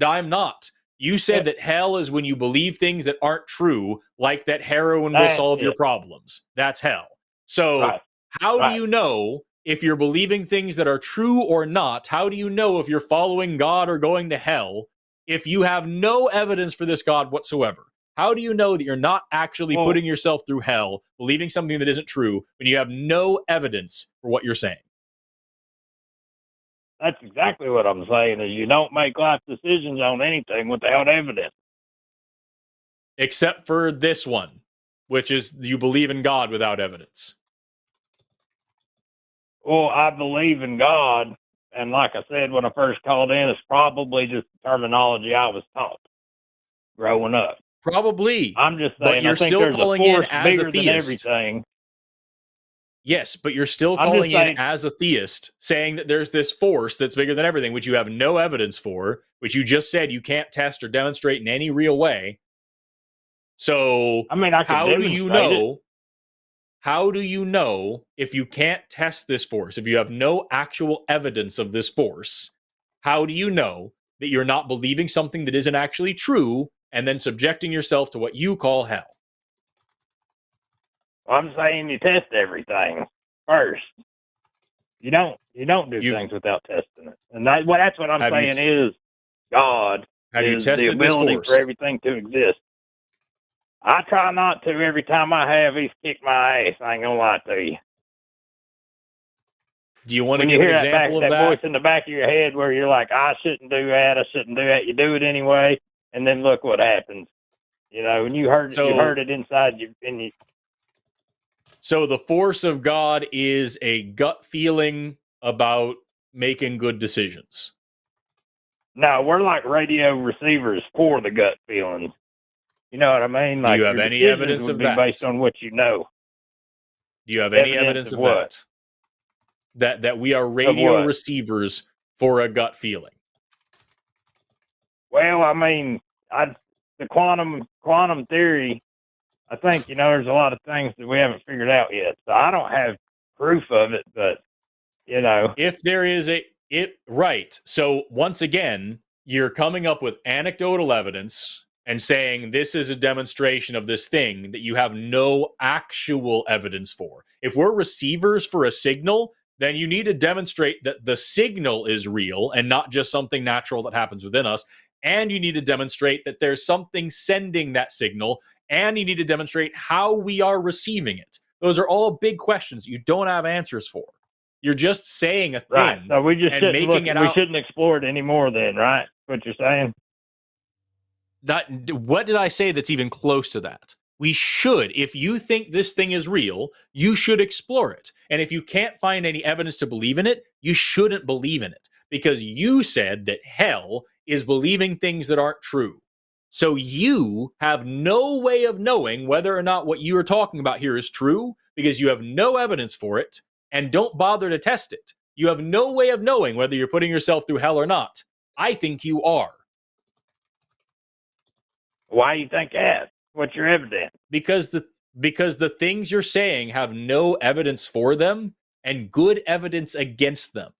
I'm not. You said that hell is when you believe things that aren't true, like that heroin will solve your problems. That's hell. So how do you know if you're believing things that are true or not? How do you know if you're following God or going to hell if you have no evidence for this God whatsoever? How do you know that you're not actually putting yourself through hell, believing something that isn't true, when you have no evidence for what you're saying? That's exactly what I'm saying, is you don't make life decisions on anything without evidence. Except for this one, which is you believe in God without evidence. Well, I believe in God, and like I said when I first called in, it's probably just the terminology I was taught growing up. Probably. I'm just saying, but you're I think still there's calling a force in as bigger a than theist. everything. Yes, but you're still calling in as a theist, saying that there's this force that's bigger than everything, which you have no evidence for, which you just said you can't test or demonstrate in any real way. So, I mean, how do you know? How do you know if you can't test this force, if you have no actual evidence of this force? How do you know that you're not believing something that isn't actually true and then subjecting yourself to what you call hell? I'm saying you test everything first. You don't do things without testing it, and that's what I'm saying is God is the ability for everything to exist. I try not to. Every time I have, he's kicked my ass. I ain't gonna lie to you. Do you want to give an example of that? That voice in the back of your head where you're like, I shouldn't do that. I shouldn't do that. You do it anyway, and then look what happens. When you heard it inside you, and you. So the force of God is a gut feeling about making good decisions. No, we're like radio receivers for the gut feelings. You know what I mean? Like, do you have any evidence of that? Based on what you know. Do you have any evidence of what? That we are radio receivers for a gut feeling? Well, I mean, the quantum theory, I think, there's a lot of things that we haven't figured out yet. So I don't have proof of it, but, If there is right. So once again, you're coming up with anecdotal evidence and saying this is a demonstration of this thing that you have no actual evidence for. If we're receivers for a signal, then you need to demonstrate that the signal is real and not just something natural that happens within us. And you need to demonstrate that there's something sending that signal, and you need to demonstrate how we are receiving it. Those are all big questions you don't have answers for. You're just saying a thing, right. So we just and making it out. We shouldn't explore it anymore then, right? What you're saying? What did I say that's even close to that? We should. If you think this thing is real, you should explore it. And if you can't find any evidence to believe in it, you shouldn't believe in it, because you said that hell is believing things that aren't true. So you have no way of knowing whether or not what you are talking about here is true, because you have no evidence for it and don't bother to test it. You have no way of knowing whether you're putting yourself through hell or not. I think you are. Why do you think that? What's your evidence? Because the things you're saying have no evidence for them and good evidence against them.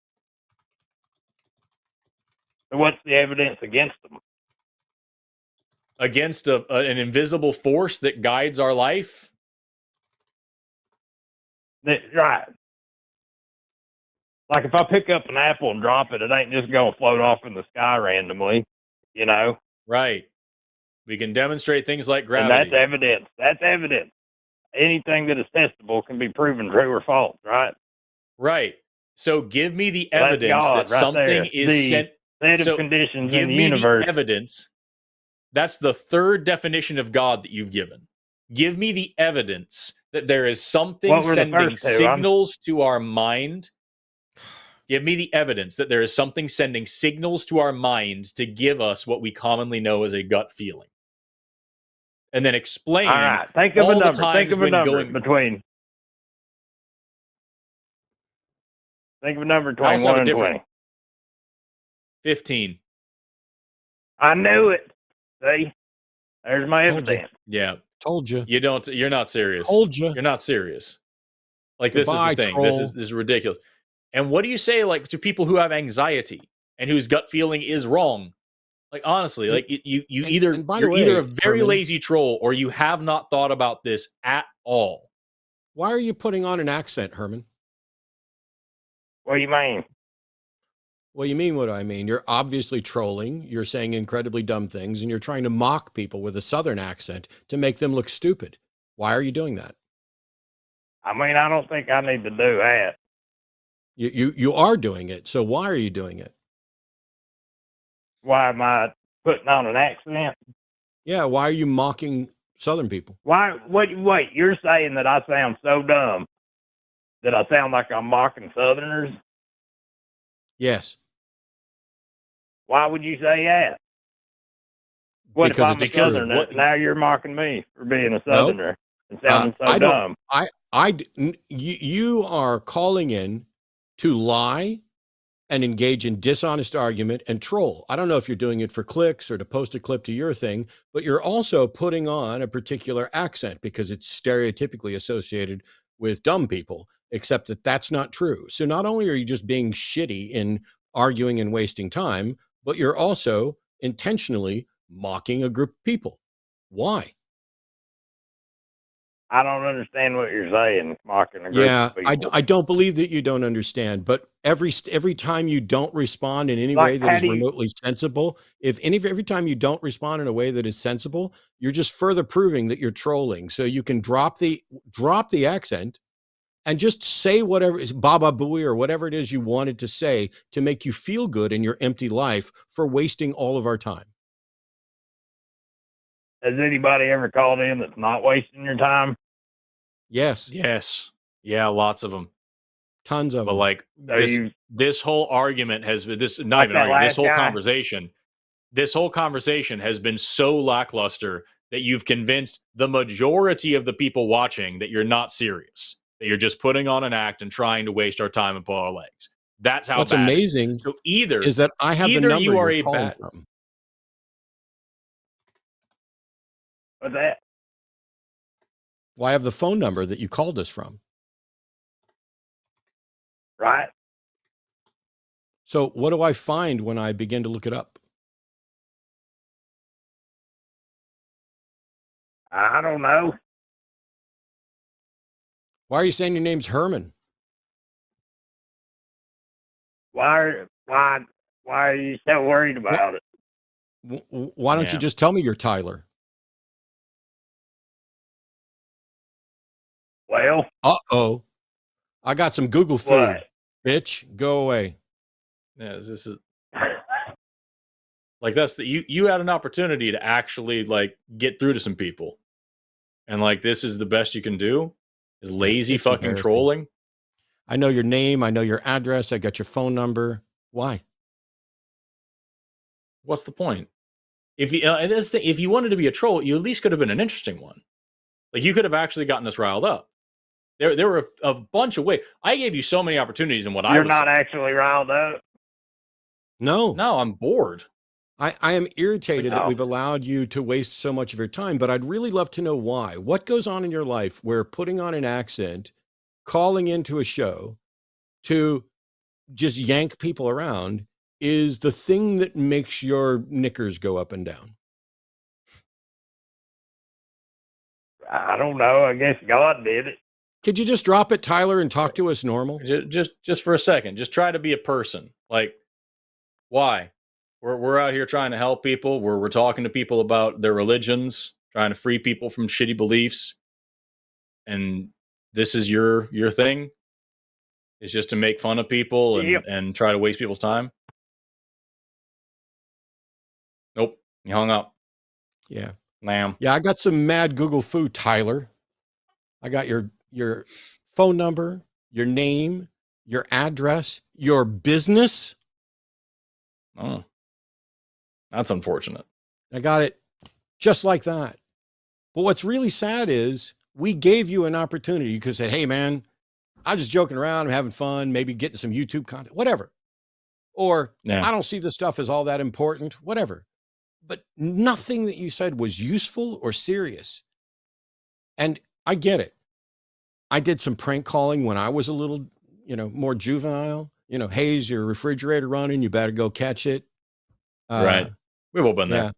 So what's the evidence against them? Against an invisible force that guides our life? Right. Like if I pick up an apple and drop it, it ain't just going to float off in the sky randomly, you know? Right. We can demonstrate things like And gravity. that's evidence. That's evidence. Anything that is testable can be proven true or false, right? Right. So give me the That's evidence God that right something there. is The sent. set of So conditions give in the me universe. the evidence. That's the third definition of God that you've given. Give me the evidence that there is something What were the sending first two? signals to our mind. Give me the evidence that there is something sending signals to our mind to give us what we commonly know as a gut feeling. And then explain All right. Think of a all the number. Think times of a when number going. between. Think of a number I between also have 1 a and different 20. 15. I knew it. See? There's my Told you. evidence. Yeah. Told you. You're not serious. Told you. You're not serious. Like, Goodbye, this is the thing. troll. This is ridiculous. And what do you say, like, to people who have anxiety and whose gut feeling is wrong? Like, honestly, like you either and by you're the way, either a very Herman, lazy troll or you have not thought about this at all. why are you putting on an accent, Herman? What do you mean? Well, you mean what I mean. You're obviously trolling. You're saying incredibly dumb things, and you're trying to mock people with a Southern accent to make them look stupid. Why are you doing that? I mean, I don't think I need to do that. You are doing it. So why are you doing it? Why am I putting on an accent? Yeah, why are you mocking Southern people? Why? Wait, you're saying that I sound so dumb that I sound like I'm mocking Southerners? Yes. Why would you say that? What Because if I'm a it's true. Southerner? What- Now you're mocking me for being a Southerner and sounding so I don't- dumb. You are calling in to lie and engage in dishonest argument and troll. I don't know if you're doing it for clicks or to post a clip to your thing, but you're also putting on a particular accent because it's stereotypically associated with dumb people, except that that's not true. So not only are you just being shitty in arguing and wasting time, but you're also intentionally mocking a group of people. Why? I don't understand what you're saying, mocking a group Yeah, of people. I don't believe that you don't understand, but every time you don't respond in any Like, way that how is do you- remotely sensible, every time you don't respond in a way that is sensible, you're just further proving that you're trolling. So you can drop the accent and just say whatever is Baba Booey or whatever it is you wanted to say to make you feel good in your empty life for wasting all of our time. Has anybody ever called in that's not wasting your time? Yes, Yes. Yeah, lots of them. tons of But them. like So this whole argument has been this not Like even that argument, last guy? this whole conversation has been so lackluster that you've convinced the majority of the people watching that you're not serious, that you're just putting on an act and trying to waste our time and pull our legs. That's how What's bad it amazing is. So either is that I have the either number you are you're a calling bad from. what's that? Well, I have the phone number that you called us from. Right? So what do I find when I begin to look it up? I don't know. Why are you saying your name's Herman? Why are you so worried about it? Why don't you Yeah. just tell me you're Tyler? Well, Uh-oh. I got some Google food. what? Bitch, go away. Yeah, this is like that's the you had an opportunity to actually like get through to some people. and like this is the best you can do, is lazy It's fucking embarrassing. trolling. I know your name. I know your address. I got your phone number. Why? What's the point? If you and this thing, if you wanted to be a troll, you at least could have been an interesting one. Like you could have actually gotten us riled up. There were a bunch of ways. I gave you so many opportunities in what I You're was not saying. actually riled up. No. No, I'm bored. I am irritated that No. we've allowed you to waste so much of your time, but I'd really love to know why. What goes on in your life where putting on an accent, calling into a show to just yank people around is the thing that makes your knickers go up and down? I don't know. I guess God did it. Could you just drop it, Tyler, and talk to us normal? Just for a second, just try to be a person. Like, why? We're out here trying to help people. We're talking to people about their religions, trying to free people from shitty beliefs. And this is your thing? Is just to make fun of people and, Yep. and try to waste people's time? Nope. You hung up. Yeah. Lamb. Yeah, I got some mad Google food, Tyler. I got your phone number, your name, your address, your business. Oh. That's unfortunate. I got it just like that. But what's really sad is we gave you an opportunity. You could say, hey, man, I'm just joking around. I'm having fun, maybe getting some YouTube content, whatever. Or Yeah. I don't see this stuff as all that important, whatever. But nothing that you said was useful or serious. And I get it. I did some prank calling when I was a little, more juvenile. Hey, is your refrigerator running? You better go catch it. Right. We've all been there. Yeah.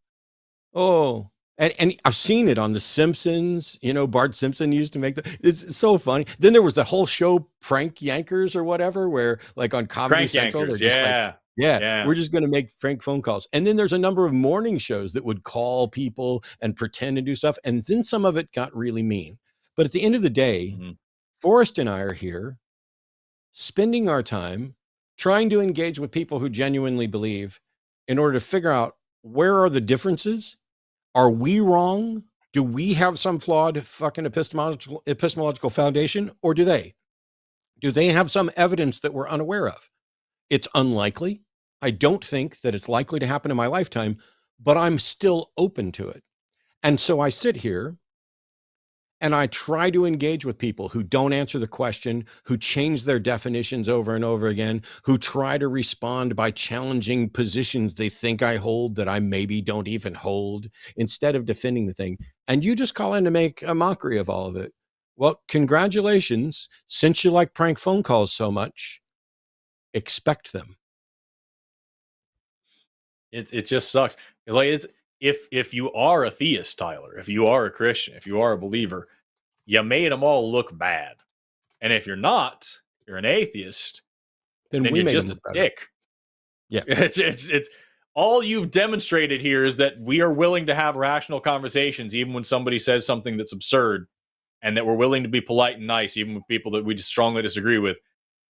Oh, and I've seen it on The Simpsons. Bart Simpson used to make it's so funny. Then there was the whole show Prank Yankers or whatever, where like on Comedy Crank Central, Yankers, they're just yeah. yeah, we're just going to make prank phone calls. And then there's a number of morning shows that would call people and pretend to do stuff. And then some of it got really mean. But at the end of the day, Mhm. Forrest and I are here spending our time trying to engage with people who genuinely believe in order to figure out where are the differences? Are we wrong? Do we have some flawed fucking epistemological foundation, or do they? Do they have some evidence that we're unaware of? It's unlikely. I don't think that it's likely to happen in my lifetime, but I'm still open to it. And so I sit here and I try to engage with people who don't answer the question, who change their definitions over and over again, who try to respond by challenging positions they think I hold that I maybe don't even hold, instead of defending the thing. And you just call in to make a mockery of all of it. Well, congratulations. Since you like prank phone calls so much, expect them. It just sucks. It's like if you are a theist, Tyler, if you are a Christian, if you are a believer, you made them all look bad. And if you're not, you're an atheist, Then then we you're made just them a look better. dick. Yeah. It's all you've demonstrated here is that we are willing to have rational conversations even when somebody says something that's absurd, and that we're willing to be polite and nice even with people that we just strongly disagree with,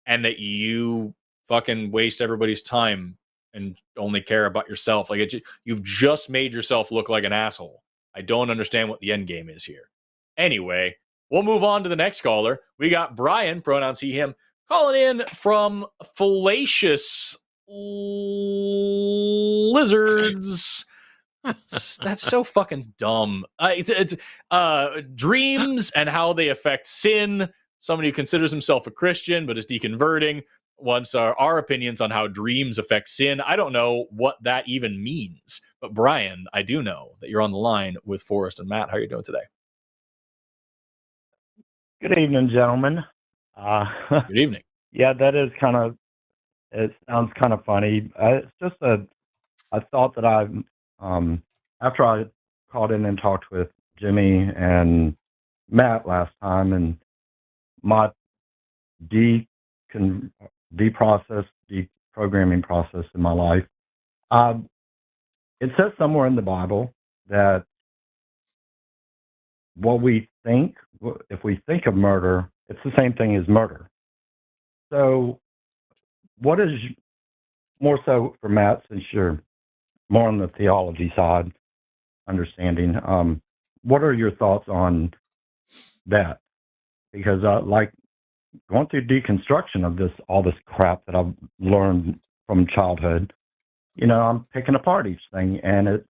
and that you fucking waste everybody's time and only care about yourself. Like you've just made yourself look like an asshole. I don't understand what the end game is here. Anyway, we'll move on to the next caller. We got Brian, pronouns he, him, calling in from Fallacious Lizards. That's so fucking dumb. It's dreams and how they affect sin. Somebody who considers himself a Christian but is deconverting wants our opinions on how dreams affect sin. I don't know what that even means. But Brian, I do know that you're on the line with Forrest and Matt. How are you doing today? Good evening, gentlemen. Good evening. Yeah, that is it sounds kind of funny. It's just a thought that after I called in and talked with Jimmy and Matt last time, and my deprogramming process in my life, it says somewhere in the Bible that what we think, if we think of murder, it's the same thing as murder. So what is, more so for Matt, since you're more on the theology side, understanding, what are your thoughts on that because like going through deconstruction of all this crap that I've learned from childhood, I'm picking apart each thing. And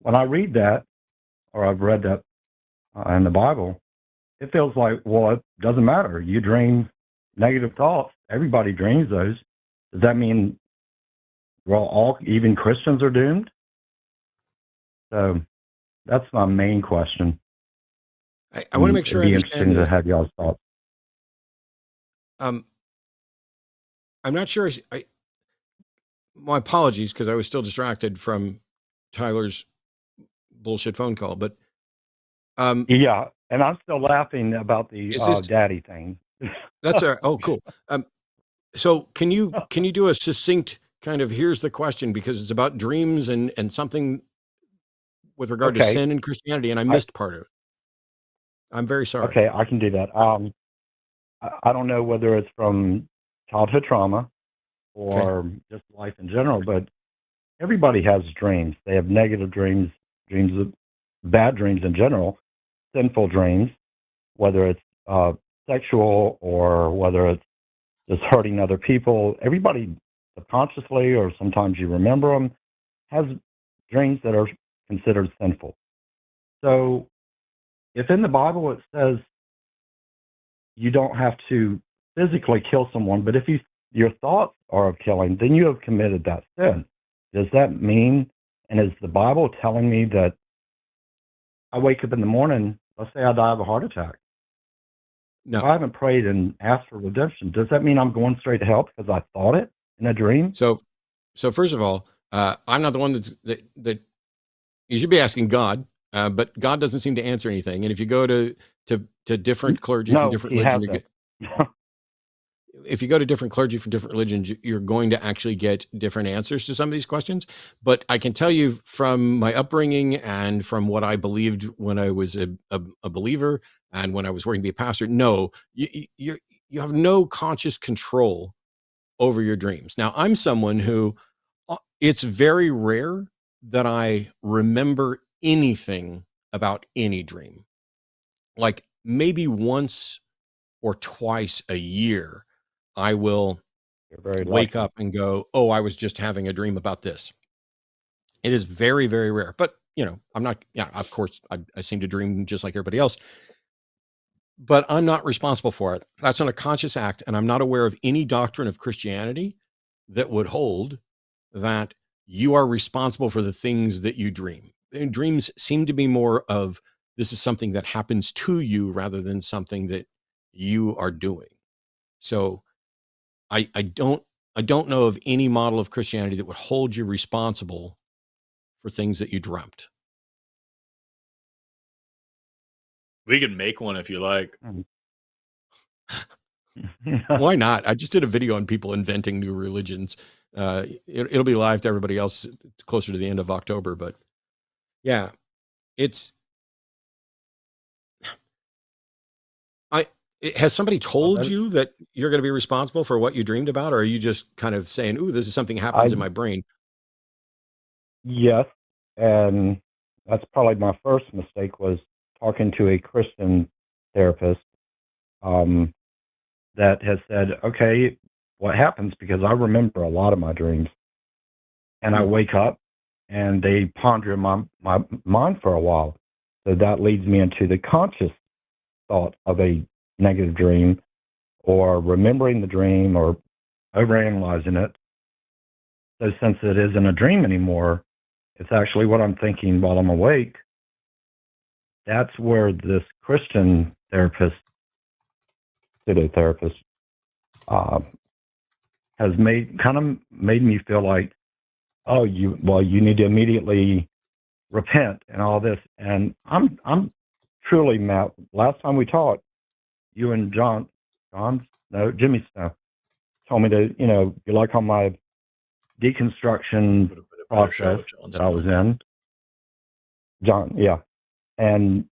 when I read that, or I've read that in the Bible, it feels like, well, it doesn't matter. You dream negative thoughts. Everybody dreams those. Does that mean, well, even Christians are doomed? So that's my main question. I want to make sure I It'd be understand interesting to have y'all's thoughts. I'm not sure. My apologies, because I was still distracted from Tyler's bullshit phone call. But yeah, and I'm still laughing about the daddy thing. That's oh, cool. So can you do a succinct kind of, here's the question, because it's about dreams and something with regard to sin and Christianity, and I missed part of it. I'm very sorry. Okay, I can do that. I don't know whether it's from childhood trauma or just life in general, but everybody has dreams. They have negative dreams, bad dreams in general, sinful dreams, whether it's sexual or whether it's just hurting other people. Everybody, subconsciously or sometimes you remember them, has dreams that are considered sinful. So if in the Bible it says you don't have to physically kill someone, but if your thoughts are of killing, then you have committed that sin. Does that mean, and is the Bible telling me that I wake up in the morning, let's say I die of a heart attack? No. If I haven't prayed and asked for redemption, does that mean I'm going straight to hell because I thought it in a dream? So first of all, I'm not the one that you should be asking God, but God doesn't seem to answer anything. And if you go to different clergy from different religions, if you go to different clergy from different religions, you're going to actually get different answers to some of these questions. But I can tell you from my upbringing and from what I believed when I was a believer and when I was working to be a pastor, no, you have no conscious control over your dreams. Now, I'm someone who, it's very rare that I remember anything about any dream. Like maybe once or twice a year, I will wake up and go, oh, I was just having a dream about this. It is very, very rare. But, I'm not, of course, I seem to dream just like everybody else. But I'm not responsible for it. That's not a conscious act. And I'm not aware of any doctrine of Christianity that would hold that you are responsible for the things that you dream. And dreams seem to be more of, this is something that happens to you rather than something that you are doing. So I don't know of any model of Christianity that would hold you responsible for things that you dreamt. We can make one if you like. Why not? I just did a video on people inventing new religions. It'll be live to everybody else closer to the end of October, but yeah, has somebody told you that you're going to be responsible for what you dreamed about, or are you just kind of saying, ooh, this is something happens in my brain? Yes. And that's probably my first mistake, was talking to a Christian therapist that has said, okay, what happens? Because I remember a lot of my dreams, and I wake up and they ponder in my mind for a while. So that leads me into the conscious thought of a negative dream, or remembering the dream, or overanalyzing it. So since it isn't a dream anymore, it's actually what I'm thinking while I'm awake. That's where this Christian therapist, pseudo-therapist, has made me feel like, oh, you need to immediately repent and all this. And I'm truly, Matt, last time we talked, you and Jimmy Snow told me to, you like on my deconstruction process that I was in. John, yeah. And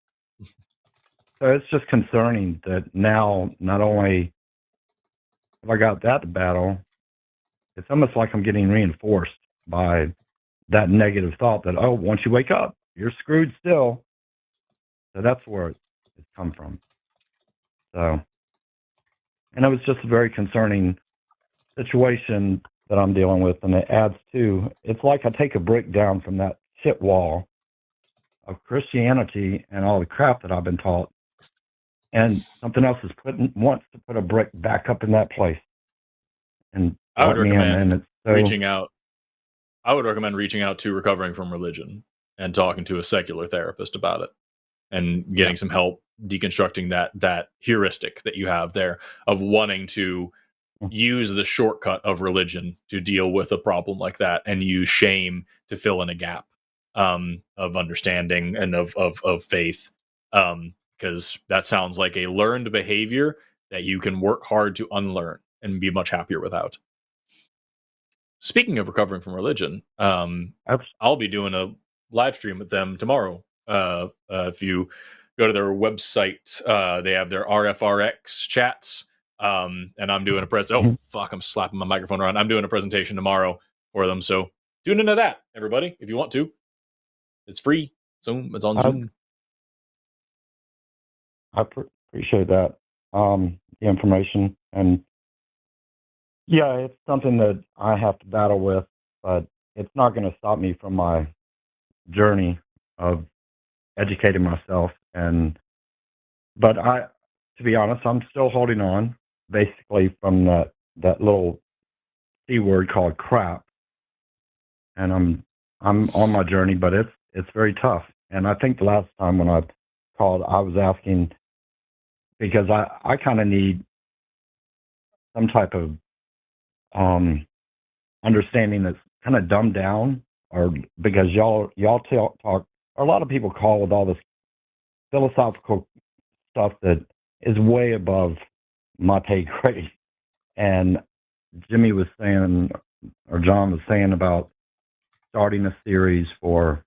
so it's just concerning that now, not only have I got that to battle, it's almost like I'm getting reinforced by that negative thought that, oh, once you wake up, you're screwed still. So that's where it's come from. So, and it was just a very concerning situation that I'm dealing with, and it adds to, it's like I take a brick down from that shit wall of Christianity and all the crap that I've been taught, and something else wants to put a brick back up in that place and I would let me in, recommend and it's so reaching out. I would recommend reaching out to Recovering from Religion and talking to a secular therapist about it and getting some help deconstructing that heuristic that you have there of wanting to use the shortcut of religion to deal with a problem like that and use shame to fill in a gap of understanding and of faith. Because that sounds like a learned behavior that you can work hard to unlearn and be much happier without. Speaking of Recovering from Religion, I'll be doing a live stream with them tomorrow. If you go to their website, they have their RFRX chats, and I'm doing a I'm slapping my microphone around. I'm doing a presentation tomorrow for them, so tune into that, everybody, if you want to. It's free. Zoom. It's on Zoom. I appreciate that, the information, and yeah, it's something that I have to battle with, but it's not going to stop me from my journey of educating myself. But to be honest, I'm still holding on, basically from that little C word called crap, and I'm on my journey, but it's very tough. And I think the last time when I called, I was asking because I kind of need some type of understanding that's kind of dumbed down, or because y'all talk, or a lot of people call with all this philosophical stuff that is way above my pay grade. And Jimmy was saying, or John was saying about starting a series for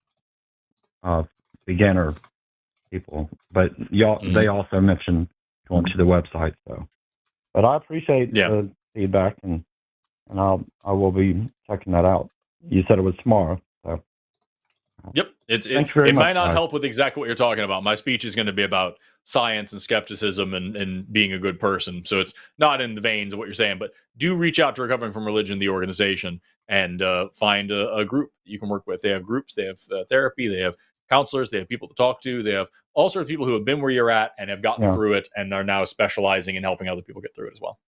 beginner people, but they also mentioned going to the website. So, but I appreciate the feedback, and I will be checking that out. You said it was tomorrow, so. Yep. It might not help with exactly what you're talking about. My speech is going to be about science and skepticism and being a good person. So it's not in the veins of what you're saying, but do reach out to Recovering from Religion, the organization, and find a group you can work with. They have groups, they have therapy, they have counselors, they have people to talk to, they have all sorts of people who have been where you're at and have gotten through it and are now specializing in helping other people get through it as well.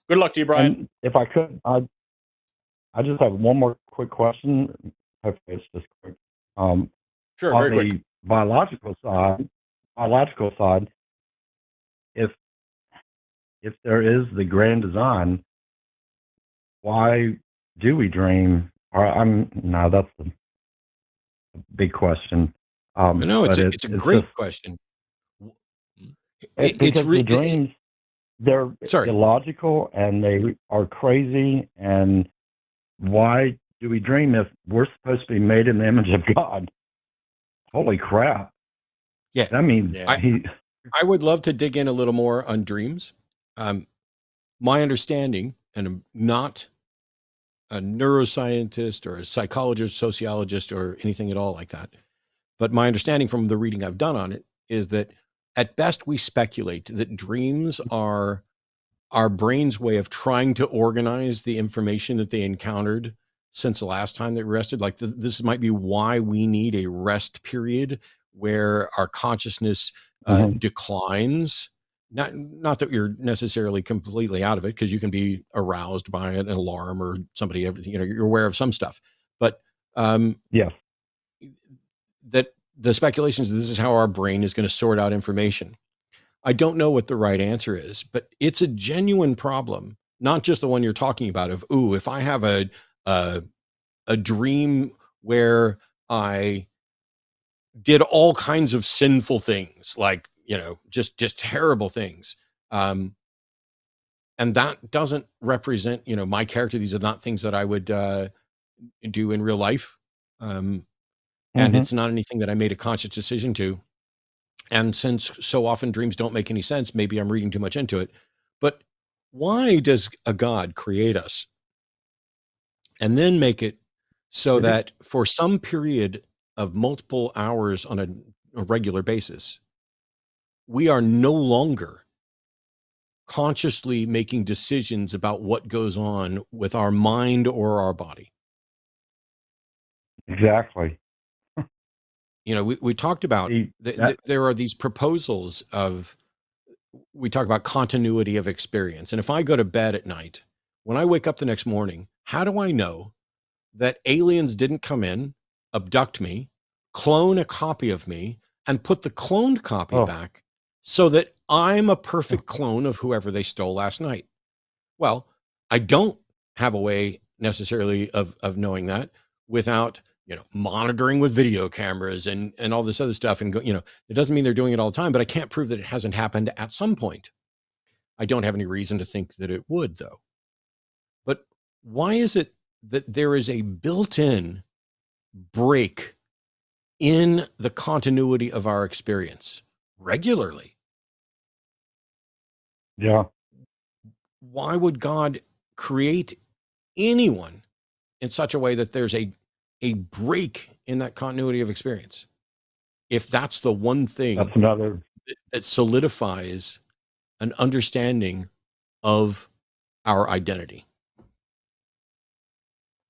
Good luck to you, Brian. And if I could, I just have one more quick question. Hopefully it's just quick. Sure, on very the quick. biological side, if there is the grand design, why do we dream? No, that's the big question. No, it's a great question. Because the dreams, they're illogical and they are crazy. And why do we dream if we're supposed to be made in the image of God? Holy crap. Yeah. I mean, I would love to dig in a little more on dreams. My understanding, and I'm not a neuroscientist or a psychologist, sociologist, or anything at all like that, but my understanding from the reading I've done on it is that at best we speculate that dreams are our brain's way of trying to organize the information that they encountered since the last time they rested. Like this might be why we need a rest period where our consciousness declines. Not that you're necessarily completely out of it, because you can be aroused by an alarm or somebody, everything, you're aware of some stuff, but that the speculations, this is how our brain is going to sort out information. I don't know what the right answer is, but it's a genuine problem, not just the one you're talking about of, if I have a dream where I did all kinds of sinful things, like, just terrible things. And that doesn't represent, my character. These are not things that I would do in real life. And it's not anything that I made a conscious decision to. And since so often dreams don't make any sense, maybe I'm reading too much into it. But why does a God create us and then make it so that for some period of multiple hours on a regular basis, we are no longer consciously making decisions about what goes on with our mind or our body. Exactly. You know, we talked about there are these proposals of, we talk about continuity of experience. And if I go to bed at night, when I wake up the next morning, how do I know that aliens didn't come in, abduct me, clone a copy of me, and put the cloned copy back so that I'm a perfect clone of whoever they stole last night? Well, I don't have a way necessarily of knowing that without, you know, monitoring with video cameras and all this other stuff. And go, you know, it doesn't mean they're doing it all the time, but I can't prove that it hasn't happened at some point. I don't have any reason to think that it would, though. But why is it that there is a built-in break in the continuity of our experience regularly? Yeah. Why would God create anyone in such a way that there's a break in that continuity of experience? If that's the one thing That's another that solidifies an understanding of our identity.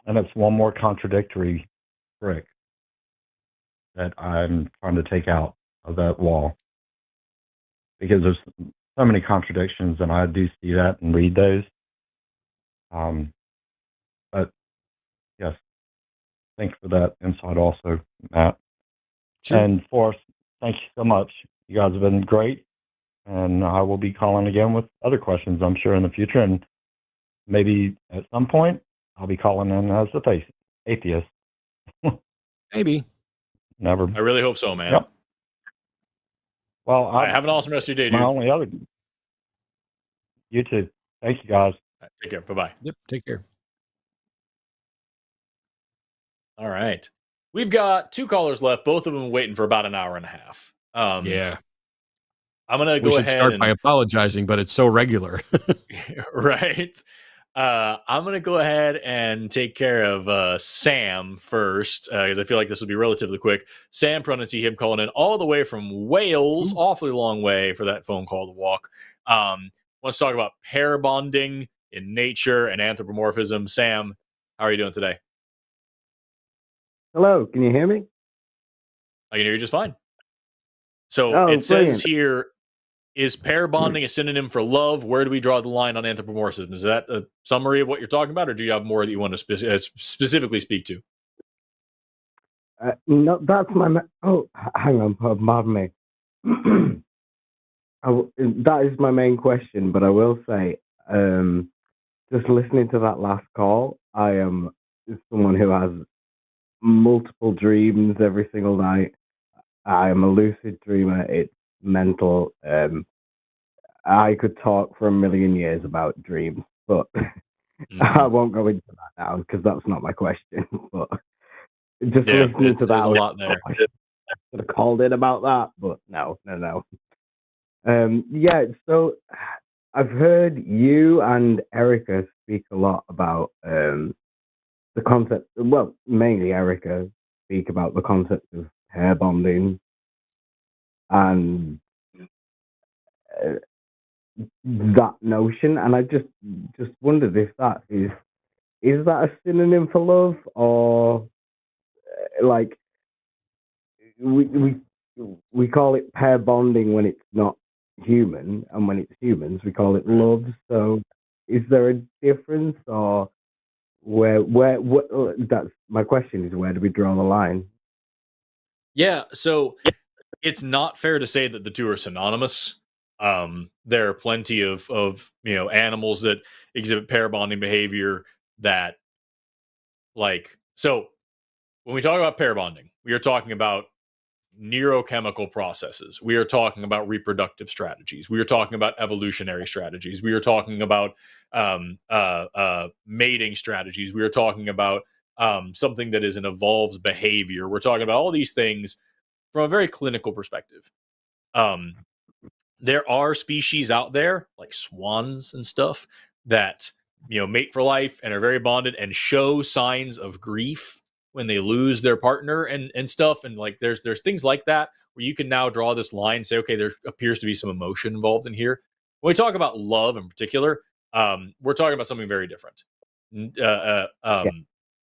And it's one more contradictory brick that I'm trying to take out of that wall. Because there's so many contradictions, and I do see that and read those. But yes, thanks for that insight also, Matt. Sure. And Forrest, thank you so much. You guys have been great. And I will be calling again with other questions, I'm sure, in the future. And maybe at some point, I'll be calling in as a atheist. Maybe. Never. I really hope so, man. Yep. Well, have an awesome rest of your day, dude. My only other. You too. Thank you, guys. Take care. Bye-bye. Yep. Take care. All right. We've got 2 callers left, both of them waiting for about an hour and a half. Yeah. I'm going to go ahead start by apologizing, but it's so regular. Right. I'm going to go ahead and take care of Sam first, because I feel like this will be relatively quick. Sam, pronoun to him, calling in all the way from Wales, awfully long way for that phone call to walk. Wants to talk about pair bonding in nature and anthropomorphism. Sam, how are you doing today? Hello, can you hear me? I can hear you just fine. So it says brilliant. here, is pair bonding a synonym for love? Where do we draw the line on anthropomorphism? Is that a summary of what you're talking about, or do you have more that you want to specifically speak to? No, that's my... hang on, pardon me. That is my main question, but I will say, just listening to that last call, I am someone who has multiple dreams every single night. I am a lucid dreamer. It's mental. I could talk for a million years about dreams, but I won't go into that now because that's not my question. But just listening to that, there's a lot there. I should have called in about that, but no. Yeah, so I've heard you and Erika speak a lot about the concept. Well, mainly Erika speak about the concept of pair bonding and that notion, and I just wondered if that is that a synonym for love, or like we call it pair bonding when it's not human, and when it's humans we call it love. So is there a difference, or where that's my question, is where do we draw the line? Yeah, so it's not fair to say that the two are synonymous. There are plenty of animals that exhibit pair bonding behavior that, like, so when we talk about pair bonding, we are talking about neurochemical processes. We are talking about reproductive strategies. We are talking about evolutionary strategies. We are talking about mating strategies. We are talking about something that is an evolved behavior. We're talking about all these things from a very clinical perspective. There are species out there like swans and stuff that mate for life and are very bonded and show signs of grief when they lose their partner and stuff. And like there's things like that where you can now draw this line and say, okay, there appears to be some emotion involved in here. when we talk about love in particular, we're talking about something very different.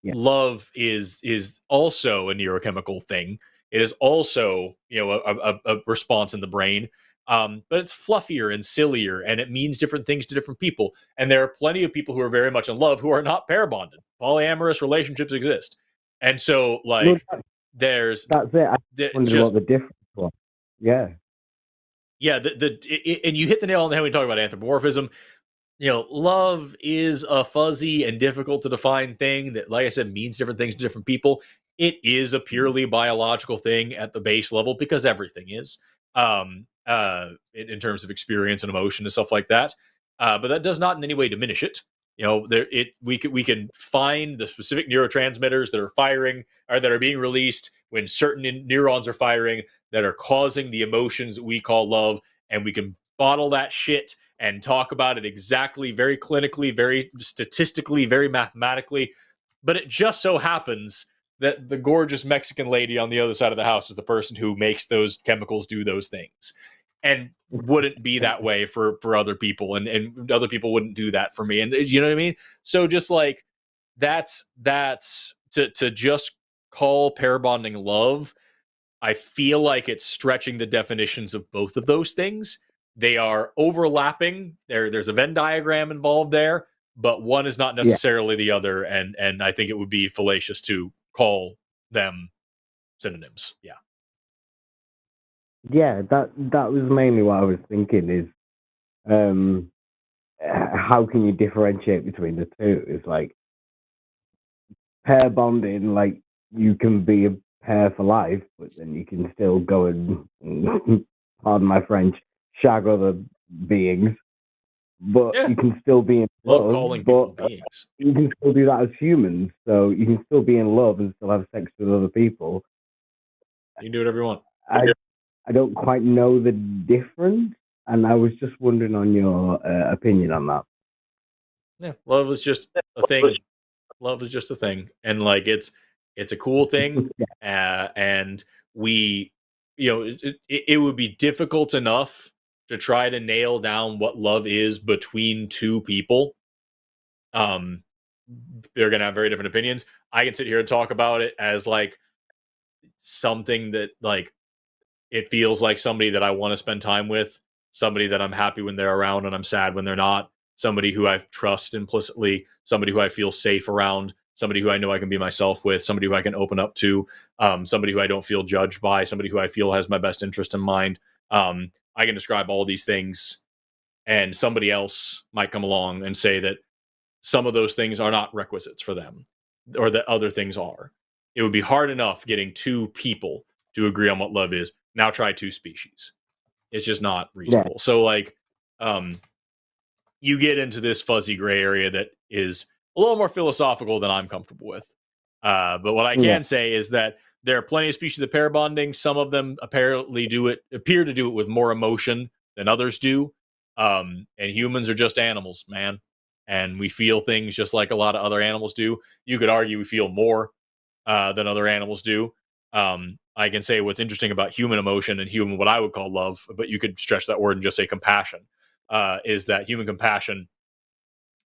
Love is also a neurochemical thing. It is also, a response in the brain. But it's fluffier and sillier, and it means different things to different people. And there are plenty of people who are very much in love who are not pair bonded. Polyamorous relationships exist. And so, like, that's it. I wondered what the difference was. Yeah. Yeah, and you hit the nail on the head when we talk about anthropomorphism. Love is a fuzzy and difficult to define thing that, like I said, means different things to different people. It is a purely biological thing at the base level because everything is, in terms of experience and emotion and stuff like that. But that does not in any way diminish it. We can find the specific neurotransmitters that are firing or that are being released when certain neurons are firing that are causing the emotions that we call love, and we can bottle that shit and talk about it exactly, very clinically, very statistically, very mathematically. But it just so happens that the gorgeous Mexican lady on the other side of the house is the person who makes those chemicals do those things, and wouldn't be that way for other people, and other people wouldn't do that for me. And you know what I mean? So just like that's to just call pair bonding love, I feel like it's stretching the definitions of both of those things. They are overlapping. There's a Venn diagram involved there, but one is not necessarily the other. And I think it would be fallacious to call them synonyms. Yeah. Yeah, that was mainly what I was thinking is how can you differentiate between the two? It's like pair bonding, like you can be a pair for life, but then you can still go and pardon my French, shag other beings. But you can still be in love, calling people beings. You can still do that as humans. So you can still be in love and still have sex with other people. You can do whatever you want. I don't quite know the difference, and I was just wondering on your opinion on that. Yeah, love is just a thing. Love is just a thing, and like it's a cool thing. And we, it would be difficult enough to try to nail down what love is between two people. They're gonna have very different opinions. I can sit here and talk about it as like something that like it feels like somebody that I want to spend time with, somebody that I'm happy when they're around and I'm sad when they're not, somebody who I trust implicitly, somebody who I feel safe around, somebody who I know I can be myself with, somebody who I can open up to, somebody who I don't feel judged by, somebody who I feel has my best interest in mind. I can describe all these things, and somebody else might come along and say that some of those things are not requisites for them, or that other things are. It would be hard enough getting two people to agree on what love is. Now try two species. It's just not reasonable. Yeah. So like, you get into this fuzzy gray area that is a little more philosophical than I'm comfortable with. But what I can say is that there are plenty of species of pair bonding. Some of them appear to do it with more emotion than others do. And humans are just animals, man. And we feel things just like a lot of other animals do. You could argue we feel more than other animals do. I can say what's interesting about human emotion and what I would call love, but you could stretch that word and just say compassion, is that human compassion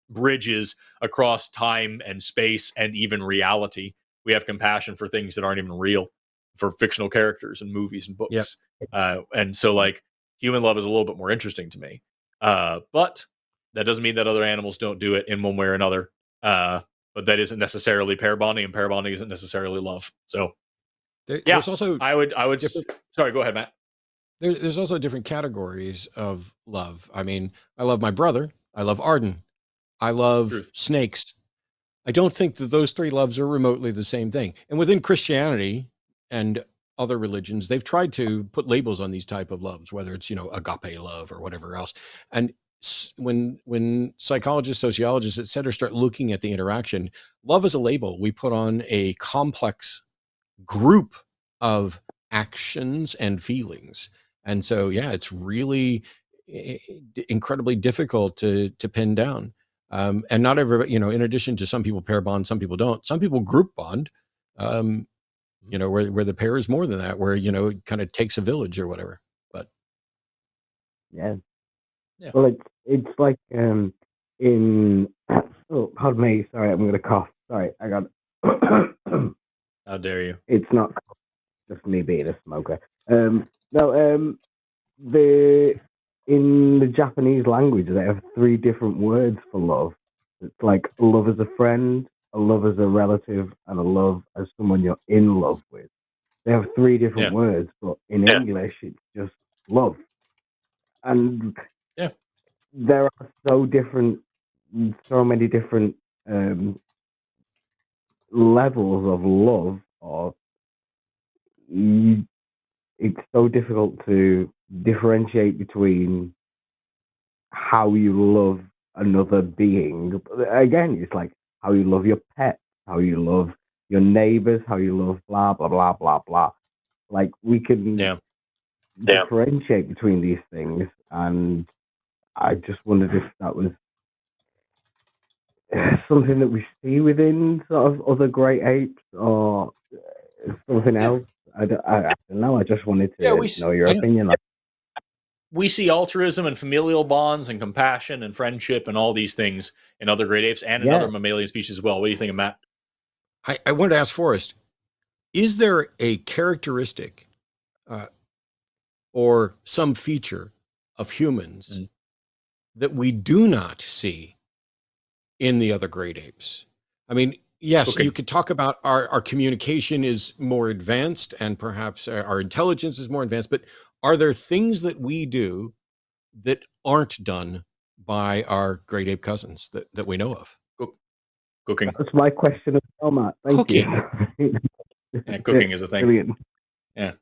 bridges across time and space and even reality. We have compassion for things that aren't even real, for fictional characters and movies and books. And so like human love is a little bit more interesting to me. But that doesn't mean that other animals don't do it in one way or another. But that isn't necessarily pair bonding, and pair bonding isn't necessarily love. So there's also I would sorry, go ahead, Matt. There's also different categories of love. I mean, I love my brother. I love Arden. I love snakes. I don't think that those three loves are remotely the same thing. And within Christianity and other religions, they've tried to put labels on these type of loves, whether it's, agape love or whatever else. And when psychologists, sociologists, et cetera, start looking at the interaction, love is a label we put on a complex group of actions and feelings. And so, it's really incredibly difficult to pin down. And not everybody, in addition to some people pair bond, some people don't. Some people group bond, where the pair is more than that, where, it kind of takes a village or whatever. But yeah, Well, it's like in pardon me, sorry, I'm gonna cough. Sorry, I got. How dare you? It's not just me being a smoker. No, in the Japanese language, they have 3 different words for love. It's like love as a friend, a love as a relative, and a love as someone you're in love with. They have 3 different words, but in English, it's just love. And there are so many different levels of love, or it's so difficult to differentiate between how you love another being. Again, it's like how you love your pet, how you love your neighbors, how you love blah, blah, blah, blah, blah. Like, we can differentiate between these things, and I just wondered if that was something that we see within sort of other great apes, or something else. I don't know. I just wanted to know your opinion. We see altruism and familial bonds and compassion and friendship and all these things in other great apes and in other mammalian species as well. What do you think of Matt? I wanted to ask Forrest, is there a characteristic or some feature of humans that we do not see in the other great apes? I mean, yes, you could talk about our communication is more advanced and perhaps our intelligence is more advanced, but are there things that we do that aren't done by our great ape cousins that we know of? Cooking. That's my question as well, Matt. Thank you. Cooking is a thing. Brilliant. Yeah.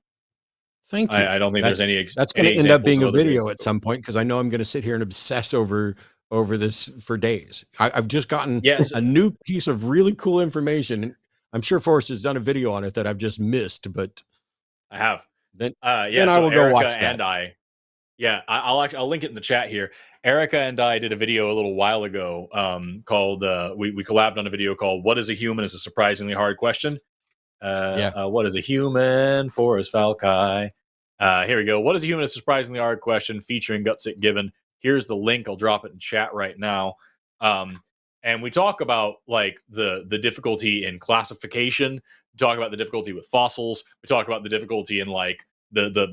Thank you. I don't think there's any. That's going to end up being a video at some point, because I know I'm going to sit here and obsess over this for days. I've just gotten a new piece of really cool information. I'm sure Forrest has done a video on it that I've just missed, but I have. Then then I will Erika go watch that. And I'll link it in the chat here. Erika and I did a video a little while ago called we collabed on a video called "What is a Human?" is a surprisingly hard question. What is a human? Forrest Valkai. Here we go. What is a human? Is a surprisingly hard question featuring Gutsick Gibbon. Here's the link. I'll drop it in chat right now. And we talk about like the difficulty in classification. We talk about the difficulty with fossils. We talk about the difficulty in like the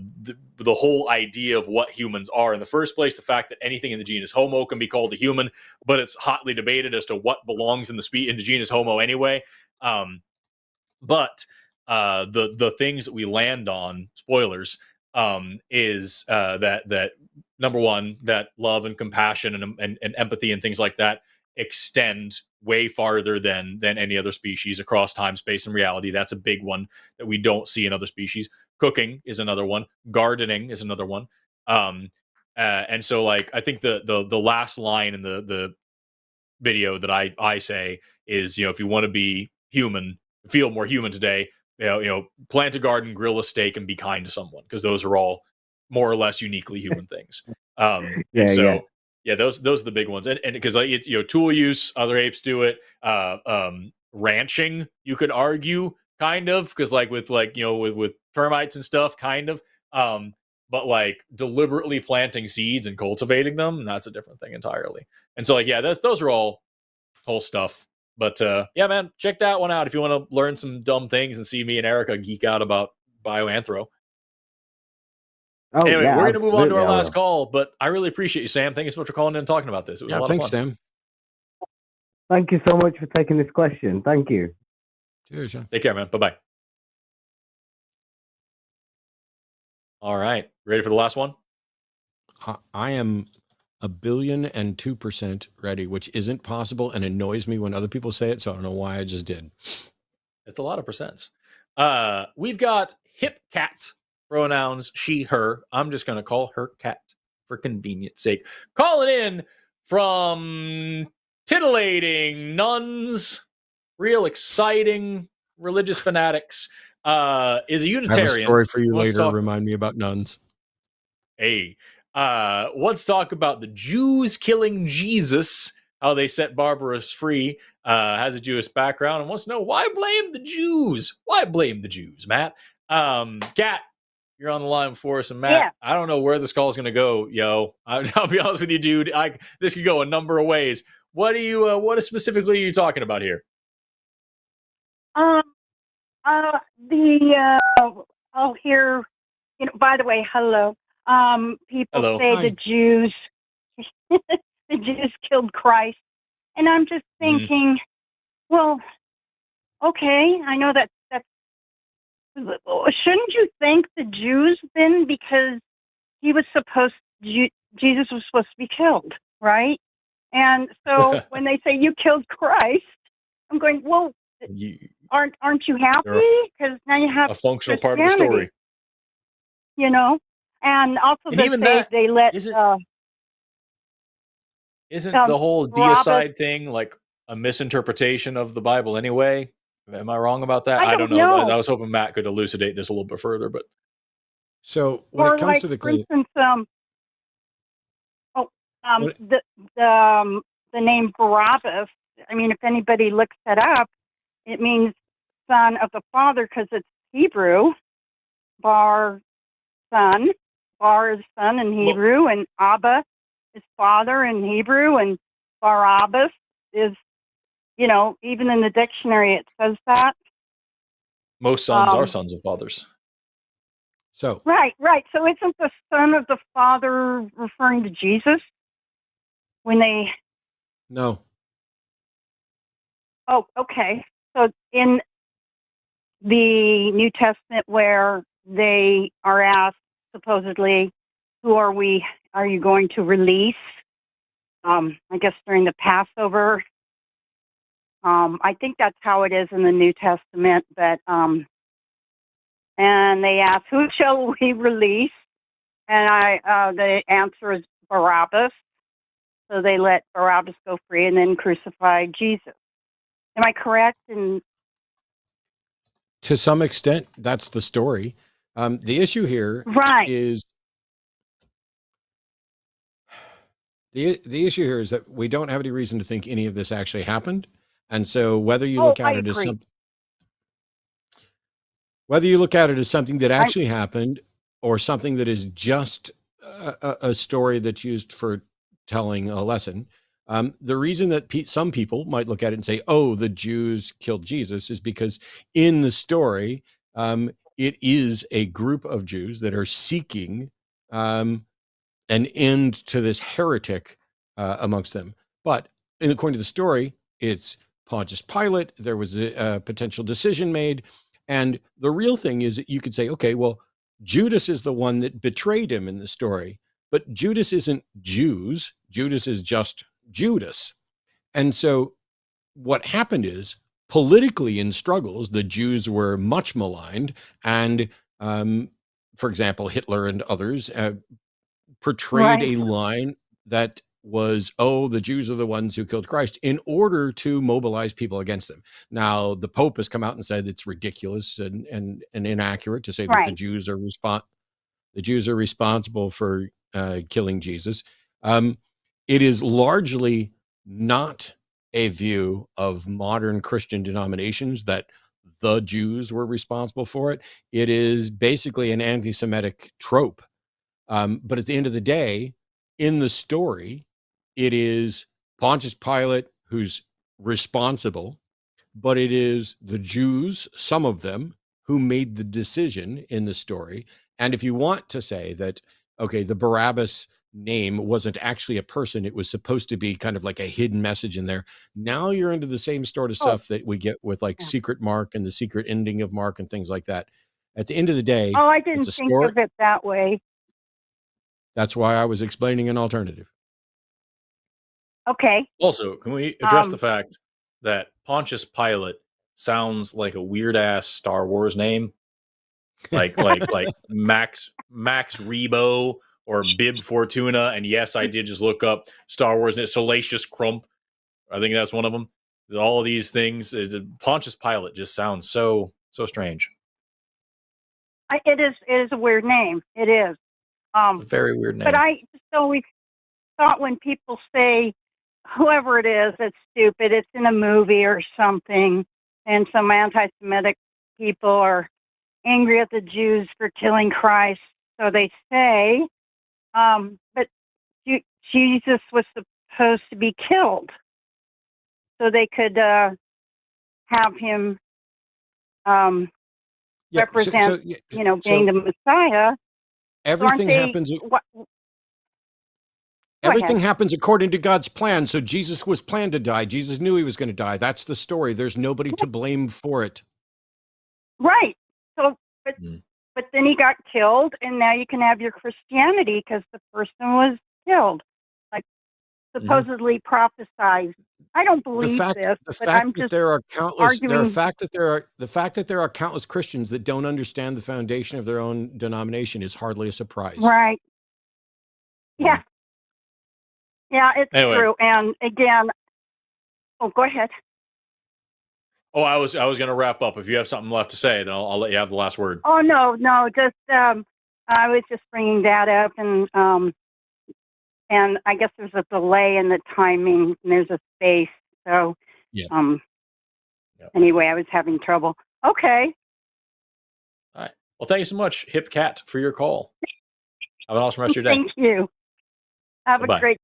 whole idea of what humans are in the first place. The fact that anything in the genus Homo can be called a human, but it's hotly debated as to what belongs in the genus Homo anyway. But the things that we land on, spoilers, is that number one, that love and compassion and empathy and things like that extend way farther than any other species across time, space, and reality. That's a big one that we don't see in other species. Cooking is another one. Gardening is another one. And so, like, I think the last line in the video that I say is, if you want to be human, feel more human today, plant a garden, grill a steak, and be kind to someone, because those are all more or less uniquely human things. Those are the big ones. And because tool use, other apes do it. Ranching, you could argue, kind of, because with termites and stuff, kind of. But like deliberately planting seeds and cultivating them, that's a different thing entirely. And so those are all whole stuff. But man, check that one out if you want to learn some dumb things and see me and Erika geek out about bioanthro. Anyway, we're going to move on to our last call, but I really appreciate you, Sam. Thank you so much for calling in and talking about this. It was a lot of fun. Thanks, Sam. Thank you so much for taking this question. Thank you. Cheers, John. Take care, man. Bye-bye. All right. Ready for the last one? I am 1,002% ready, which isn't possible and annoys me when other people say it, so I don't know why I just did. It's a lot of percents. We've got hip cat, pronouns she, her. I'm just going to call her cat for convenience sake. Calling in from titillating nuns, real exciting religious fanatics, is a Unitarian. I have a story for you later. Remind me about nuns. Hey, let's talk about the Jews killing Jesus, how they set Barbarous free, has a Jewish background, and wants to know, why blame the Jews? Why blame the Jews, Matt? Kat, You're on the line for us, and Matt. Yeah. I don't know where this call is going to go, yo. I'll be honest with you, dude. This could go a number of ways. What specifically are you talking about here? I'll hear. By the way, hello. People Hello. say Hi. the Jews killed Christ, and I'm just thinking, well, okay, I know that's. Shouldn't you thank the Jews then, because Jesus was supposed to be killed, right? And so when they say you killed Christ, I'm going, well, aren't you happy? Because now you have a functional part of the story. And also And even that, they let isn't the whole Barabbas- deicide thing like a misinterpretation of the Bible anyway? Am I wrong about that? I don't don't know. know. I was hoping Matt could elucidate this a little bit further, but So when or it comes like, to the for instance, the name Barabbas. I mean, if anybody looks that up, it means son of the father because it's Hebrew. Bar, son. Bar is son in Hebrew, and Abba is father in Hebrew, and Barabbas is, even in the dictionary it says that. most sons are sons of fathers. So Right. So isn't the son of the father referring to Jesus when they? no. Oh, okay. So in the New Testament, where they are asked supposedly, "Who are you going to release?" I guess during the Passover. I think that's how it is in the New Testament. But and they ask, "Who shall we release?" And the answer is Barabbas. So they let Barabbas go free and then crucify Jesus. Am I correct? And To some extent, that's the story. The issue here is the issue here is that we don't have any reason to think any of this actually happened, and so whether you look at it as something that actually happened or something that is just a story that's used for telling a lesson. The reason that some people might look at it and say, "Oh, the Jews killed Jesus," is because in the story, it is a group of Jews that are seeking an end to this heretic amongst them. But according to the story, it's Pontius Pilate. There was a potential decision made. And the real thing is that you could say, okay, well, Judas is the one that betrayed him in the story. But Judas isn't Jews. Judas is just Judas. And so what happened is, politically in struggles, the Jews were much maligned. And for example, Hitler and others portrayed a line that was, "Oh, the Jews are the ones who killed Christ," in order to mobilize people against them. Now, the Pope has come out and said it's ridiculous and inaccurate to say that the Jews are responsible for killing Jesus. It is largely not a view of modern Christian denominations that the Jews were responsible for it. It is basically an anti-Semitic trope. But at the end of the day, in the story, it is Pontius Pilate who's responsible, but it is the Jews, some of them, who made the decision in the story. And if you want to say that, okay, the Barabbas name wasn't actually a person, it was supposed to be kind of like a hidden message in there. Now you're into the same sort of stuff that we get with like Secret Mark and the secret ending of Mark and things like that. At the end of the day, I didn't it's a think story. of it that way. That's why I was explaining an alternative. Okay. Also, can we address the fact that Pontius Pilate sounds like a weird ass Star Wars name, like Max Rebo or Bib Fortuna? And yes, I did just look up Star Wars. It's Salacious Crump. I think that's one of them. All of these things. Pontius Pilate just sounds so strange. It is a weird name. It is. It's a very weird name. But I just always thought when people say, whoever it is, it's stupid, it's in a movie or something, and some anti-Semitic people are angry at the Jews for killing Christ, so they say. But Jesus was supposed to be killed, so they could have him represent, being the Messiah. Everything happens. Everything happens according to God's plan. So Jesus was planned to die. Jesus knew he was going to die. That's the story. There's nobody to blame for it. Right. So, but then he got killed, and now you can have your Christianity because the person was killed, like supposedly prophesied. I don't believe this, but I'm just arguing. The fact that there are countless Christians that don't understand the foundation of their own denomination is hardly a surprise. Right. Yeah. Yeah, it's true. And again, go ahead. Oh, I was going to wrap up. If you have something left to say, then I'll let you have the last word. Oh no, just I was just bringing that up, and I guess there's a delay in the timing, and there's a space. So, anyway, I was having trouble. Okay. All right. Well, thank you so much, Hip Cat, for your call. Have an awesome rest of your day. Thank you. Have a great.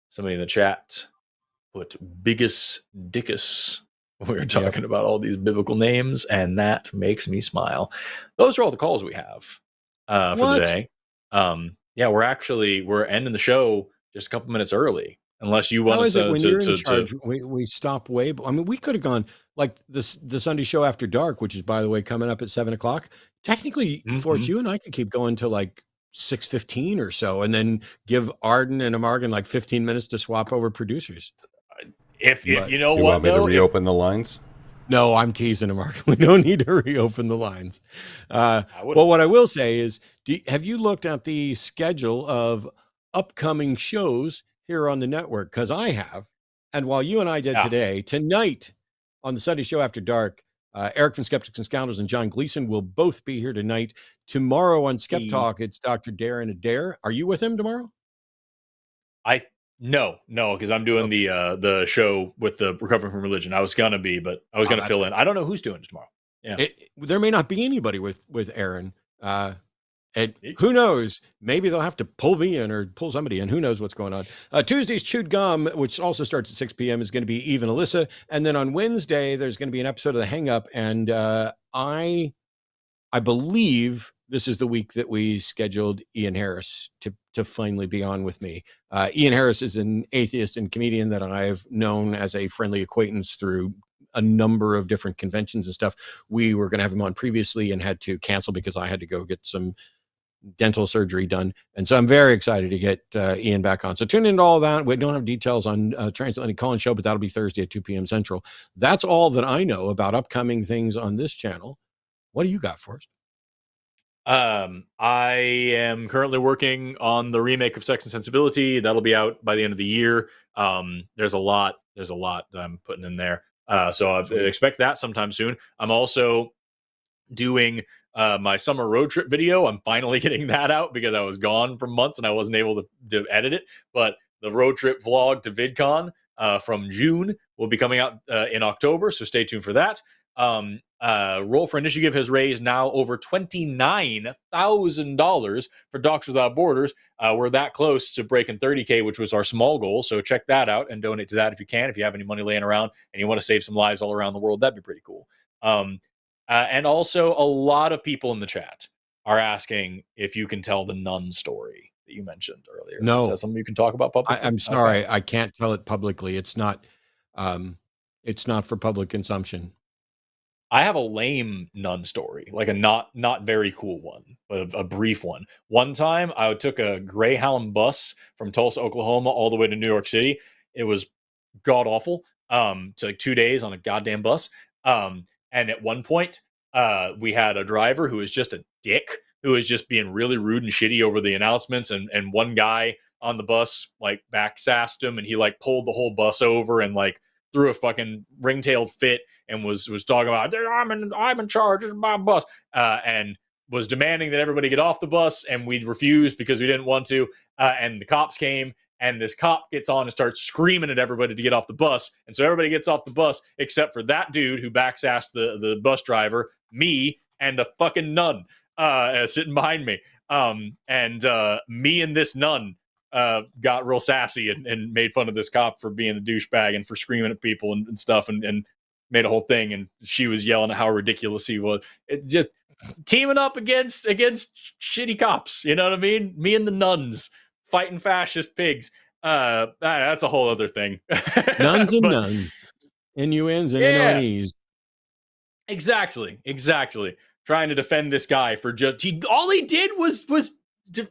Somebody in the chat put Biggest Dickus. We were talking about all these biblical names, and that makes me smile. Those are all the calls we have for the day. We're ending the show just a couple minutes early, unless you want to. When you're in charge, we stop way. I mean, we could have gone like the Sunday show after dark, which is, by the way, coming up at 7:00. Technically, Forrest, you and I could keep going to like 6:15 or so, and then give Arden and Amargan like 15 minutes to swap over producers. If you know you what, want me to reopen the lines? No, I'm teasing Amargan. We don't need to reopen the lines. Well, what I will say is, have you looked at the schedule of upcoming shows here on the network? Because I have. And while you and I did today, tonight on the Sunday show after dark, Eric from Skeptics and Scoundrels and John Gleason will both be here tonight. Tomorrow on Skeptalk, it's Dr. Adair and Adair. Are you with him tomorrow? No, because I'm doing the show with the Recovering from Religion. I was gonna be, but I was gonna fill in. I don't know who's doing it tomorrow. Yeah, there may not be anybody with Aaron. And who knows? Maybe they'll have to pull me in or pull somebody in. Who knows what's going on? Tuesday's Chewed Gum, which also starts at 6 p.m., is going to be Eve and Alyssa. And then on Wednesday, there's going to be an episode of The Hang Up. And I believe this is the week that we scheduled Ian Harris to finally be on with me. Ian Harris is an atheist and comedian that I've known as a friendly acquaintance through a number of different conventions and stuff. We were going to have him on previously and had to cancel because I had to go get some dental surgery done. And so I'm very excited to get Ian back on. So tune into all that. We don't have details on Transatlantic Call-In Show, but that'll be Thursday at 2 p.m. Central. That's all that I know about upcoming things on this channel. What do you got for us? I am currently working on the remake of Sex and Sensibility. That'll be out by the end of the year. There's a lot that I'm putting in there. So I expect that sometime soon. I'm also doing my summer road trip video. I'm finally getting that out because I was gone for months and I wasn't able to edit it. But the road trip vlog to VidCon from June will be coming out in October. So stay tuned for that. Roll for Initiative has raised now over $29,000 for Doctors Without Borders. We're that close to breaking 30K, which was our small goal. So check that out and donate to that if you can. If you have any money laying around and you want to save some lives all around the world, that'd be pretty cool. And also, a lot of people in the chat are asking if you can tell the nun story that you mentioned earlier. No. Is that something you can talk about publicly? I'm sorry. Okay. I can't tell it publicly. It's not for public consumption. I have a lame nun story, like a not very cool one, but a brief one. One time, I took a Greyhound bus from Tulsa, Oklahoma, all the way to New York City. It was god awful. It's like 2 days on a goddamn bus. And at one point, we had a driver who was just a dick, who was just being really rude and shitty over the announcements. And one guy on the bus like backsassed him, and he like pulled the whole bus over and like threw a fucking ring-tailed fit and was talking about, I'm in charge, it's my bus, and was demanding that everybody get off the bus, and we refused because we didn't want to. And the cops came and this cop gets on and starts screaming at everybody to get off the bus. And so everybody gets off the bus except for that dude who backs-assed the bus driver, me, and a fucking nun sitting behind me. And me and this nun got real sassy and made fun of this cop for being a douchebag and for screaming at people and stuff and made a whole thing. And she was yelling at how ridiculous he was. It just teaming up against shitty cops. You know what I mean? Me and the nuns fighting fascist pigs. That's a whole other thing. Nuns and nuns. N-U-Ns and N-O-N-Es. Exactly. Trying to defend this guy for all he did was to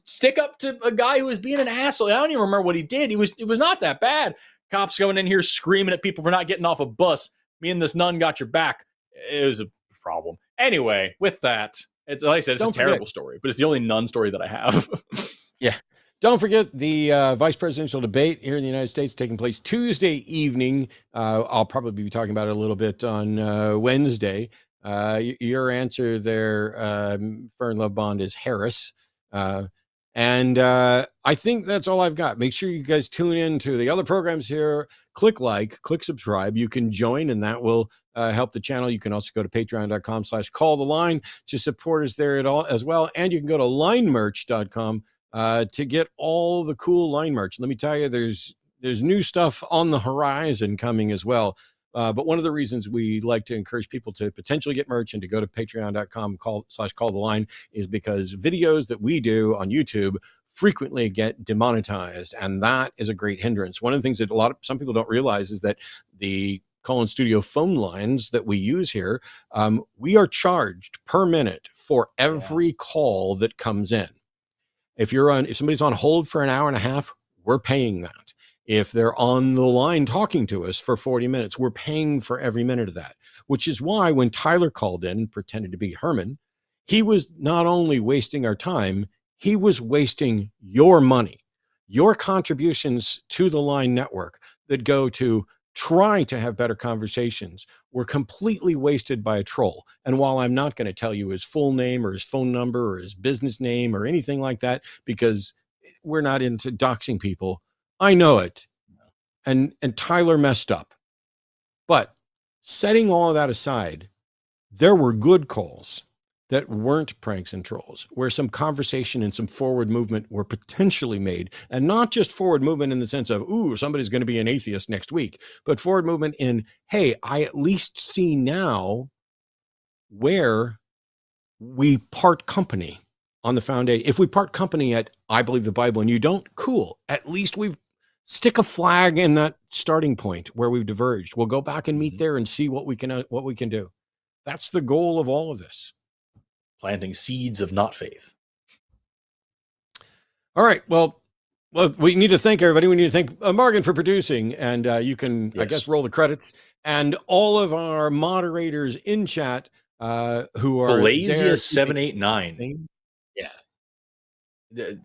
stick up to a guy who was being an asshole. I don't even remember what he did. It was not that bad. Cops going in here screaming at people for not getting off a bus. Me and this nun got your back. It was a problem. Anyway, with that, it's like I said, it's a terrible story, but it's the only nun story that I have. Yeah. Don't forget the vice presidential debate here in the United States taking place Tuesday evening. I'll probably be talking about it a little bit on Wednesday. Your answer there, Fern Lovebond, is Harris. And I think that's all I've got. Make sure you guys tune in to the other programs here. Click like, click subscribe. You can join, and that will help the channel. You can also go to patreon.com/calltheline to support us there as well. And you can go to linemerch.com to get all the cool line merch. Let me tell you, there's new stuff on the horizon coming as well. But one of the reasons we like to encourage people to potentially get merch and to go to patreon.com/calltheline is because videos that we do on YouTube frequently get demonetized, and that is a great hindrance. One of the things that some people don't realize is that the Call-In Studio phone lines that we use here, we are charged per minute for every call that comes in. If somebody's on hold for an hour and a half, we're paying that. If they're on the line talking to us for 40 minutes, we're paying for every minute of that, which is why when Tyler called in, pretended to be Herman, he was not only wasting our time, he was wasting your money, your contributions to the Line Network that go to try to have better conversations were completely wasted by a troll. And while I'm not going to tell you his full name or his phone number or his business name or anything like that, because we're not into doxing people, I know it. And Tyler messed up. But setting all of that aside, there were good calls that weren't pranks and trolls, where some conversation and some forward movement were potentially made. And not just forward movement in the sense of, ooh, somebody's going to be an atheist next week, but forward movement in, hey, I at least see now where we part company on the foundation. If we part company at, I believe the Bible and you don't, cool. At least we've stick a flag in that starting point where we've diverged. We'll go back and meet there and see what we can do. That's the goal of all of this. Planting seeds of not faith. All right. Well, we need to thank everybody. We need to thank Morgan for producing, and you can, I guess, roll the credits. And all of our moderators in chat who are Galazius789. Yeah.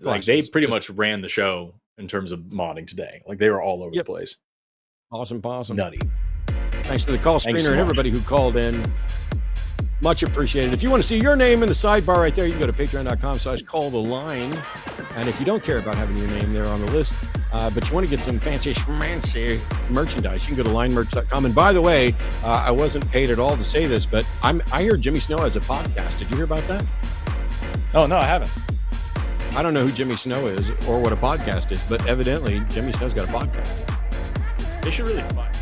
Like they pretty much ran the show in terms of modding today. Like they were all over the place. Awesome. Nutty. Thanks to the call screener and everybody who called in. Much appreciated. If you want to see your name in the sidebar right there, you can go to patreon.com/calltheline. And if you don't care about having your name there on the list, but you want to get some fancy schmancy merchandise, you can go to linemerch.com. And by the way, I wasn't paid at all to say this, but I hear Jimmy Snow has a podcast. Did you hear about that? Oh, no, I haven't. I don't know who Jimmy Snow is or what a podcast is, but evidently Jimmy Snow's got a podcast. They should really find